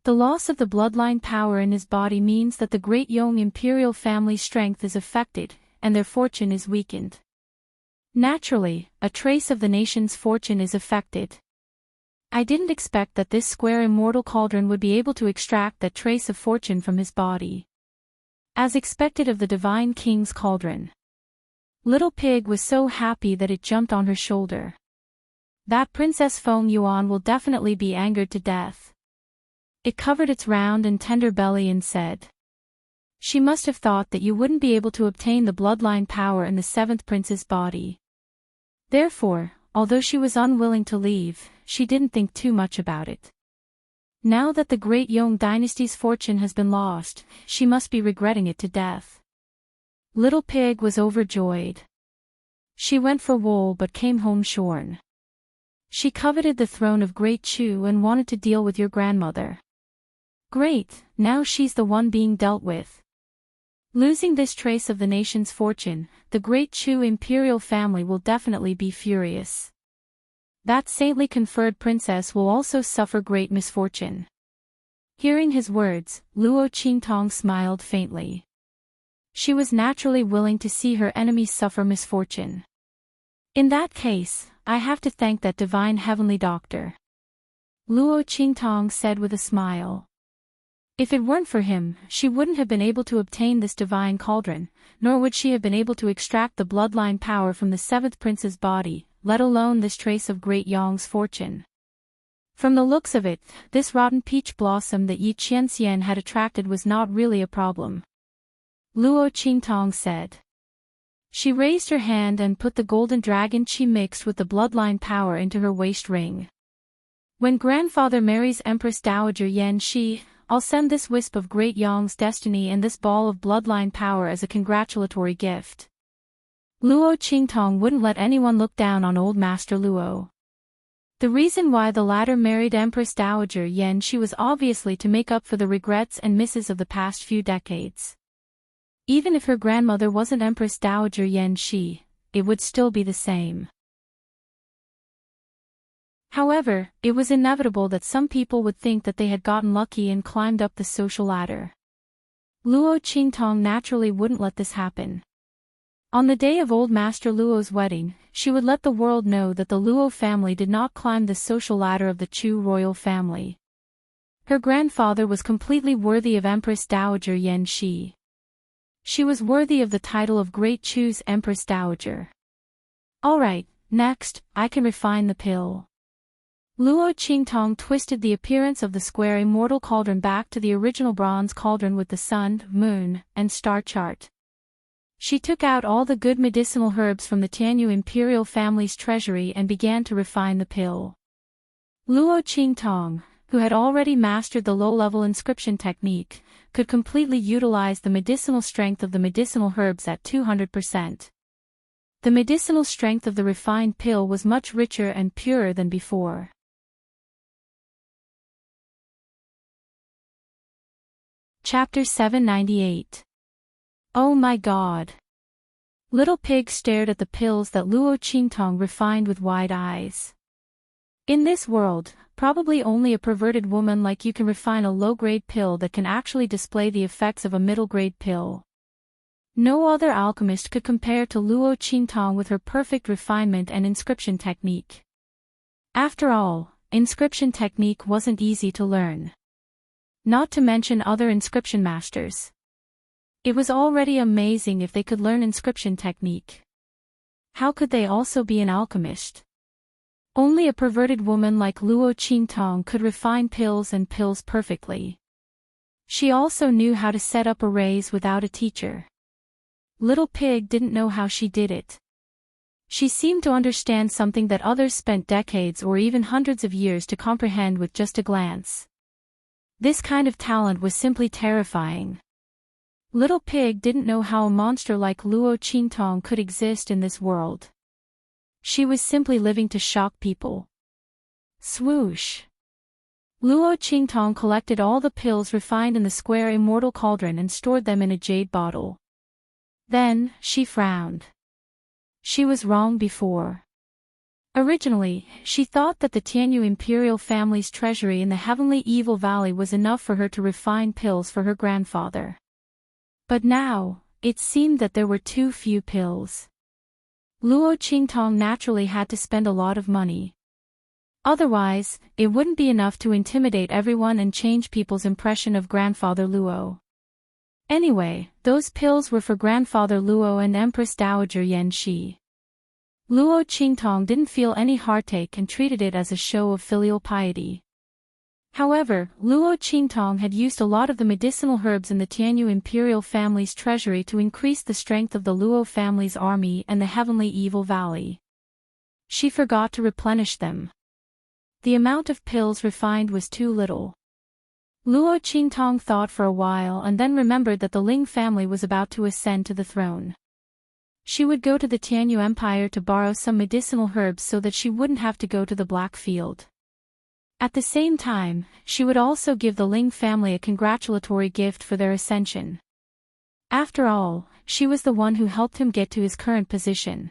The loss of the bloodline power in his body means that the Great Yong imperial family's strength is affected, and their fortune is weakened. Naturally, a trace of the nation's fortune is affected. I didn't expect that this square immortal cauldron would be able to extract that trace of fortune from his body. As expected of the divine king's cauldron. Little Pig was so happy that it jumped on her shoulder. That Princess Feng Yuan will definitely be angered to death. It covered its round and tender belly and said. She must have thought that you wouldn't be able to obtain the bloodline power in the seventh prince's body. Therefore, although she was unwilling to leave, she didn't think too much about it. Now that the Great Yong Dynasty's fortune has been lost, she must be regretting it to death. Little Pig was overjoyed. She went for wool but came home shorn. She coveted the throne of Great Chu and wanted to deal with your grandmother. Great, now she's the one being dealt with. Losing this trace of the nation's fortune, the Great Chu imperial family will definitely be furious. That saintly conferred princess will also suffer great misfortune. Hearing his words, Luo Qingtong smiled faintly. She was naturally willing to see her enemy suffer misfortune. In that case, I have to thank that divine heavenly doctor. Luo Qingtong said with a smile. If it weren't for him, she wouldn't have been able to obtain this divine cauldron, nor would she have been able to extract the bloodline power from the seventh prince's body, let alone this trace of Great Yong's fortune. From the looks of it, this rotten peach blossom that Yi Qianxian had attracted was not really a problem. Luo Qingtong said. She raised her hand and put the golden dragon chi mixed with the bloodline power into her waist ring. When grandfather marries Empress Dowager Yan Shi, I'll send this wisp of Great Yong's destiny and this ball of bloodline power as a congratulatory gift. Luo Qingtong wouldn't let anyone look down on old Master Luo. The reason why the latter married Empress Dowager Yan Shi was obviously to make up for the regrets and misses of the past few decades. Even if her grandmother wasn't Empress Dowager Yan Shi, it would still be the same. However, it was inevitable that some people would think that they had gotten lucky and climbed up the social ladder. Luo Qingtong naturally wouldn't let this happen. On the day of old Master Luo's wedding, she would let the world know that the Luo family did not climb the social ladder of the Chu royal family. Her grandfather was completely worthy of Empress Dowager Yan Shi. She was worthy of the title of Great Chu's Empress Dowager. Alright, next, I can refine the pill. Luo Qingtong twisted the appearance of the square immortal cauldron back to the original bronze cauldron with the sun, moon, and star chart. She took out all the good medicinal herbs from the Tianyu imperial family's treasury and began to refine the pill. Luo Qingtong, who had already mastered the low-level inscription technique, could completely utilize the medicinal strength of the medicinal herbs at 200%. The medicinal strength of the refined pill was much richer and purer than before. Chapter 798. Oh my God! Little Pig stared at the pills that Luo Qingtong refined with wide eyes. In this world, probably only a perverted woman like you can refine a low-grade pill that can actually display the effects of a middle-grade pill. No other alchemist could compare to Luo Qingtong with her perfect refinement and inscription technique. After all, inscription technique wasn't easy to learn. Not to mention other inscription masters. It was already amazing if they could learn inscription technique. How could they also be an alchemist? Only a perverted woman like Luo Qingtong could refine pills and pills perfectly. She also knew how to set up arrays without a teacher. Little Pig didn't know how she did it. She seemed to understand something that others spent decades or even hundreds of years to comprehend with just a glance. This kind of talent was simply terrifying. Little Pig didn't know how a monster like Luo Qingtong could exist in this world. She was simply living to shock people. Swoosh! Luo Qingtong collected all the pills refined in the square immortal cauldron and stored them in a jade bottle. Then, she frowned. She was wrong before. Originally, she thought that the Tianyu imperial family's treasury in the heavenly evil valley was enough for her to refine pills for her grandfather. But now, it seemed that there were too few pills. Luo Qingtong naturally had to spend a lot of money. Otherwise, it wouldn't be enough to intimidate everyone and change people's impression of Grandfather Luo. Anyway, those pills were for Grandfather Luo and Empress Dowager Yan Shi. Luo Qingtong didn't feel any heartache and treated it as a show of filial piety. However, Luo Qingtong had used a lot of the medicinal herbs in the Tianyu imperial family's treasury to increase the strength of the Luo family's army and the heavenly evil valley. She forgot to replenish them. The amount of pills refined was too little. Luo Qingtong thought for a while and then remembered that the Ling family was about to ascend to the throne. She would go to the Tianyu Empire to borrow some medicinal herbs so that she wouldn't have to go to the Black Field. At the same time, she would also give the Ling family a congratulatory gift for their ascension. After all, she was the one who helped him get to his current position.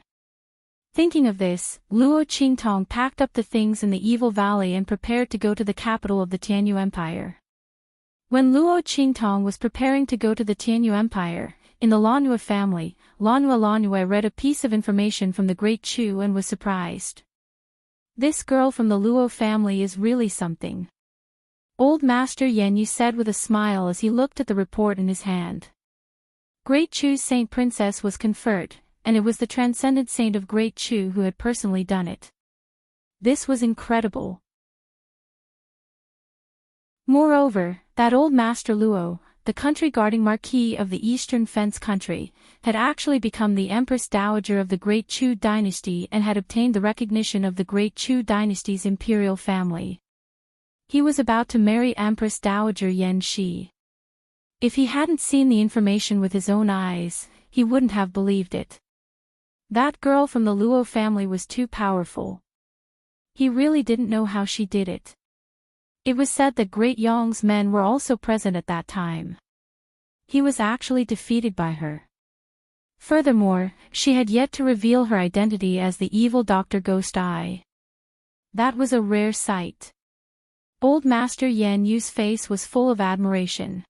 Thinking of this, Luo Qingtong packed up the things in the Evil Valley and prepared to go to the capital of the Tianyu Empire. When Luo Qingtong was preparing to go to the Tianyu Empire, in the Lanhua family, Lanhua read a piece of information from the Great Chu and was surprised. This girl from the Luo family is really something. Old Master Yan said with a smile as he looked at the report in his hand. Great Chu's Saint Princess was conferred, and it was the transcendent saint of Great Chu who had personally done it. This was incredible. Moreover, that old Master Luo, the country-guarding Marquis of the Eastern Fence Country, had actually become the Empress Dowager of the Great Chu dynasty and had obtained the recognition of the Great Chu dynasty's imperial family. He was about to marry Empress Dowager Yan Shi. If he hadn't seen the information with his own eyes, he wouldn't have believed it. That girl from the Luo family was too powerful. He really didn't know how she did it. It was said that Great Yong's men were also present at that time. He was actually defeated by her. Furthermore, she had yet to reveal her identity as the evil Dr. Ghost Eye. That was a rare sight. Old Master Yan Yu's face was full of admiration.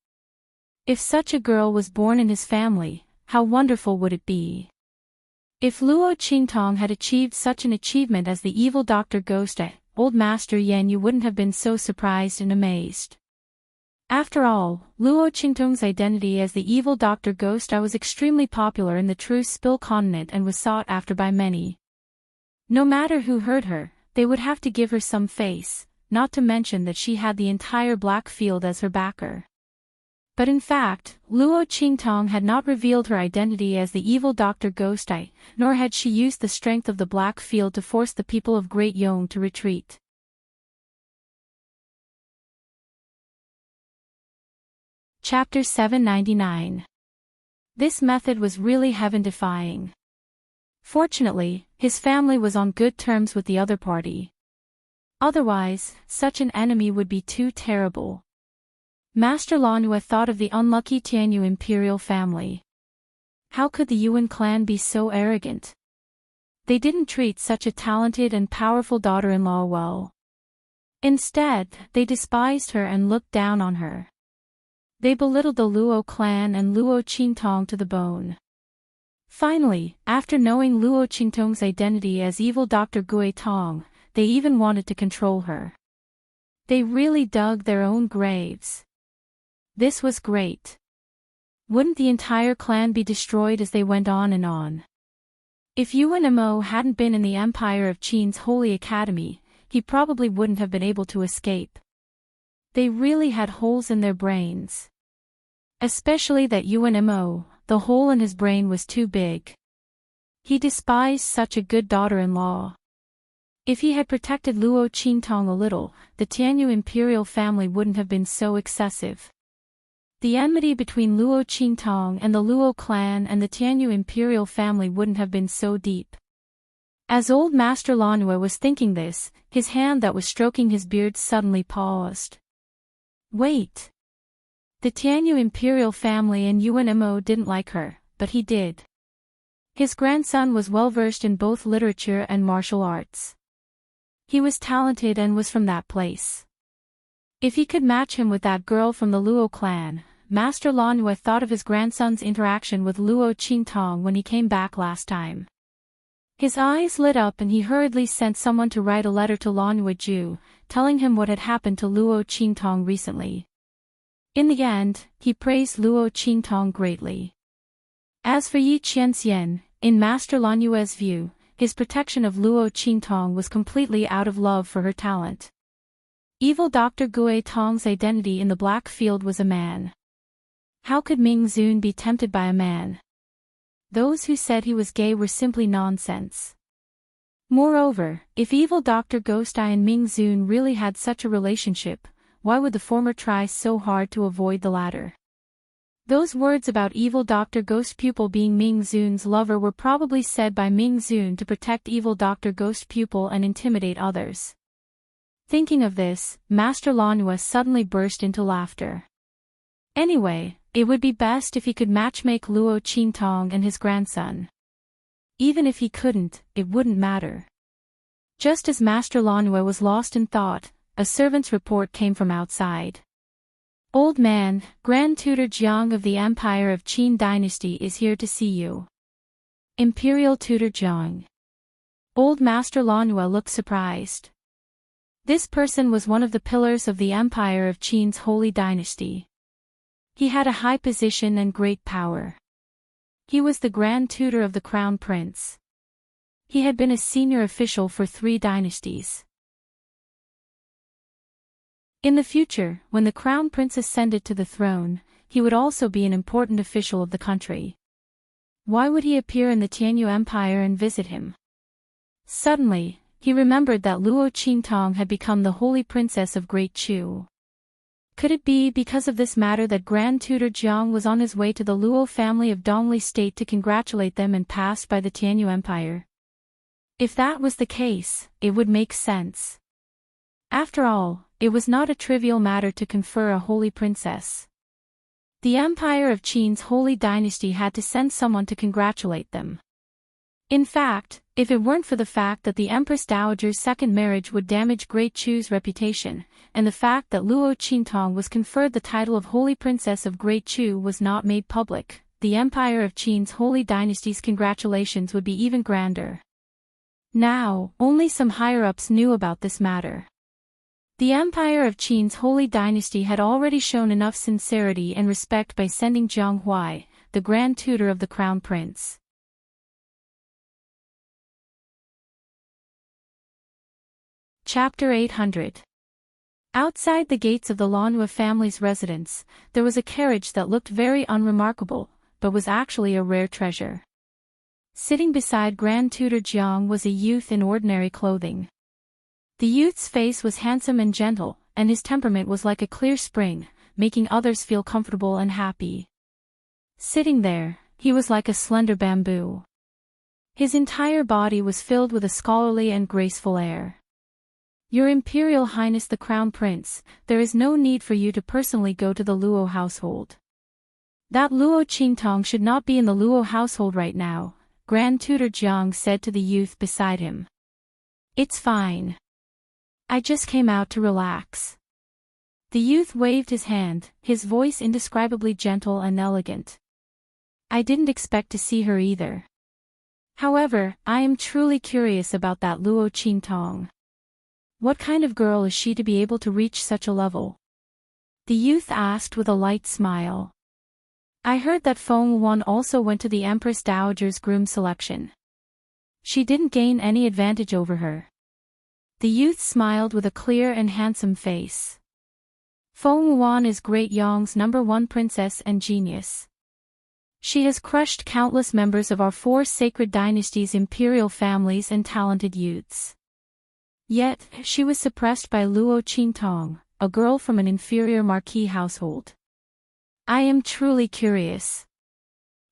If such a girl was born in his family, how wonderful would it be? If Luo Qingtong had achieved such an achievement as the evil Dr. Ghost Eye, Old Master Yan Yu wouldn't have been so surprised and amazed. After all, Luo Qingtong's identity as the evil Dr. Ghost Eye was extremely popular in the True Spill continent and was sought after by many. No matter who heard her, they would have to give her some face, not to mention that she had the entire Black Field as her backer. But in fact, Luo Qingtong had not revealed her identity as the evil Dr. Ghost Eye, nor had she used the strength of the Black Field to force the people of Great Yong to retreat. Chapter 799. This method was really heaven-defying. Fortunately, his family was on good terms with the other party. Otherwise, such an enemy would be too terrible. Master Lanhua thought of the unlucky Tianyu imperial family. How could the Yuan clan be so arrogant? They didn't treat such a talented and powerful daughter-in-law well. Instead, they despised her and looked down on her. They belittled the Luo clan and Luo Qingtong to the bone. Finally, after knowing Luo Qingtong's identity as evil Dr. Gui Tong, they even wanted to control her. They really dug their own graves. This was great. Wouldn't the entire clan be destroyed as they went on and on? If Yuan Mo hadn't been in the Empire of Qin's Holy Academy, he probably wouldn't have been able to escape. They really had holes in their brains. Especially that UNMO, the hole in his brain was too big. He despised such a good daughter-in-law. If he had protected Luo Qingtong a little, the Tianyu imperial family wouldn't have been so excessive. The enmity between Luo Qingtong and the Luo clan and the Tianyu imperial family wouldn't have been so deep. As old Master Lanhua was thinking this, his hand that was stroking his beard suddenly paused. Wait. The Tianyu imperial family and UNMO didn't like her, but he did. His grandson was well versed in both literature and martial arts. He was talented and was from that place. If he could match him with that girl from the Luo clan, Master Lanhua thought of his grandson's interaction with Luo Qingtong when he came back last time. His eyes lit up and he hurriedly sent someone to write a letter to Lanhua Ju, telling him what had happened to Luo Qingtong recently. In the end, he praised Luo Qingtong greatly. As for Yi Qianxian, in Master Lanhua's view, his protection of Luo Qingtong was completely out of love for her talent. Evil Dr. Gue Tong's identity in the Black Field was a man. How could Ming Zun be tempted by a man? Those who said he was gay were simply nonsense. Moreover, if evil Dr. Ghostai and Ming Zun really had such a relationship, why would the former try so hard to avoid the latter? Those words about evil Dr. Ghost Pupil being Ming Zun's lover were probably said by Ming Zun to protect evil Dr. Ghost Pupil and intimidate others. Thinking of this, Master Lanhua suddenly burst into laughter. Anyway, it would be best if he could matchmake Luo Qingtong and his grandson. Even if he couldn't, it wouldn't matter. Just as Master Lanhua was lost in thought, a servant's report came from outside. Old man, Grand Tutor Jiang of the Empire of Qin Dynasty is here to see you. Imperial Tutor Jiang. Old Master Lanhua looked surprised. This person was one of the pillars of the Empire of Qin's holy dynasty. He had a high position and great power. He was the Grand Tutor of the Crown Prince. He had been a senior official for 3 dynasties. In the future, when the Crown Prince ascended to the throne, he would also be an important official of the country. Why would he appear in the Tianyu Empire and visit him? Suddenly, he remembered that Luo Qingtong had become the holy princess of Great Chu. Could it be because of this matter that Grand Tutor Jiang was on his way to the Luo family of Dongli State to congratulate them and passed by the Tianyu Empire? If that was the case, it would make sense. After all, it was not a trivial matter to confer a holy princess. The Empire of Qin's holy dynasty had to send someone to congratulate them. In fact, if it weren't for the fact that the Empress Dowager's second marriage would damage Great Chu's reputation, and the fact that Luo Qingtong was conferred the title of Holy Princess of Great Chu was not made public, the Empire of Qin's holy dynasty's congratulations would be even grander. Now, only some higher-ups knew about this matter. The Empire of Qin's holy dynasty had already shown enough sincerity and respect by sending Jiang Huai, the Grand Tutor of the Crown Prince. Chapter 800. Outside the gates of the Lanhua family's residence, there was a carriage that looked very unremarkable, but was actually a rare treasure. Sitting beside Grand Tutor Jiang was a youth in ordinary clothing. The youth's face was handsome and gentle, and his temperament was like a clear spring, making others feel comfortable and happy. Sitting there, he was like a slender bamboo. His entire body was filled with a scholarly and graceful air. Your Imperial Highness the Crown Prince, there is no need for you to personally go to the Luo household. That Luo Qingtong should not be in the Luo household right now, Grand Tutor Jiang said to the youth beside him. It's fine. I just came out to relax. The youth waved his hand, his voice indescribably gentle and elegant. I didn't expect to see her either. However, I am truly curious about that Luo Qingtong. What kind of girl is she to be able to reach such a level? The youth asked with a light smile. I heard that Feng Wan also went to the Empress Dowager's groom selection. She didn't gain any advantage over her. The youth smiled with a clear and handsome face. Feng Yuan is Great Yong's #1 princess and genius. She has crushed countless members of our 4 sacred dynasties' imperial families and talented youths. Yet, she was suppressed by Luo Qingtong, a girl from an inferior marquis household. I am truly curious.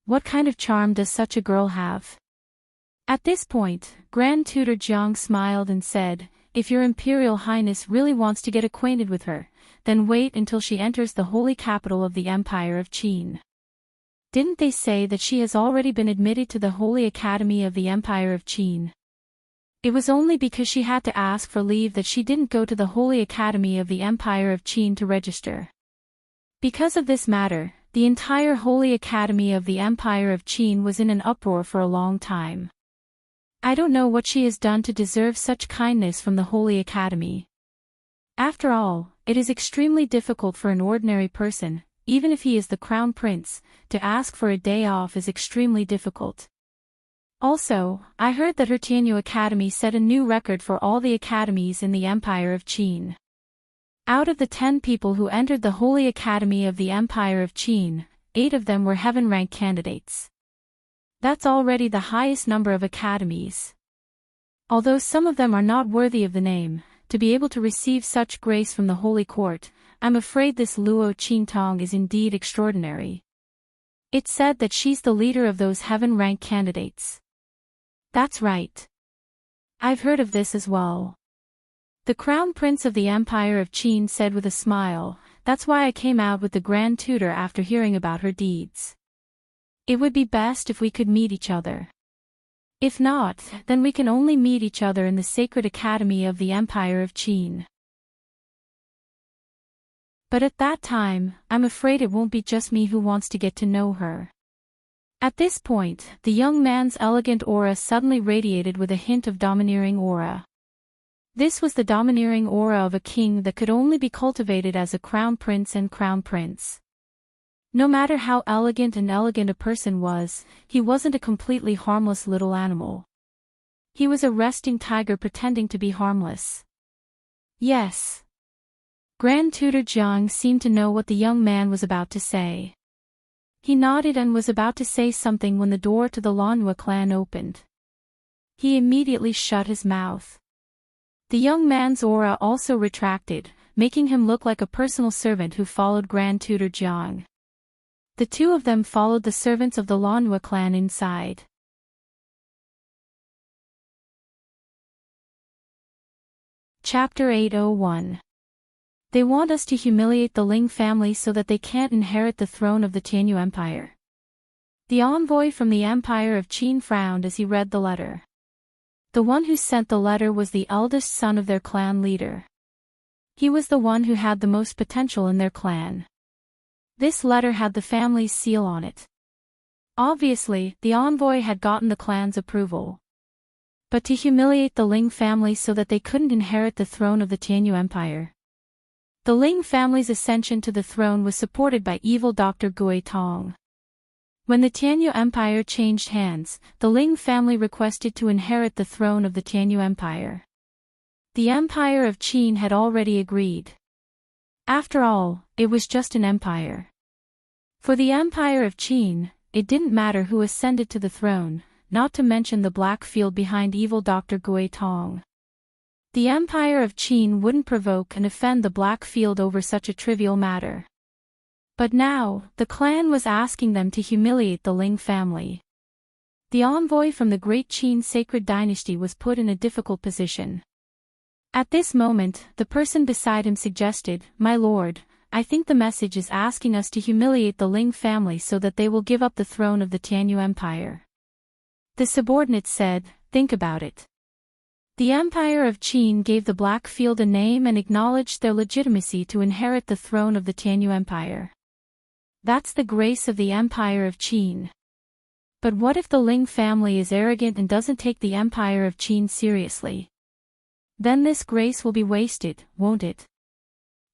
What kind of charm does such a girl have? At this point, Grand Tutor Jiang smiled and said, "If your Imperial Highness really wants to get acquainted with her, then wait until she enters the holy capital of the Empire of Qin. Didn't they say that she has already been admitted to the Holy Academy of the Empire of Qin?" It was only because she had to ask for leave that she didn't go to the Holy Academy of the Empire of Qin to register. Because of this matter, the entire Holy Academy of the Empire of Qin was in an uproar for a long time. I don't know what she has done to deserve such kindness from the Holy Academy. After all, it is extremely difficult for an ordinary person, even if he is the crown prince, to ask for a day off is extremely difficult. Also, I heard that her Tianyu Academy set a new record for all the academies in the Empire of Qin. Out of the 10 people who entered the Holy Academy of the Empire of Qin, 8 of them were heaven-rank candidates. That's already the highest number of academies. Although some of them are not worthy of the name, to be able to receive such grace from the Holy Court, I'm afraid this Luo Qingtong is indeed extraordinary. It's said that she's the leader of those heaven-rank candidates. That's right. I've heard of this as well. The Crown Prince of the Empire of Qin said with a smile, "That's why I came out with the Grand Tutor after hearing about her deeds. It would be best if we could meet each other. If not, then we can only meet each other in the Sacred Academy of the Empire of Qin. But at that time, I'm afraid it won't be just me who wants to get to know her." At this point, the young man's elegant aura suddenly radiated with a hint of domineering aura. This was the domineering aura of a king that could only be cultivated as a crown prince and crown prince. No matter how elegant a person was, he wasn't a completely harmless little animal. He was a resting tiger pretending to be harmless. Yes. Grand Tutor Jiang seemed to know what the young man was about to say. He nodded and was about to say something when the door to the Lanhua clan opened. He immediately shut his mouth. The young man's aura also retracted, making him look like a personal servant who followed Grand Tutor Jiang. The two of them followed the servants of the Lanhua clan inside. Chapter 801. They want us to humiliate the Ling family so that they can't inherit the throne of the Tianyu Empire. The envoy from the Empire of Qin frowned as he read the letter. The one who sent the letter was the eldest son of their clan leader. He was the one who had the most potential in their clan. This letter had the family's seal on it. Obviously, the envoy had gotten the clan's approval. But to humiliate the Ling family so that they couldn't inherit the throne of the Tianyu Empire. The Ling family's ascension to the throne was supported by evil Dr. Gui Tong. When the Tianyu Empire changed hands, the Ling family requested to inherit the throne of the Tianyu Empire. The Empire of Qin had already agreed. After all, it was just an empire. For the Empire of Qin, it didn't matter who ascended to the throne, not to mention the black field behind evil Dr. Gui Tong. The Empire of Qin wouldn't provoke and offend the black field over such a trivial matter. But now, the clan was asking them to humiliate the Ling family. The envoy from the Great Qin Sacred Dynasty was put in a difficult position. At this moment, the person beside him suggested, "My lord, I think the message is asking us to humiliate the Ling family so that they will give up the throne of the Tianyu Empire." The subordinate said, "Think about it. The Empire of Qin gave the Black Field a name and acknowledged their legitimacy to inherit the throne of the Tianyu Empire. That's the grace of the Empire of Qin. But what if the Ling family is arrogant and doesn't take the Empire of Qin seriously? Then this grace will be wasted, won't it?"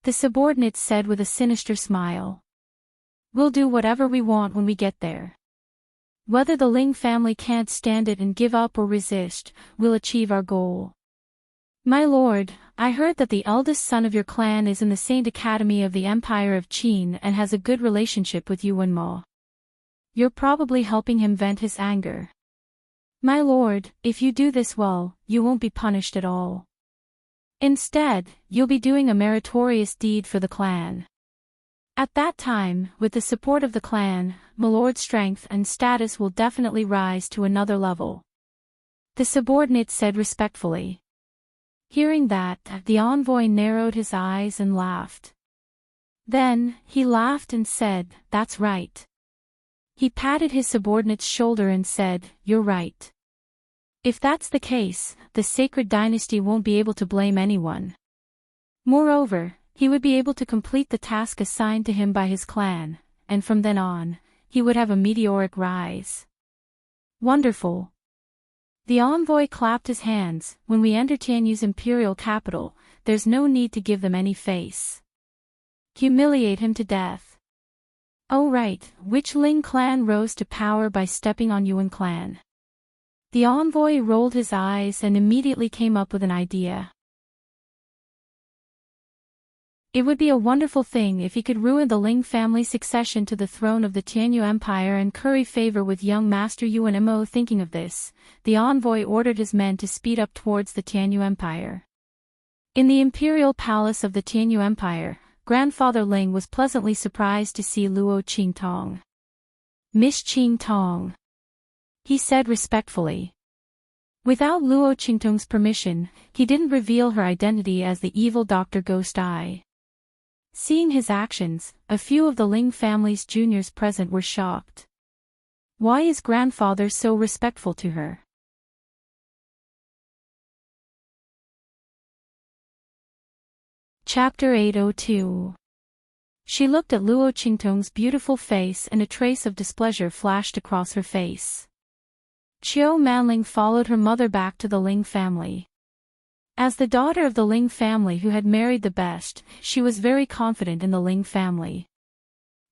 The subordinate said with a sinister smile. "We'll do whatever we want when we get there. Whether the Ling family can't stand it and give up or resist, we'll achieve our goal." "My lord, I heard that the eldest son of your clan is in the Saint Academy of the Empire of Qin and has a good relationship with Yuan Mo. You're probably helping him vent his anger. My lord, if you do this well, you won't be punished at all. Instead, you'll be doing a meritorious deed for the clan. At that time, with the support of the clan, my lord's strength and status will definitely rise to another level. The subordinate said respectfully. Hearing that, the envoy narrowed his eyes and laughed. Then, he laughed and said, "That's right." He patted his subordinate's shoulder and said, "You're right. If that's the case, the sacred dynasty won't be able to blame anyone. Moreover, he would be able to complete the task assigned to him by his clan, and from then on, he would have a meteoric rise." Wonderful. The envoy clapped his hands. When we enter Tianyu's imperial capital, there's no need to give them any face. Humiliate him to death. Oh right, which Ling clan rose to power by stepping on Yuan clan? The envoy rolled his eyes and immediately came up with an idea. It would be a wonderful thing if he could ruin the Ling family's succession to the throne of the Tianyu Empire and curry favor with young Master Yuan Mo. Thinking of this, the envoy ordered his men to speed up towards the Tianyu Empire. In the imperial palace of the Tianyu Empire, Grandfather Ling was pleasantly surprised to see Luo Qingtong. "Miss Qingtong," he said respectfully. Without Luo Qingtong's permission, he didn't reveal her identity as the evil Dr. Ghost Eye. Seeing his actions, a few of the Ling family's juniors present were shocked. Why is grandfather so respectful to her? Chapter 802. She looked at Luo Qingtong's beautiful face and a trace of displeasure flashed across her face. Qiu Manling followed her mother back to the Ling family. As the daughter of the Ling family who had married the best, she was very confident in the Ling family.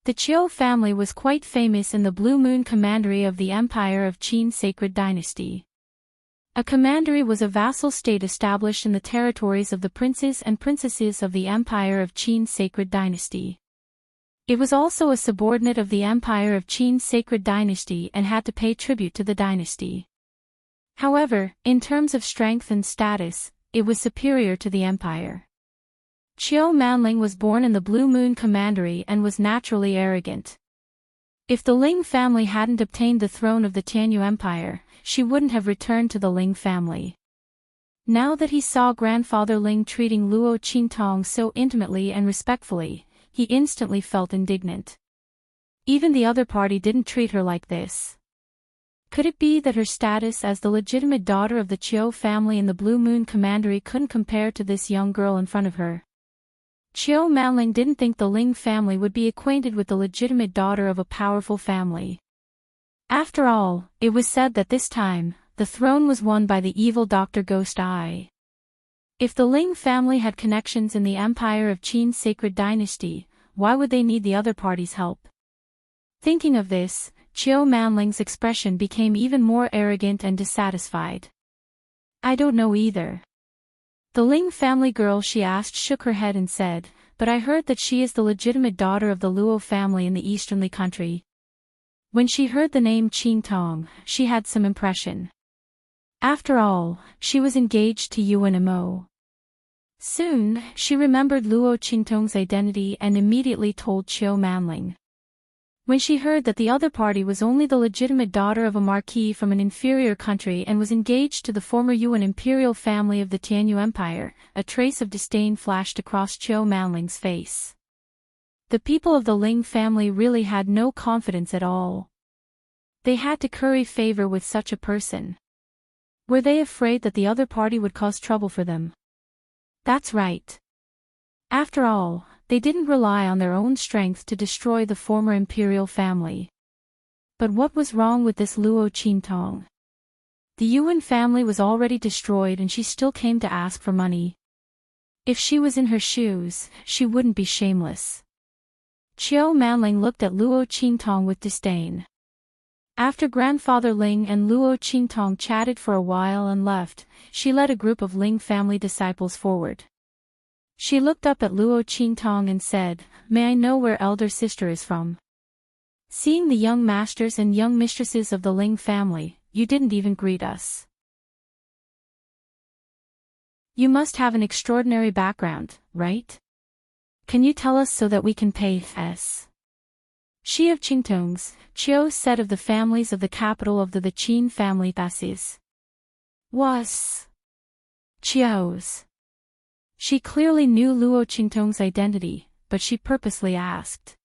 The Qiu family was quite famous in the Blue Moon Commandery of the Empire of Qin Sacred Dynasty. A commandery was a vassal state established in the territories of the princes and princesses of the Empire of Qin Sacred Dynasty. It was also a subordinate of the Empire of Qin Sacred Dynasty and had to pay tribute to the dynasty. However, in terms of strength and status, it was superior to the empire. Qiu Manling was born in the Blue Moon Commandery and was naturally arrogant. If the Ling family hadn't obtained the throne of the Tianyu Empire, she wouldn't have returned to the Ling family. Now that he saw Grandfather Ling treating Luo Qingtong so intimately and respectfully, he instantly felt indignant. Even the other party didn't treat her like this. Could it be that her status as the legitimate daughter of the Qiu family in the Blue Moon Commandery couldn't compare to this young girl in front of her? Qiu Manling didn't think the Ling family would be acquainted with the legitimate daughter of a powerful family. After all, it was said that this time, the throne was won by the evil Dr. Ghost Eye. If the Ling family had connections in the Empire of Qin Sacred Dynasty, why would they need the other party's help? Thinking of this, Qiu Manling's expression became even more arrogant and dissatisfied. "I don't know either." The Ling family girl she asked shook her head and said, "But I heard that she is the legitimate daughter of the Luo family in the easternly country." When she heard the name Qingtong, she had some impression. After all, she was engaged to Yuan Mo. Soon, she remembered Luo Qingtong's identity and immediately told Qiu Manling. When she heard that the other party was only the legitimate daughter of a marquis from an inferior country and was engaged to the former Yuan imperial family of the Tianyu Empire, a trace of disdain flashed across Qiu Manling's face. The people of the Ling family really had no confidence at all. They had to curry favor with such a person. Were they afraid that the other party would cause trouble for them? That's right. After all, they didn't rely on their own strength to destroy the former imperial family. But what was wrong with this Luo Qingtong? The Yuan family was already destroyed and she still came to ask for money. If she was in her shoes, she wouldn't be shameless. Qiu Manling looked at Luo Qingtong with disdain. After Grandfather Ling and Luo Qingtong chatted for a while and left, she led a group of Ling family disciples forward. She looked up at Luo Qingtong and said, "May I know where elder sister is from?" Seeing the young masters and young mistresses of the Ling family, you didn't even greet us. You must have an extraordinary background, right? Can you tell us so that we can pay s? She of Qingtongs, Chiu said of the families of the capital of the Qin family passes. Was Chiu's. She clearly knew Luo Qingtong's identity, but she purposely asked.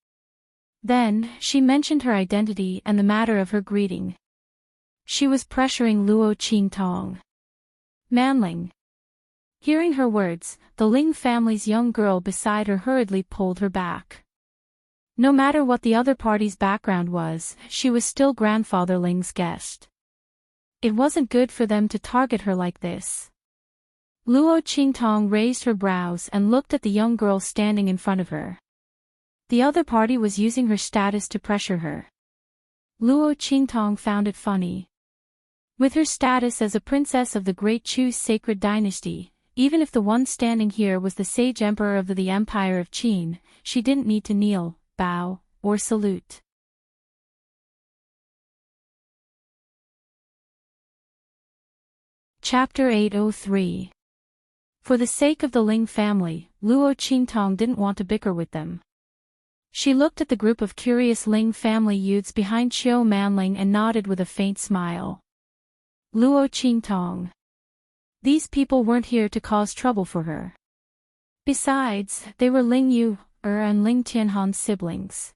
Then, she mentioned her identity and the matter of her greeting. She was pressuring Luo Qingtong. Manling. Hearing her words, the Ling family's young girl beside her hurriedly pulled her back. No matter what the other party's background was, she was still Grandfather Ling's guest. It wasn't good for them to target her like this. Luo Qingtong raised her brows and looked at the young girl standing in front of her. The other party was using her status to pressure her. Luo Qingtong found it funny. With her status as a princess of the Great Chu's sacred dynasty, even if the one standing here was the sage emperor of the Empire of Qin, she didn't need to kneel, bow, or salute. Chapter 803. For the sake of the Ling family, Luo Qingtong didn't want to bicker with them. She looked at the group of curious Ling family youths behind Chiu Manling and nodded with a faint smile. Luo Qingtong. These people weren't here to cause trouble for her. Besides, they were Ling Yu, and Ling Tianhan's siblings.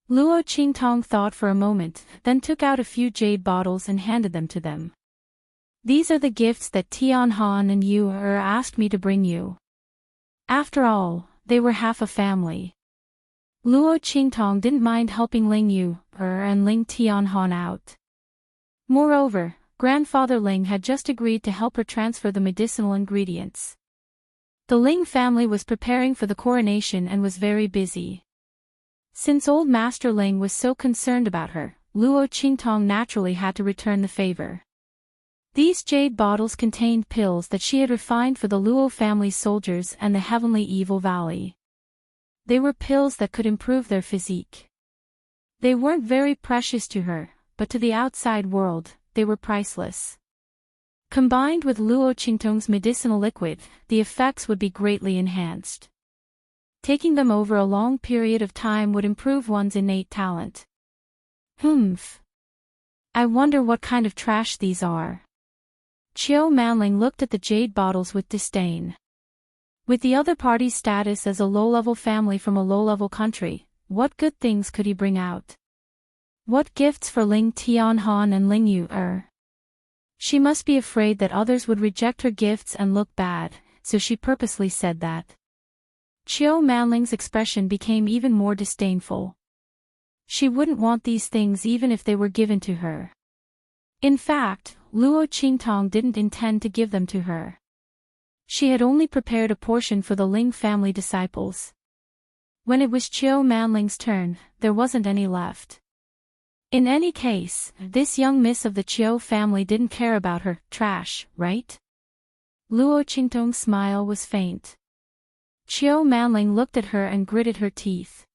Luo Qingtong thought for a moment, then took out a few jade bottles and handed them to them. These are the gifts that Tianhan and Yu asked me to bring you. After all, they were half a family. Luo Qingtong didn't mind helping Ling Yu and Ling Tianhan out. Moreover, Grandfather Ling had just agreed to help her transfer the medicinal ingredients. The Ling family was preparing for the coronation and was very busy. Since old Master Ling was so concerned about her, Luo Qingtong naturally had to return the favor. These jade bottles contained pills that she had refined for the Luo family's soldiers and the Heavenly Evil Valley. They were pills that could improve their physique. They weren't very precious to her, but to the outside world, they were priceless. Combined with Luo Qingtong's medicinal liquid, the effects would be greatly enhanced. Taking them over a long period of time would improve one's innate talent. I wonder what kind of trash these are. Chiu Manling looked at the jade bottles with disdain. With the other party's status as a low-level family from a low-level country, what good things could he bring out? What gifts for Ling Tianhan and Ling Yu? She must be afraid that others would reject her gifts and look bad, so she purposely said that. Chiu Manling's expression became even more disdainful. She wouldn't want these things even if they were given to her. In fact, Luo Qingtong didn't intend to give them to her. She had only prepared a portion for the Ling family disciples. When it was Chiu Manling's turn, there wasn't any left. In any case, this young miss of the Chiu family didn't care about her trash, right? Luo Qingtong's smile was faint. Chiu Manling looked at her and gritted her teeth.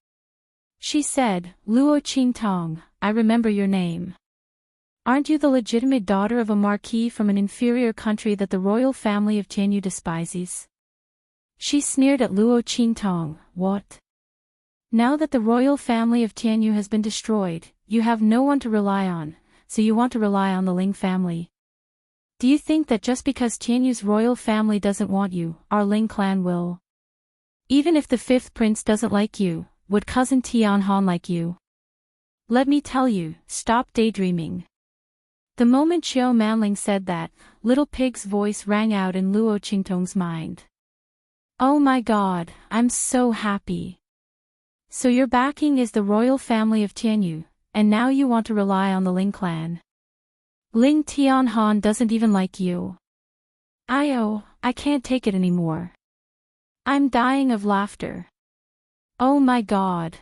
She said, "Luo Qingtong, I remember your name. Aren't you the legitimate daughter of a marquis from an inferior country that the royal family of Tianyu despises?" She sneered at Luo Qingtong. What? Now that the royal family of Tianyu has been destroyed, you have no one to rely on, so you want to rely on the Ling family. Do you think that just because Tianyu's royal family doesn't want you, our Ling clan will? Even if the fifth prince doesn't like you, would cousin Tianhan like you? Let me tell you, stop daydreaming. The moment Chiu Manling said that, Little Pig's voice rang out in Luo Qingtong's mind. Oh my god, I'm so happy. So your backing is the royal family of Tianyu, and now you want to rely on the Ling clan. Ling Tianhan doesn't even like you. I can't take it anymore. I'm dying of laughter. Oh my god.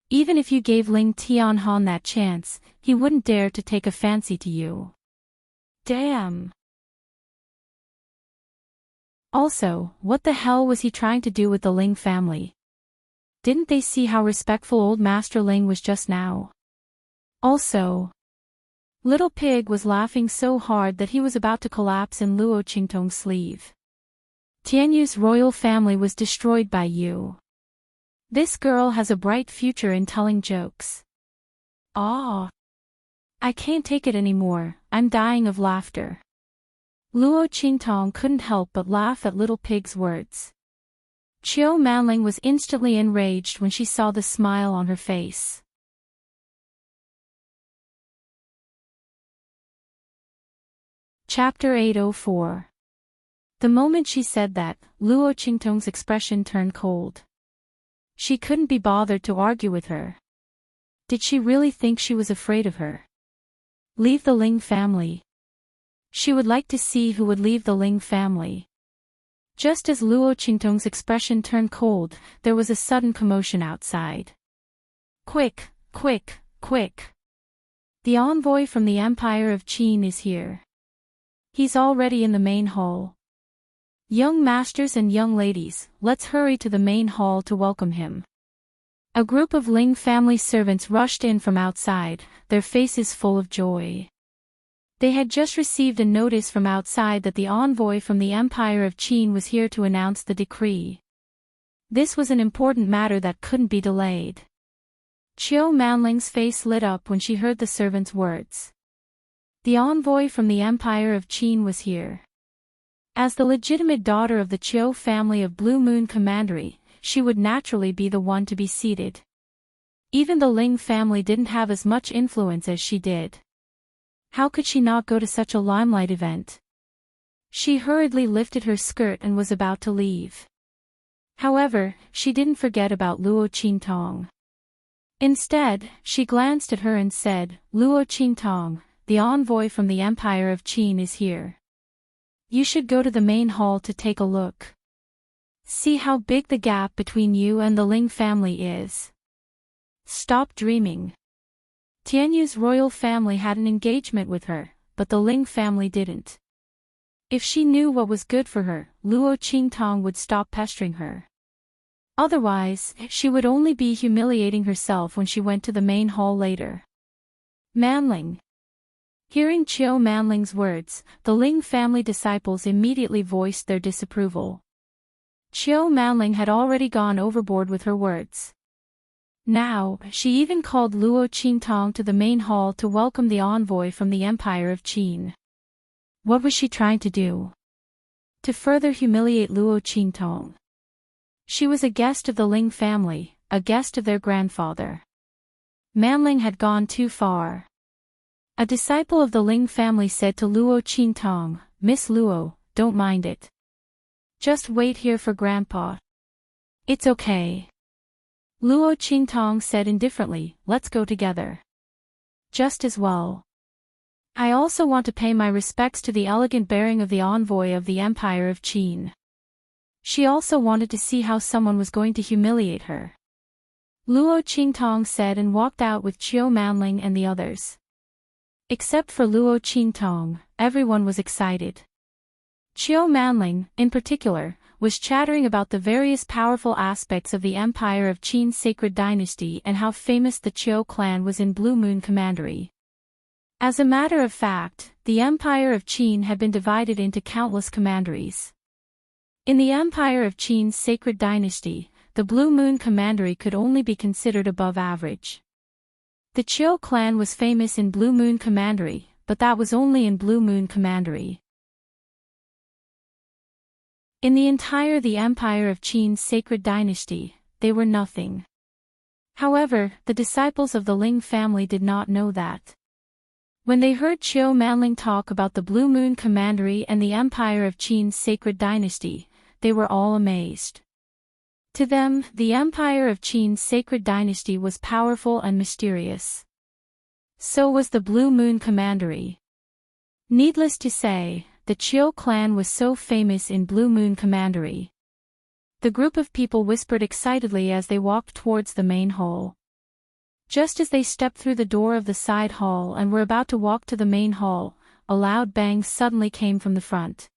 Even if you gave Ling Tianhan that chance, he wouldn't dare to take a fancy to you. Damn. Also, what the hell was he trying to do with the Ling family? Didn't they see how respectful old Master Ling was just now? Also, Little Pig was laughing so hard that he was about to collapse in Luo Qingtong's sleeve. Tianyu's royal family was destroyed by you. This girl has a bright future in telling jokes. Ah! I can't take it anymore, I'm dying of laughter. Luo Qingtong couldn't help but laugh at Little Pig's words. Qiu Manling was instantly enraged when she saw the smile on her face. Chapter 804. The moment she said that, Luo Qingtong's expression turned cold. She couldn't be bothered to argue with her. Did she really think she was afraid of her? Leave the Ling family. She would like to see who would leave the Ling family. Just as Luo Qingtong's expression turned cold, there was a sudden commotion outside. Quick, quick, quick! The envoy from the Empire of Qin is here. He's already in the main hall. Young masters and young ladies, let's hurry to the main hall to welcome him. A group of Ling family servants rushed in from outside, their faces full of joy. They had just received a notice from outside that the envoy from the Empire of Qin was here to announce the decree. This was an important matter that couldn't be delayed. Qiu Manling's face lit up when she heard the servant's words. The envoy from the Empire of Qin was here. As the legitimate daughter of the Qiu family of Blue Moon Commandery, she would naturally be the one to be seated. Even the Ling family didn't have as much influence as she did. How could she not go to such a limelight event? She hurriedly lifted her skirt and was about to leave. However, she didn't forget about Luo Qingtong. Instead, she glanced at her and said, Luo Qingtong, the envoy from the Empire of Qin is here. You should go to the main hall to take a look. See how big the gap between you and the Ling family is. Stop dreaming. Tianyu's royal family had an engagement with her, but the Ling family didn't. If she knew what was good for her, Luo Qingtong would stop pestering her. Otherwise, she would only be humiliating herself when she went to the main hall later. Manling. Hearing Qiu Manling's words, the Ling family disciples immediately voiced their disapproval. Qiu Manling had already gone overboard with her words. Now, she even called Luo Qingtong to the main hall to welcome the envoy from the Empire of Qin. What was she trying to do? To further humiliate Luo Qingtong. She was a guest of the Ling family, a guest of their grandfather. Manling had gone too far. A disciple of the Ling family said to Luo Qingtong, Miss Luo, don't mind it. Just wait here for Grandpa. It's okay. Luo Qingtong said indifferently, let's go together. Just as well. I also want to pay my respects to the elegant bearing of the envoy of the Empire of Qin. She also wanted to see how someone was going to humiliate her. Luo Qingtong said and walked out with Qiu Manling and the others. Except for Luo Qingtong, everyone was excited. Qiu Manling, in particular, was chattering about the various powerful aspects of the Empire of Qin's sacred dynasty and how famous the Qiu clan was in Blue Moon Commandery. As a matter of fact, the Empire of Qin had been divided into countless commanderies. In the Empire of Qin's sacred dynasty, the Blue Moon Commandery could only be considered above average. The Qiu clan was famous in Blue Moon Commandery, but that was only in Blue Moon Commandery. In the Empire of Qin's sacred dynasty, they were nothing. However, the disciples of the Ling family did not know that. When they heard Qiu Manling talk about the Blue Moon Commandery and the Empire of Qin's sacred dynasty, they were all amazed. To them, the Empire of Qin's sacred dynasty was powerful and mysterious. So was the Blue Moon Commandery. Needless to say, the Qiu clan was so famous in Blue Moon Commandery. The group of people whispered excitedly as they walked towards the main hall. Just as they stepped through the door of the side hall and were about to walk to the main hall, a loud bang suddenly came from the front.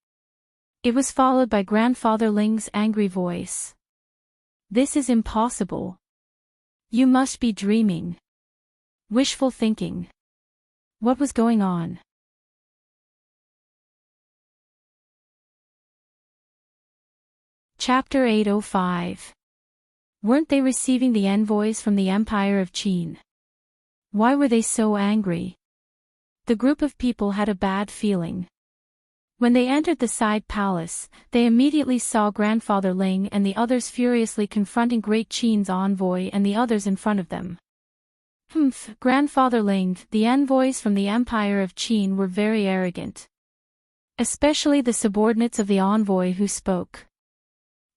It was followed by Grandfather Ling's angry voice. This is impossible. You must be dreaming. Wishful thinking. What was going on? Chapter 805. Weren't they receiving the envoys from the Empire of Qin? Why were they so angry? The group of people had a bad feeling. When they entered the side palace, they immediately saw Grandfather Ling and the others furiously confronting Great Qin's envoy and the others in front of them. Grandfather Ling, the envoys from the Empire of Qin were very arrogant. Especially the subordinates of the envoy who spoke.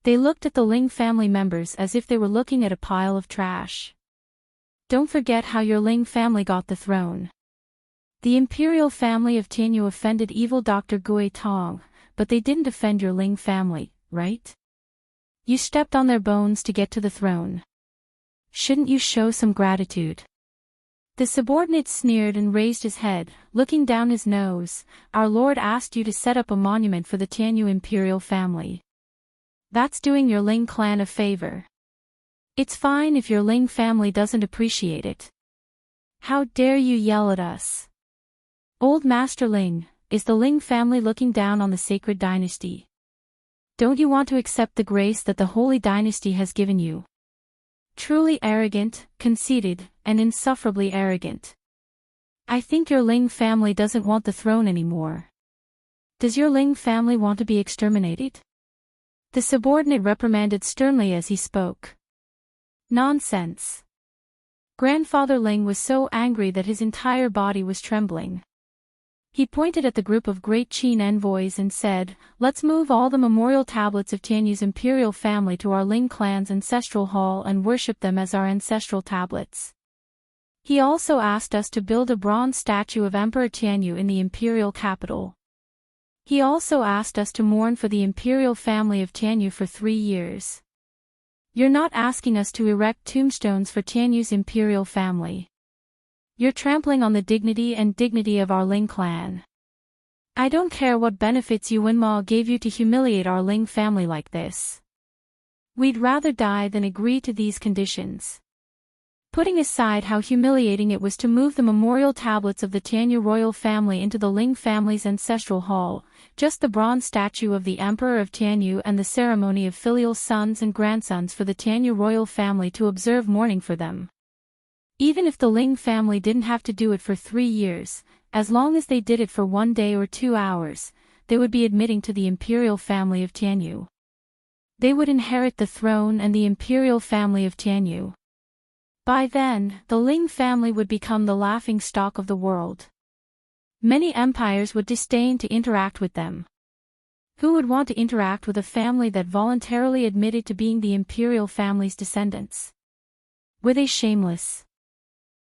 They looked at the Ling family members as if they were looking at a pile of trash. Don't forget how your Ling family got the throne. The imperial family of Tianyu offended evil Dr. Gui Tong, but they didn't offend your Ling family, right? You stepped on their bones to get to the throne. Shouldn't you show some gratitude? The subordinate sneered and raised his head, looking down his nose. Our Lord asked you to set up a monument for the Tianyu imperial family. That's doing your Ling clan a favor. It's fine if your Ling family doesn't appreciate it. How dare you yell at us? Old Master Ling, is the Ling family looking down on the sacred dynasty? Don't you want to accept the grace that the holy dynasty has given you? Truly arrogant, conceited, and insufferably arrogant. I think your Ling family doesn't want the throne anymore. Does your Ling family want to be exterminated? The subordinate reprimanded sternly as he spoke. Nonsense. Grandfather Ling was so angry that his entire body was trembling. He pointed at the group of Great Qin envoys and said, "Let's move all the memorial tablets of Tianyu's imperial family to our Ling clan's ancestral hall and worship them as our ancestral tablets." He also asked us to build a bronze statue of Emperor Tianyu in the imperial capital. He also asked us to mourn for the imperial family of Tianyu for 3 years. You're not asking us to erect tombstones for Tianyu's imperial family. You're trampling on the dignity of our Ling clan. I don't care what benefits Yuan Ma gave you to humiliate our Ling family like this. We'd rather die than agree to these conditions. Putting aside how humiliating it was to move the memorial tablets of the Tianyu royal family into the Ling family's ancestral hall, just the bronze statue of the Emperor of Tianyu and the ceremony of filial sons and grandsons for the Tianyu royal family to observe mourning for them. Even if the Ling family didn't have to do it for 3 years, as long as they did it for 1 day or 2 hours, they would be admitting to the imperial family of Tianyu. They would inherit the throne and the imperial family of Tianyu. By then, the Ling family would become the laughing stock of the world. Many empires would disdain to interact with them. Who would want to interact with a family that voluntarily admitted to being the imperial family's descendants? Were they shameless?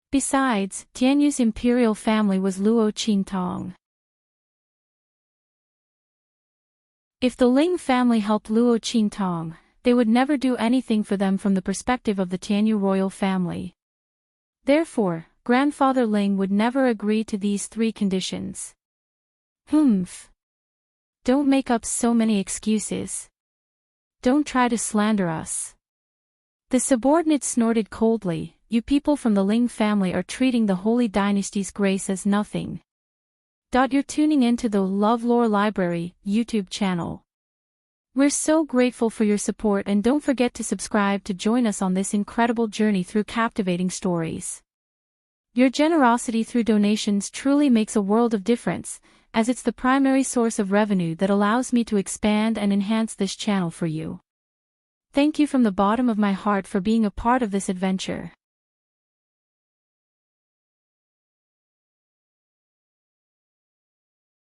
Besides, Tianyu's imperial family was Luo Qintong. If the Ling family helped Luo Qintong, they would never do anything for them from the perspective of the Tianyu royal family. Therefore, Grandfather Ling would never agree to these 3 conditions. Don't make up so many excuses. Don't try to slander us. The subordinate snorted coldly. You people from the Ling family are treating the holy dynasty's grace as nothing. You're tuning into the LoveLore Library YouTube channel. We're so grateful for your support, and don't forget to subscribe to join us on this incredible journey through captivating stories. Your generosity through donations truly makes a world of difference, as it's the primary source of revenue that allows me to expand and enhance this channel for you. Thank you from the bottom of my heart for being a part of this adventure.